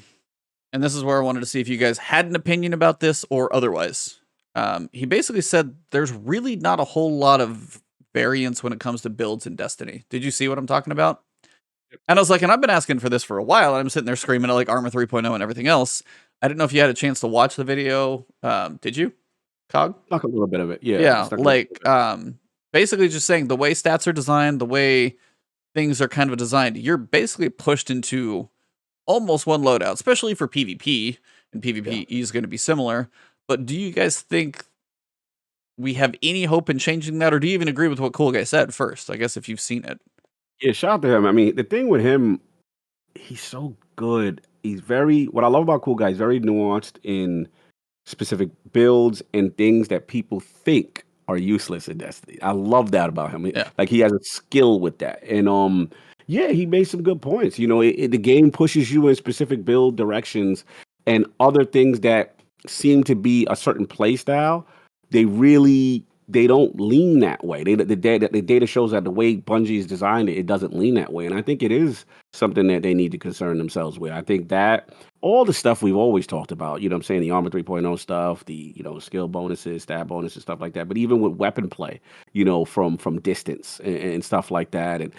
and this is where I wanted to see if you guys had an opinion about this or otherwise. He basically said there's really not a whole lot of variance when it comes to builds in Destiny. Did you see what I'm talking about? And I was like, and I've been asking for this for a while, and I'm sitting there screaming at like Armor 3.0 and everything else. I didn't know if you had a chance to watch the video. Did you, Cog? Like a little bit of it, yeah. Yeah, basically just saying the way stats are designed, the way things are kind of designed, you're basically pushed into almost one loadout, especially for PvP, and PvP is going to be similar. But do you guys think we have any hope in changing that, or do you even agree with what Cool Guy said first? I guess if you've seen it. Yeah, shout out to him. I mean, the thing with him, he's so good. What I love about Cool Guy, he's very nuanced in specific builds and things that people think are useless in Destiny. I love that about him. Yeah. Like he has a skill with that. And he made some good points. The game pushes you in specific build directions, and other things that seem to be a certain play style, they don't lean that way. The data shows that the way Bungie is designed it doesn't lean that way. And I think it is something that they need to concern themselves with. I think that all the stuff we've always talked about, the Armor 3.0 stuff, the, skill bonuses, stat bonuses, stuff like that. But even with weapon play, from distance and stuff like that. And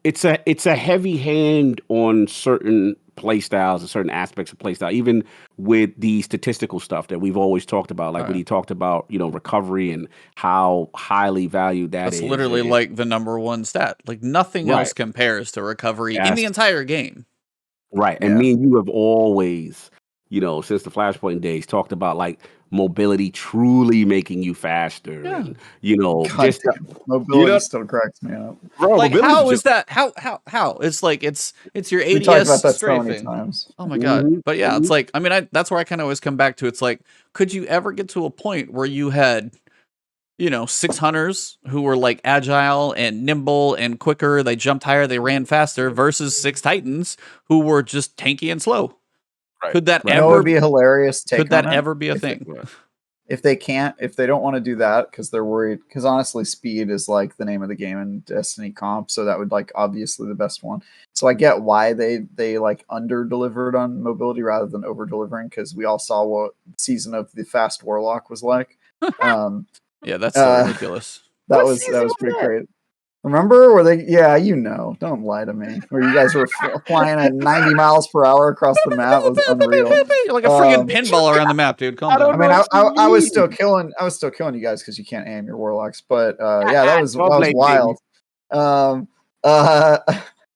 it's a heavy hand on certain play styles and certain aspects of play style, even with the statistical stuff that we've always talked about, like when he talked about, recovery and how highly valued that is. That's literally like the number one stat. Like nothing else compares to recovery in the entire game. Right. And me and you have always, since the Flashpoint days, talked about like mobility truly making you faster, and God just damn, mobility still cracks me up. bro, Like, mobility how just, is that? How? It's like it's your We talked about ADS that so many strafing. times. Oh my god! Mhm, But yeah, it's mhm. like I mean, that's where I kind of always come back to. It's like, could you ever get to a point where you had 6 hunters who were like agile and nimble and quicker, they jumped higher, they ran faster, versus 6 titans who were just tanky and slow? Right, Could that right. You know, it would ever be a hilarious take could that on it ever be a if thing? if they don't want to do that because they're worried. Because honestly, speed is like the name of the game in Destiny comp, so that would like obviously the best one. So I get why they like under delivered on mobility rather than over delivering, because we all saw what season of the Fast Warlock was like. Yeah, that's so ridiculous. That What was season was pretty that? great. Remember where they? Yeah, don't lie to me. Where you guys were flying at 90 miles per hour across the map was unreal. You're like a friggin' pinball around the map, dude. Calm I down. don't I mean, know what you I was mean. still killing you guys because you can't aim your warlocks. But yeah, that was Don't blame me. wild. Um, uh,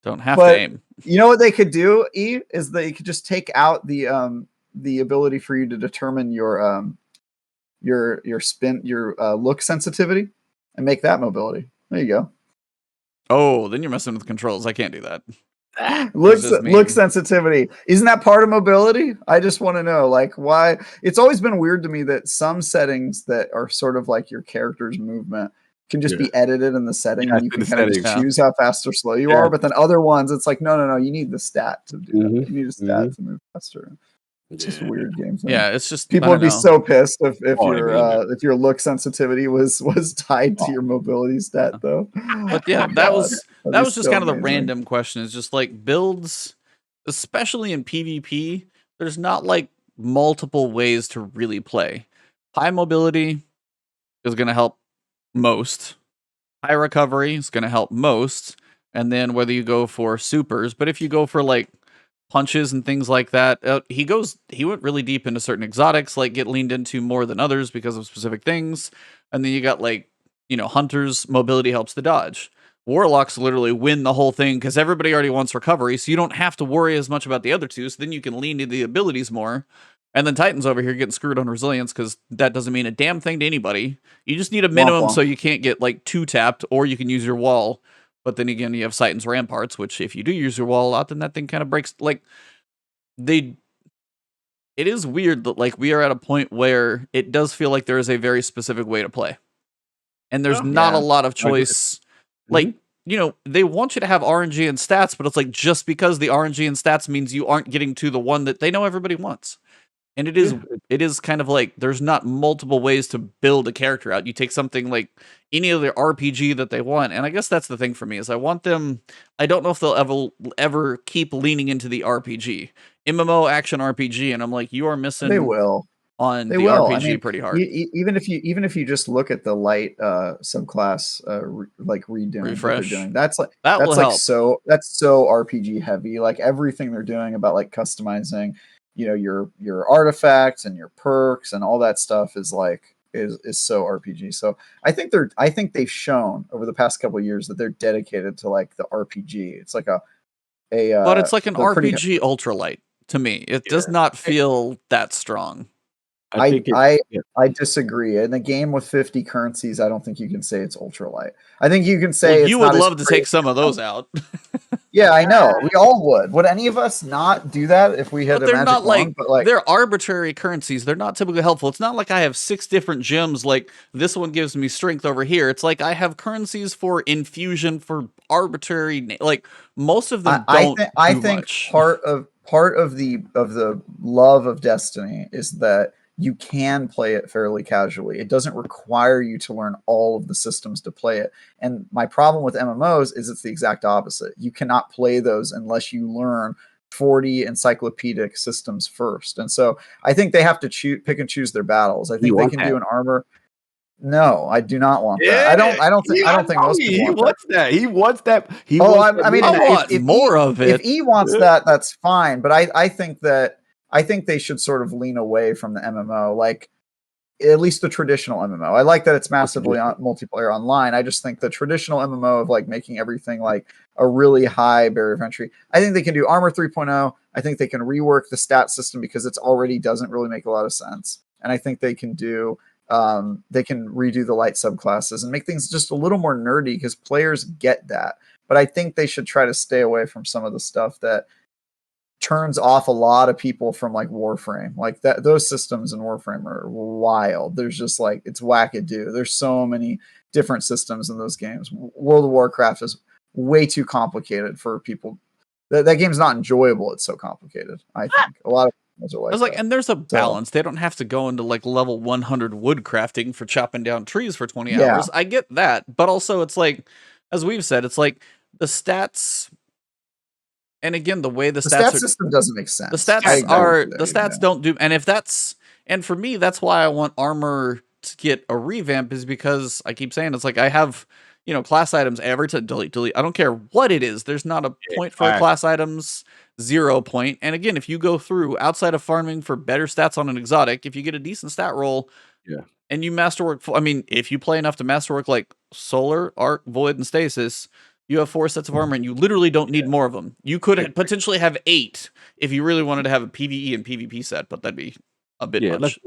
Don't have to but aim. you know what they could do? Is they could just take out the ability for you to determine your spin look sensitivity and make that mobility. There you go. Oh, then you're messing with the controls. I can't do that. Look sensitivity. Isn't that part of mobility? I just want to know, like, why. It's always been weird to me that some settings that are sort of like your character's movement can just be edited in the setting, and you can kind of just choose how fast or slow you are. But then other ones, it's like, no, you need the stat to do that. You need a stat to move faster. It's just a weird game thing. Yeah, it's just people would be so pissed if your look sensitivity was tied to your mobility stat, though. But yeah, that was just so kind of the amazing. random question. It's just like builds, especially in PvP, there's not like multiple ways to really play. High mobility is going to help most. High recovery is going to help most. And then whether you go for supers, but if you go for like punches and things like that, he went really deep into certain exotics, like get leaned into more than others because of specific things. And then you got like, hunters, mobility helps the dodge. Warlocks literally win the whole thing because everybody already wants recovery, so you don't have to worry as much about the other two, so then you can lean into the abilities more. And then Titans over here getting screwed on resilience because that doesn't mean a damn thing to anybody. You just need a minimum so you can't get like 2-tapped, or you can use your wall. But then again, you have Titan's Ramparts, which if you do use your wall a lot, then that thing kind of breaks. Like, it is weird that like we are at a point where it does feel like there is a very specific way to play. And there's not a lot of choice. Like, they want you to have RNG and stats, but it's like just because the RNG and stats means you aren't getting to the one that they know everybody wants. And it is kind of like there's not multiple ways to build a character out. You take something like any other RPG that they want, and I guess that's the thing for me is I want them. I don't know if they'll ever keep leaning into the RPG, MMO action RPG, and I'm like, you are missing. They will on the RPG pretty hard. Even if you just look at the light subclass like redoing Refresh. what they're doing, that's like help. so RPG heavy. Like everything they're doing about like customizing, your artifacts and your perks and all that stuff is so RPG. So I think they've shown over the past couple of years that they're dedicated to like the RPG. It's like but it's like an RPG ultralight to me. It does not feel that strong. I disagree. In a game with 50 currencies, I don't think you can say it's ultralight. I think you can say you would love to take some of those out. Yeah, I know. We all would. Would any of us not do that if we had a magic wand? But they're arbitrary currencies. They're not typically helpful. It's not like I have 6 different gems. Like this one gives me strength over here. It's like I have currencies for infusion for arbitrary. Like most of them don't. I think much. part of the love of Destiny is that you can play it fairly casually. It doesn't require you to learn all of the systems to play it. And my problem with MMOs is it's the exact opposite. You cannot play those unless you learn 40 encyclopedic systems first. And so I think they have to pick and choose their battles. I think they can do an armor. No, I do not want that. I don't think most people want that. He wants that. I want more of it. If he wants that, that's fine. But I think they should sort of lean away from the MMO, like at least the traditional MMO. I like that it's massively multiplayer online. I just think the traditional MMO of like making everything like a really high barrier of entry. I think they can do Armor 3.0. I think they can rework the stat system because it's already doesn't really make a lot of sense. and I think they can do. They can redo the light subclasses and make things just a little more nerdy because players get that. But I think they should try to stay away from some of the stuff that turns off a lot of people from like Warframe. Like that, those systems in Warframe are wild. There's just like, it's wackadoo. There's so many different systems in those games. World of Warcraft is way too complicated for people. That game's not enjoyable. It's so complicated. I think a lot of people are like, and there's a balance. They don't have to go into like level 100 wood crafting for chopping down trees for 20 hours. I get that, but also it's like, as we've said, it's like the stats. And again, the way the stat system doesn't make sense. The stats don't do, and for me, that's why I want armor to get a revamp, is because I keep saying it's like I have, class items every time, delete. I don't care what it is. There's not a point for class items, 0 point. And again, if you go through outside of farming for better stats on an exotic, if you get a decent stat roll, and you masterwork, if you play enough to masterwork like Solar, Arc, Void, and Stasis, you have 4 sets of armor, and you literally don't need more of them. You could potentially have 8 if you really wanted to have a PvE and PvP set, but that'd be a bit much.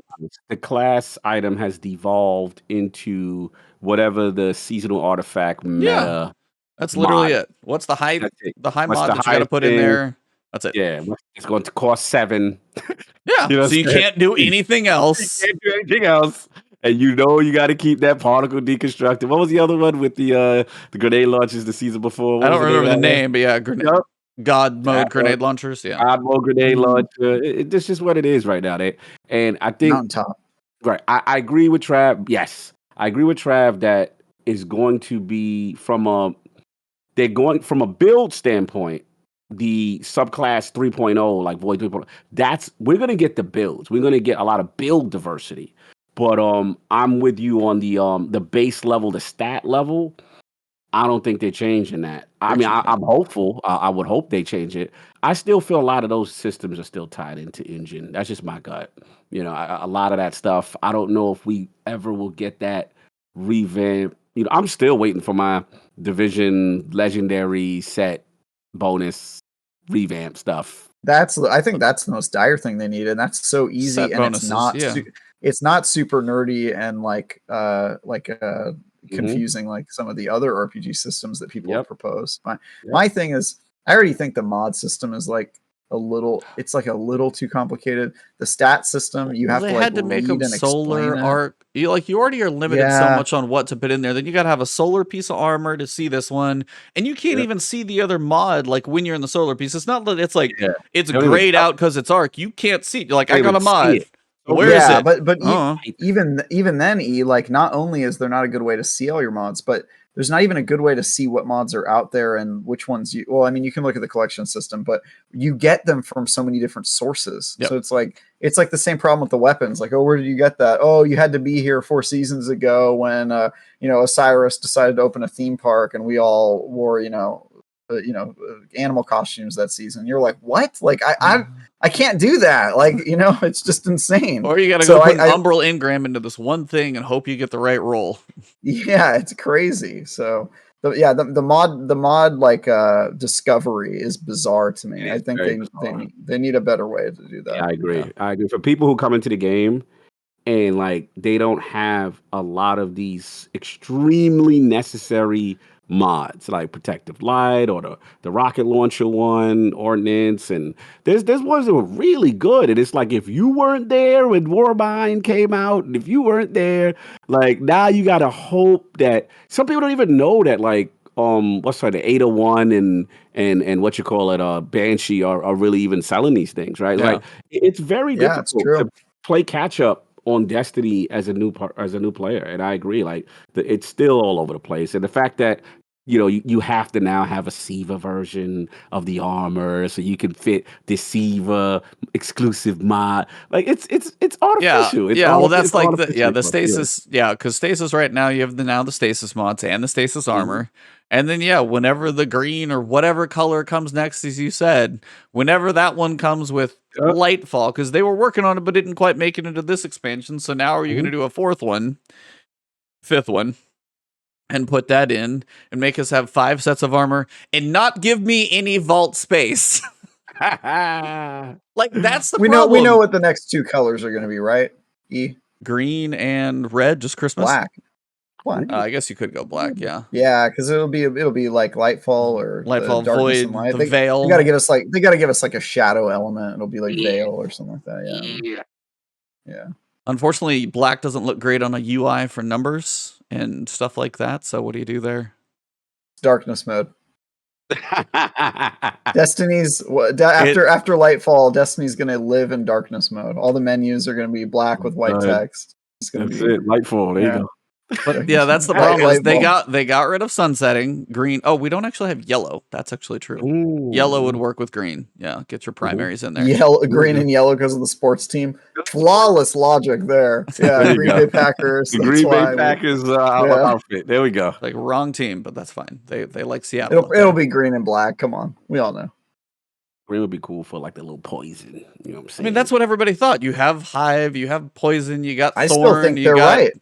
The class item has devolved into whatever the seasonal artifact meta. That's literally it. What's the high mod that you got to put in there? That's it. Yeah, it's going to cost 7. Yeah, so you can't do anything else. You can't do anything else. And you got to keep that particle deconstructed. What was the other one with the grenade launchers the season before? I don't remember the name, but God mode grenade launchers. Yeah, God mode grenade launcher. This is what it is right now. And I think mountaintop. Right, I agree with Trav. Yes, I agree with Trav that is going to be from a build standpoint. The subclass 3.0, like Void 3.0, we're going to get the builds. We're going to get a lot of build diversity. But I'm with you on the base level, the stat level. I don't think they're changing that. I'm hopeful. I would hope they change it. I still feel a lot of those systems are still tied into engine. That's just my gut. A lot of that stuff, I don't know if we ever will get that revamp. I'm still waiting for my Division Legendary set bonus revamp stuff. I think that's the most dire thing they need, and that's so easy, set and bonuses, it's not super nerdy and confusing like some of the other RPG systems that people have proposed. My thing is, I already think the mod system is like a little too complicated. The stat system, you have to make them solar arc. You already are limited so much on what to put in there. Then you got to have a solar piece of armor to see this one, and you can't even see the other mod. Like when you're in the solar piece, it's not that it's like it's grayed out because it's arc. You can't see. Like I got a mod. Where is it? But even then, like not only is there not a good way to see all your mods, but there's not even a good way to see what mods are out there and which ones you can look at the collection system, but you get them from so many different sources. So it's like the same problem with the weapons. Like, oh, where did you get that? Oh, you had to be here 4 seasons ago when Osiris decided to open a theme park and we all wore animal costumes that season. You're like, what? Like I can't do that. Like, it's just insane. Or you got to go put an umbral engram into this one thing and hope you get the right roll. Yeah, it's crazy. So the mod like discovery is bizarre to me. I think they need a better way to do that. Yeah, I agree. I agree. For people who come into the game and like they don't have a lot of these extremely necessary mods like Protective Light or the rocket launcher one, Ordnance, and there's ones that were really good. And it's like if you weren't there when Warbind came out, and if you weren't there, like now you gotta hope that some people don't even know that like the 801 and what you call it, Banshee are really even selling these things, right? Like it's very difficult to play catch up on Destiny as a new player, and I agree. Like it's still all over the place, and the fact that you have to now have a Siva version of the armor so you can fit the Siva exclusive mod. Like it's artificial. Well, that's like the stasis. Yeah, because stasis right now you have the stasis mods and the stasis armor. And then, whenever the green or whatever color comes next, as you said, whenever that one comes with Lightfall, because they were working on it but didn't quite make it into this expansion. So now are you going to do a 4th one, 5th one, and put that in and make us have 5 sets of armor and not give me any vault space? Like that's the problem. We know what the next 2 colors are going to be, right? E. Green and red, just Christmas. Black. I guess you could go black. Yeah. Yeah, because it'll be like Lightfall or Lightfall, Darkness Void, and Light. the Veil. They gotta give us like a shadow element. It'll be like Veil or something like that. Yeah. Unfortunately, black doesn't look great on a UI for numbers and stuff like that. So what do you do there? Darkness mode. Destiny's after Lightfall, Destiny's gonna live in darkness mode. All the menus are gonna be black with white text. That's it. Lightfall. There you go. But yeah, that's the problem. Is they got rid of sunsetting. Green. Oh, we don't actually have yellow. That's actually true. Ooh. Yellow would work with green. Yeah, get your primaries in there. Green and yellow because of the sports team. Flawless logic there. Yeah, Green Bay Packers. The Green Bay Packers outfit. There we go. Like wrong team, but that's fine. They like Seattle. It'll be green and black. Come on, we all know. Green would be cool for like the little poison. You know what I'm saying? I mean, that's what everybody thought. You have Hive, you have poison, you got Thorn. I still think they're right.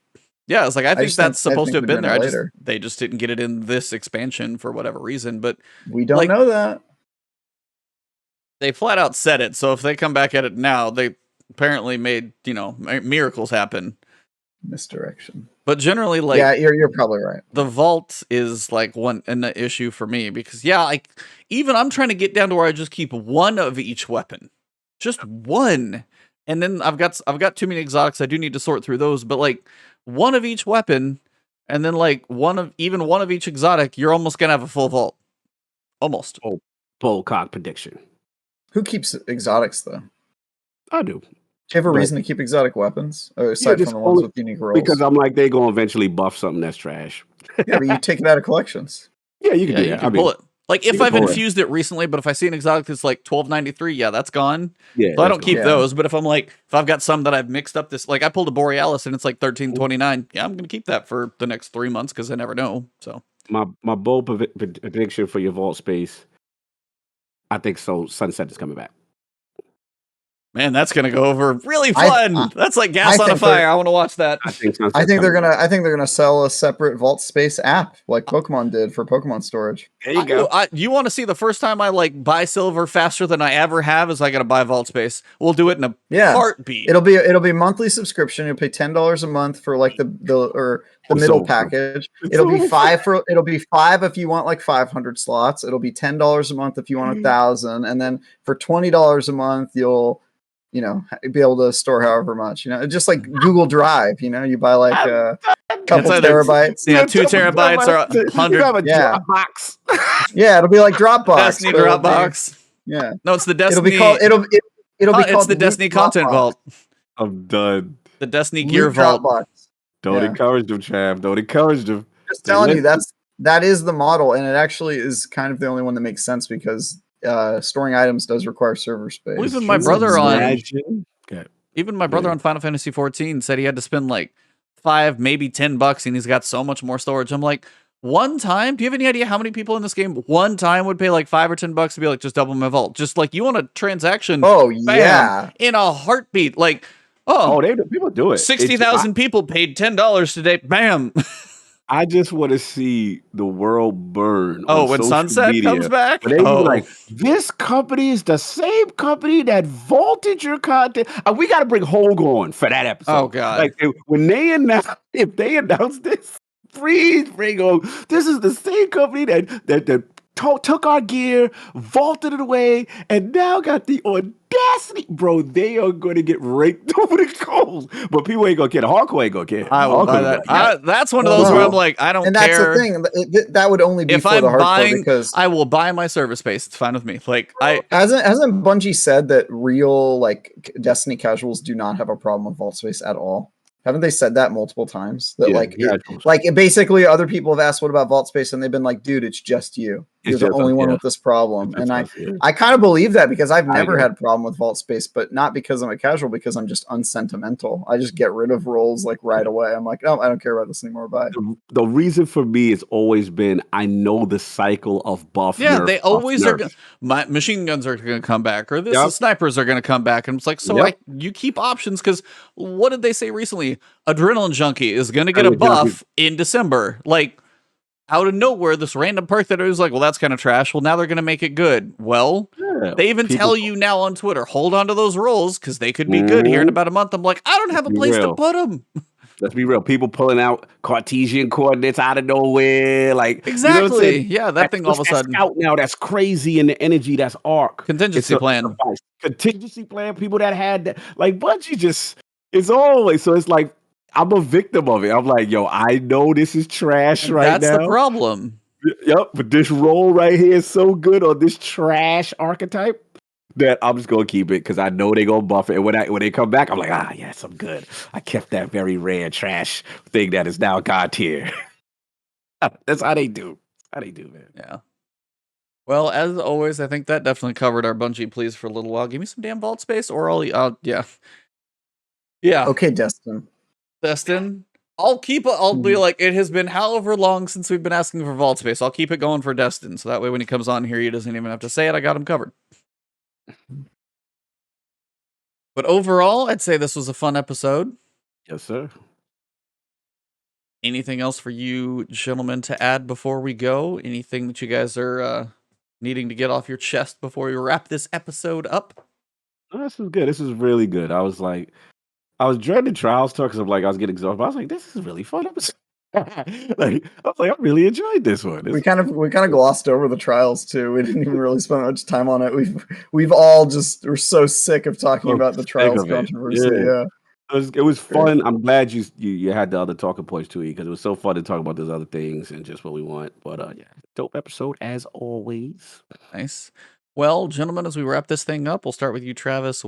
Yeah, it's like I think that's supposed to have been there. They just didn't get it in this expansion for whatever reason. But we don't know that. They flat out said it. So if they come back at it now, they apparently made miracles happen. Misdirection. But generally, like you're probably right. The vault is like an issue for me because even I'm trying to get down to where I just keep one of each weapon, just one, and then I've got too many exotics. I do need to sort through those, but like one of each weapon, and then like one of each exotic, you're almost gonna have a full vault, almost. Oh, bold cock prediction. Who keeps exotics though? I do. Do you have a reason to keep exotic weapons? Aside from the ones with unique rolls? Because I'm like, they're going to eventually buff something that's trash. Yeah, but you take it out of collections. Yeah, you can do that. You can pull it. Like, if I've infused it recently, but if I see an exotic that's like 1293, yeah, that's gone. Yeah. So I don't keep those, but if I've got some that I've mixed up like I pulled a Borealis and it's like 1329, yeah, I'm going to keep that for the next 3 months because I never know. So my bold prediction for your vault space, I think so. Sunset is coming back. Man, that's gonna go over really fun. That's like gas on a fire. I want to watch that. I think they're gonna sell a separate Vault Space app like Pokemon did for Pokemon storage. There you go. You want to see the first time I like buy silver faster than I ever have is I gotta buy Vault Space. We'll do it in a heartbeat. It'll be monthly subscription. You'll pay $10 a month for like the middle package. It'll be $5 if you want like 500 slots. It'll be $10 a month if you want 1,000, and then for $20 a month you'll be able to store however much, just like Google Drive, you buy like a couple terabytes. Yeah, 2 terabytes or 100. You have a Dropbox. Yeah, it'll be like Dropbox. Destiny Dropbox. Yeah. No, it's the Destiny. It'll be called it's the Destiny Content Vault. I'm done. The Destiny Gear Vault. Dropbox. Don't encourage them, Trav. Don't encourage them. Just telling you, that is the model, and it actually is kind of the only one that makes sense because storing items does require server space. Well, even my brother on Final Fantasy 14 said he had to spend like $5, maybe $10, and he's got so much more storage. I'm like, one time, do you have any idea how many people in this game one time would pay like $5 or $10 to be like, just double my vault? Just like you want a transaction. Oh, bam, in a heartbeat. Like, people do it. 60,000 people paid $10 today. Bam. I just want to see the world burn. When Sunset comes back? But they be like, this company is the same company that vaulted your content. We got to bring Hogue on for that episode. Oh, God. Like, if they announce this, please bring on. This is the same company that took our gear, vaulted it away, and now got the audacity. Bro, they are going to get raked over the coals. But people ain't going to care. The hardcore ain't going to care. I will buy that. That's one of those where I'm like, I don't care. And that's the thing. That would only be if for I'm the hardcore buying, because I will buy my server space. It's fine with me. Like Hasn't Bungie said that real like Destiny casuals do not have a problem with vault space at all? Haven't they said that multiple times? That basically other people have asked what about vault space, and they've been like, dude, it's just you. You're the only one with this problem. And I kind of believe that because I've never had a problem with vault space, but not because I'm a casual, because I'm just unsentimental. I just get rid of rolls like right away. I'm like, oh, I don't care about this anymore. Bye. The reason for me has always been I know the cycle of buff. Yeah, they always are. My machine guns are going to come back, or the snipers are going to come back, and it's like, you keep options because what did they say recently? Adrenaline Junkie is going to get a buff in December. Like, out of nowhere, this random perk that was like, well, that's kind of trash. Well, now they're going to make it good. Well, They even tell you now on Twitter, hold on to those rolls because they could be good here in about a month. I'm like, I don't have a place to put them. Let's be real. People pulling out Cartesian coordinates out of nowhere. Like, exactly. You know what I'm saying? Yeah, that thing all of a sudden. Scout now, that's crazy in the energy. That's arc. Contingency plan. Contingency plan. People that had that. Like, Bungie it's always. So it's like, I'm a victim of it. I'm like, yo, I know this is trash right now. That's the problem. Yep. But this roll right here is so good on this trash archetype that I'm just gonna keep it because I know they're gonna buff it. And when they come back, I'm like, yes, I'm good. I kept that very rare trash thing that is now God tier. That's how they do. Man. Yeah. Well, as always, I think that definitely covered our Bungie pleas for a little while. Give me some damn vault space, or yeah. Okay, Destin. I'll be like, it has been however long since we've been asking for vault space. I'll keep it going for Destin, so that way when he comes on here, he doesn't even have to say it. I got him covered. But overall, I'd say this was a fun episode. Yes, sir. Anything else for you gentlemen to add before we go? Anything that you guys are needing to get off your chest before we wrap this episode up? Oh, this is good. This is really good. I was dreading Trials talk because I was getting exhausted. But I was like, this is a really fun episode. I really enjoyed this one. We kind of glossed over the Trials too. We didn't even really spend much time on it. We've all we're so sick of talking about the Trials controversy. Yeah. It was fun. I'm glad you had the other talking points too, because it was so fun to talk about those other things and just what we want. But dope episode as always. Nice. Well, gentlemen, as we wrap this thing up, we'll start with you, Travis.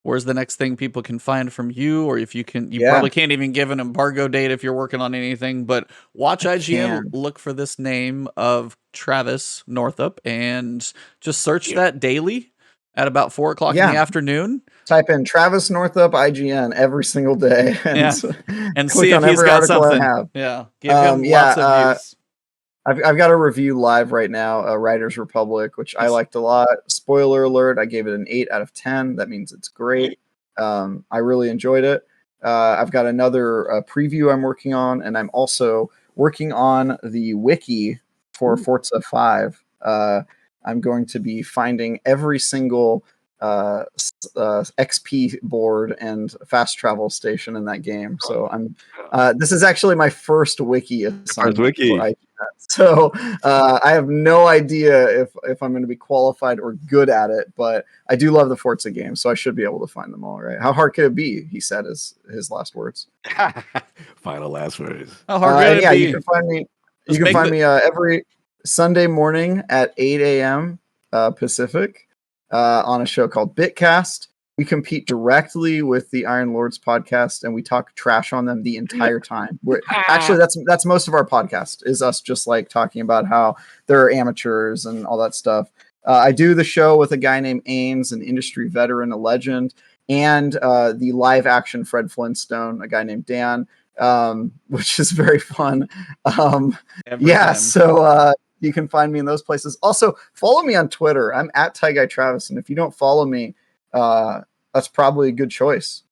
Where's the next thing people can find from you? Or if you can, probably can't even give an embargo date if you're working on anything, but watch IGN, look for this name of Travis Northup and just search that daily at about 4 o'clock in the afternoon. Type in Travis Northup IGN every single day and see if he's got something. Yeah. Give him lots of views. I've got a review live right now, Writers Republic, which I liked a lot. Spoiler alert, I gave it an 8 out of 10. That means it's great. I really enjoyed it. I've got another preview I'm working on, and I'm also working on the wiki for Forza 5. I'm going to be finding every single XP board and fast travel station in that game. So this is actually my first wiki assignment. So I have no idea if I'm going to be qualified or good at it, but I do love the Forza games, so I should be able to find them all. Right? How hard could it be? He said his last words. Final last words. How hard could it be? You can find me. You can find me every Sunday morning at 8 a.m. Pacific. On a show called Bitcast. We compete directly with the Iron Lords podcast, and we talk trash on them the entire time. Actually, that's most of our podcast is us just talking about how they're amateurs and all that stuff. I do the show with a guy named Ames, an industry veteran, a legend, and the live action Fred Flintstone, a guy named Dan, which is very fun. So you can find me in those places. Also, follow me on Twitter. I'm at Ty Guy Travis, and if you don't follow me, that's probably a good choice.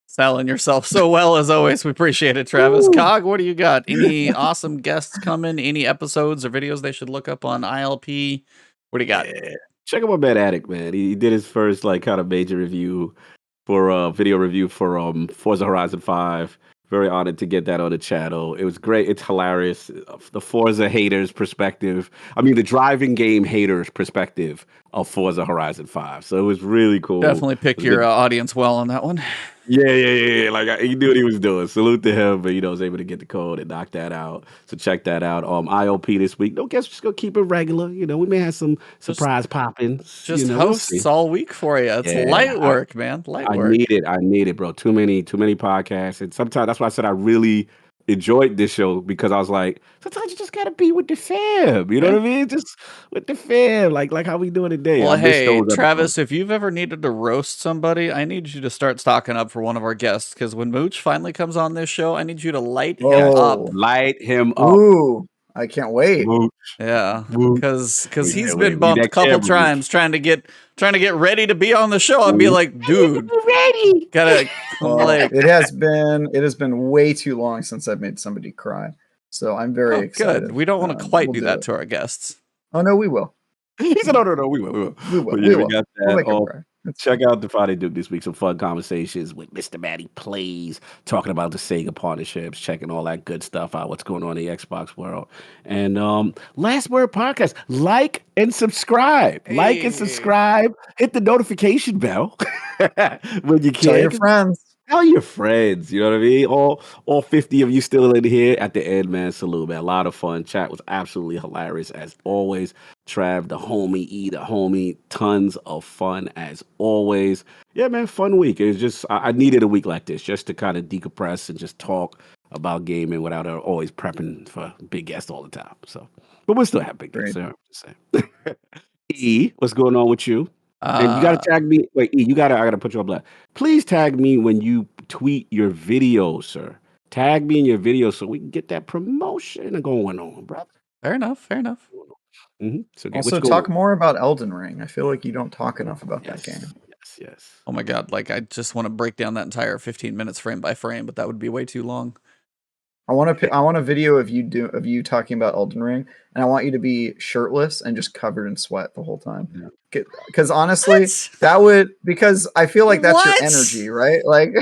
Selling yourself so well as always. We appreciate it, Travis. Cog, what do you got? Any awesome guests coming? Any episodes or videos they should look up on ILP? What do you got? Yeah. Check out my man Addict, man. He did his first kind of major review for video review for Forza Horizon 5. Very honored to get that on the channel. It was great. It's hilarious. The Forza haters perspective. I mean, the driving game haters perspective of Forza Horizon 5. So it was really cool. Definitely pick your audience well on that one. Yeah. He knew what he was doing. Salute to him, but was able to get the code and knock that out. So check that out. IOP this week. No, guess we're just gonna keep it regular. We may have some surprise pop-ins. Just hosts all week for you. It's light work, man. Light work. I need it, bro. Too many podcasts, and sometimes that's why I said I really enjoyed this show because I was like, sometimes you just gotta be with the fam. You know what I mean? Just with the fam, like how we doing today. Well, hey, Travis, if you've ever needed to roast somebody, I need you to start stocking up for one of our guests because when Mooch finally comes on this show, I need you to light him up. Light him up. Ooh, I can't wait. Mooch. Yeah, because he's been bumped a couple times trying to get ready to be on the show. I'd be like, dude, ready. Gotta it has been way too long since I've made somebody cry. So I'm very excited. Good. We don't want to quite do that to our guests. Oh no, we will. He said, no, we will. But yeah, we got We'll that. make it work. Check out the Friday Duke this week. Some fun conversations with Mr. Matty Plays, talking about the Sega partnerships, checking all that good stuff out, what's going on in the Xbox world. And Last Word Podcast, like and subscribe. Like and subscribe. Hit the notification bell when you can. Tell your friends. Tell your friends, you know what I mean? All 50 of you still in here at the end, man. Salute, man. A lot of fun. Chat was absolutely hilarious as always. Trav, the homie, E, the homie. Tons of fun as always. Yeah, man, fun week. It was just, I needed a week like this just to kind of decompress and just talk about gaming without always prepping for big guests all the time. So, but we'll still have big guests. I'm just saying. E, what's going on with you? And you gotta tag me. Wait, E, I gotta put you on blast. Please tag me when you tweet your videos, sir. Tag me in your videos so we can get that promotion going on, brother. Fair enough. Mm-hmm. So also, talk more about Elden Ring. I feel like you don't talk enough about that game. Yes. Oh my god! Like I just want to break down that entire 15 minutes frame by frame, but that would be way too long. I want a video of you talking about Elden Ring, and I want you to be shirtless and just covered in sweat the whole time. Because honestly, because I feel like that's your energy, right? Like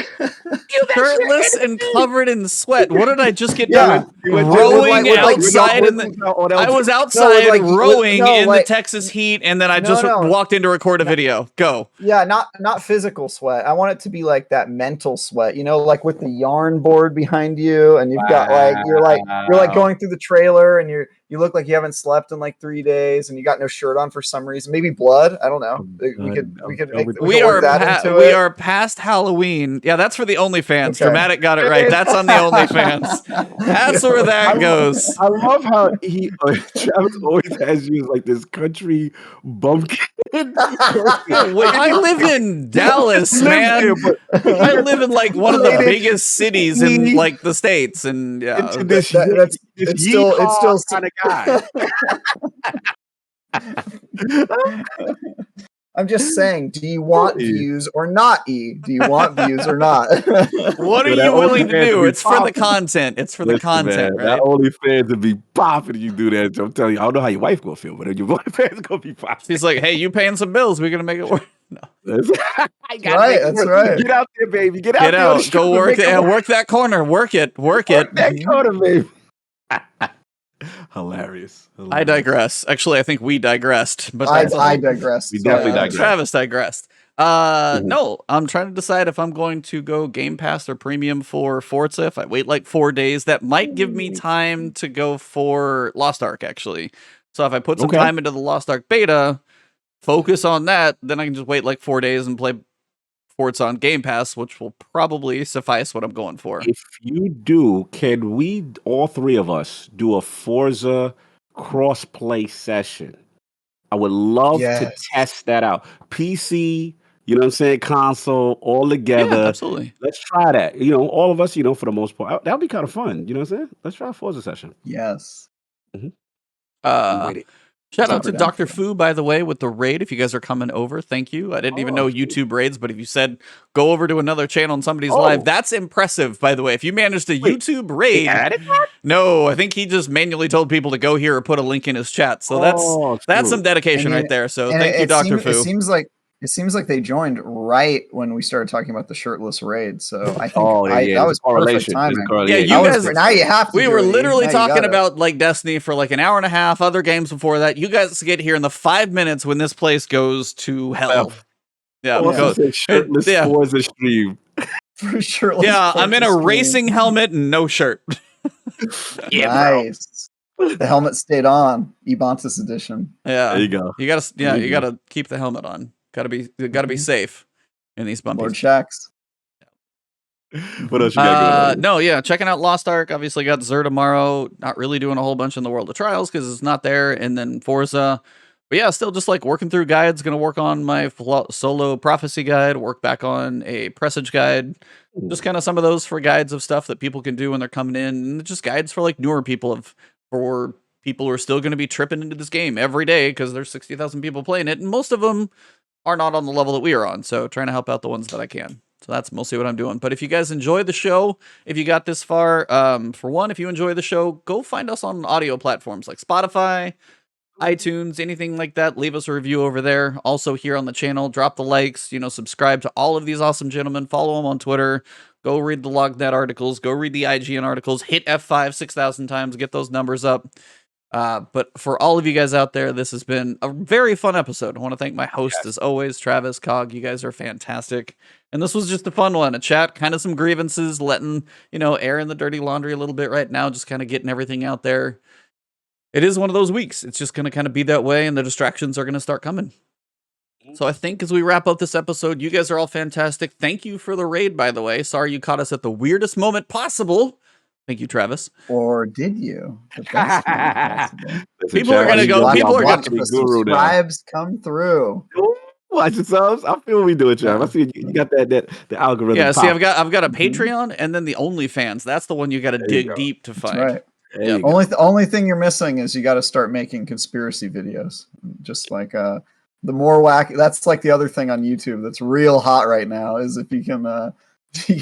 shirtless and covered in sweat. What did I just get done rowing outside? I was outside rowing in the Texas heat, and then I just walked in to record a video. Go. Yeah, not physical sweat. I want it to be like that mental sweat, like with the yarn board behind you, and you've got you're like going through the trailer, and you look like you haven't slept in like 3 days, and you got no shirt on for some reason. Maybe blood. I don't know. We are past Halloween. Yeah, that's for the OnlyFans. Okay. Dramatic got it right. That's on the OnlyFans. That's where that goes. I love how Travis always has you like this country bumpkin. I live in Dallas, man. I live in like one of the biggest cities in like the States, and yeah, it's still kind of guy. I'm just saying, do you want views or not, E? Do you want views or not? What are you willing to do? It's for the content. It's for the content, man, right? That OnlyFans would be popping if you do that. So I'm telling you, I don't know how your wife gonna feel, but your OnlyFans gonna be popping. She's like, hey, you paying some bills. We're gonna make it work. No. That's right. Get out there, baby. Get out. Go work it. Work that corner. Work it. Work that corner, baby. Hilarious. I digress. Actually, I think we digressed. But I digressed. We definitely digressed. Travis digressed. No, I'm trying to decide if I'm going to go Game Pass or Premium for Forza. If I wait like 4 days, that might give me time to go for Lost Ark, actually. So if I put some time into the Lost Ark beta, focus on that, then I can just wait like 4 days and play Forza on Game Pass, which will probably suffice what I'm going for. If you do, can we, all three of us, do a Forza cross-play session? I would love to test that out. PC, you know what I'm saying, console, all together. Yeah, absolutely. Let's try that. All of us, for the most part. That would be kind of fun. You know what I'm saying? Let's try a Forza session. Yes. Shout out to Dr. Fu, by the way, with the raid. If you guys are coming over, thank you. I didn't even know YouTube raids, but if you said go over to another channel and somebody's live, that's impressive, by the way. If you managed to YouTube raid, no, I think he just manually told people to go here or put a link in his chat. So that's some dedication right there. So thank you, Dr. Fu. It seems like they joined right when we started talking about the shirtless raid. So I think that was perfect timing. Yeah, you guys. Now you have to. We were literally talking about like Destiny for like an hour and a half. Other games before that. You guys get here in the 5 minutes when this place goes to hell. Shirtless Forza stream. Shirtless. Yeah, I'm in a racing helmet and no shirt. Nice. The helmet stayed on. Ebontis edition. Yeah, there you go. You gotta keep the helmet on. Gotta be safe in these bumpy. Lord Shax. What else you got going on? Checking out Lost Ark. Obviously got Xur tomorrow. Not really doing a whole bunch in the World of Trials because it's not there. And then Forza. But yeah, still just like working through guides. Gonna work on my solo prophecy guide. Work back on a presage guide. Just kind of some of those for guides of stuff that people can do when they're coming in. And just guides for like newer people for people who are still going to be tripping into this game every day because there's 60,000 people playing it. And most of them are not on the level that we are on. So trying to help out the ones that I can. So that's mostly what I'm doing. But if you guys enjoy the show, if you got this far, for one, if you enjoy the show, go find us on audio platforms like Spotify, iTunes, anything like that, leave us a review over there. Also here on the channel, drop the likes, subscribe to all of these awesome gentlemen, follow them on Twitter, go read the LogNet articles, go read the IGN articles, hit F5 6,000 times, get those numbers up. But for all of you guys out there, this has been a very fun episode. I want to thank my host as always, Travis, Cog. You guys are fantastic. And this was just a fun one, a chat, kind of some grievances, letting, airing the dirty laundry a little bit right now, just kind of getting everything out there. It is one of those weeks. It's just going to kind of be that way, and the distractions are going to start coming. So I think as we wrap up this episode, you guys are all fantastic. Thank you for the raid, by the way. Sorry you caught us at the weirdest moment possible. Thank you, Travis. Or did you? The best moment possible. People are going to go. People are going to the subscribes come through. Watch the subs. I feel we do it, Trav. I see you got the algorithm. Yeah, see, I've got a Patreon and then the OnlyFans. That's the one you got to dig deep to find. That's right. The only thing you're missing is you got to start making conspiracy videos. Just like the more wacky. That's like the other thing on YouTube that's real hot right now is if you can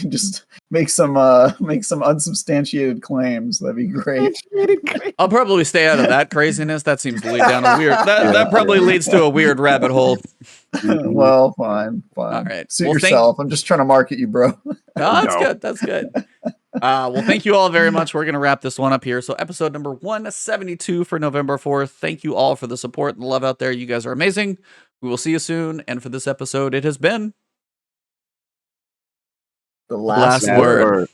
just make some unsubstantiated claims. That'd be great. I'll probably stay out of that craziness. That seems to lead down a weird. That probably leads to a weird rabbit hole. Well, fine. All right. Suit yourself. I'm just trying to market you, bro. No, that's good. That's good. Well, thank you all very much. We're going to wrap this one up here. So episode number 172 for November 4th. Thank you all for the support and the love out there. You guys are amazing. We will see you soon. And for this episode, it has been the last word.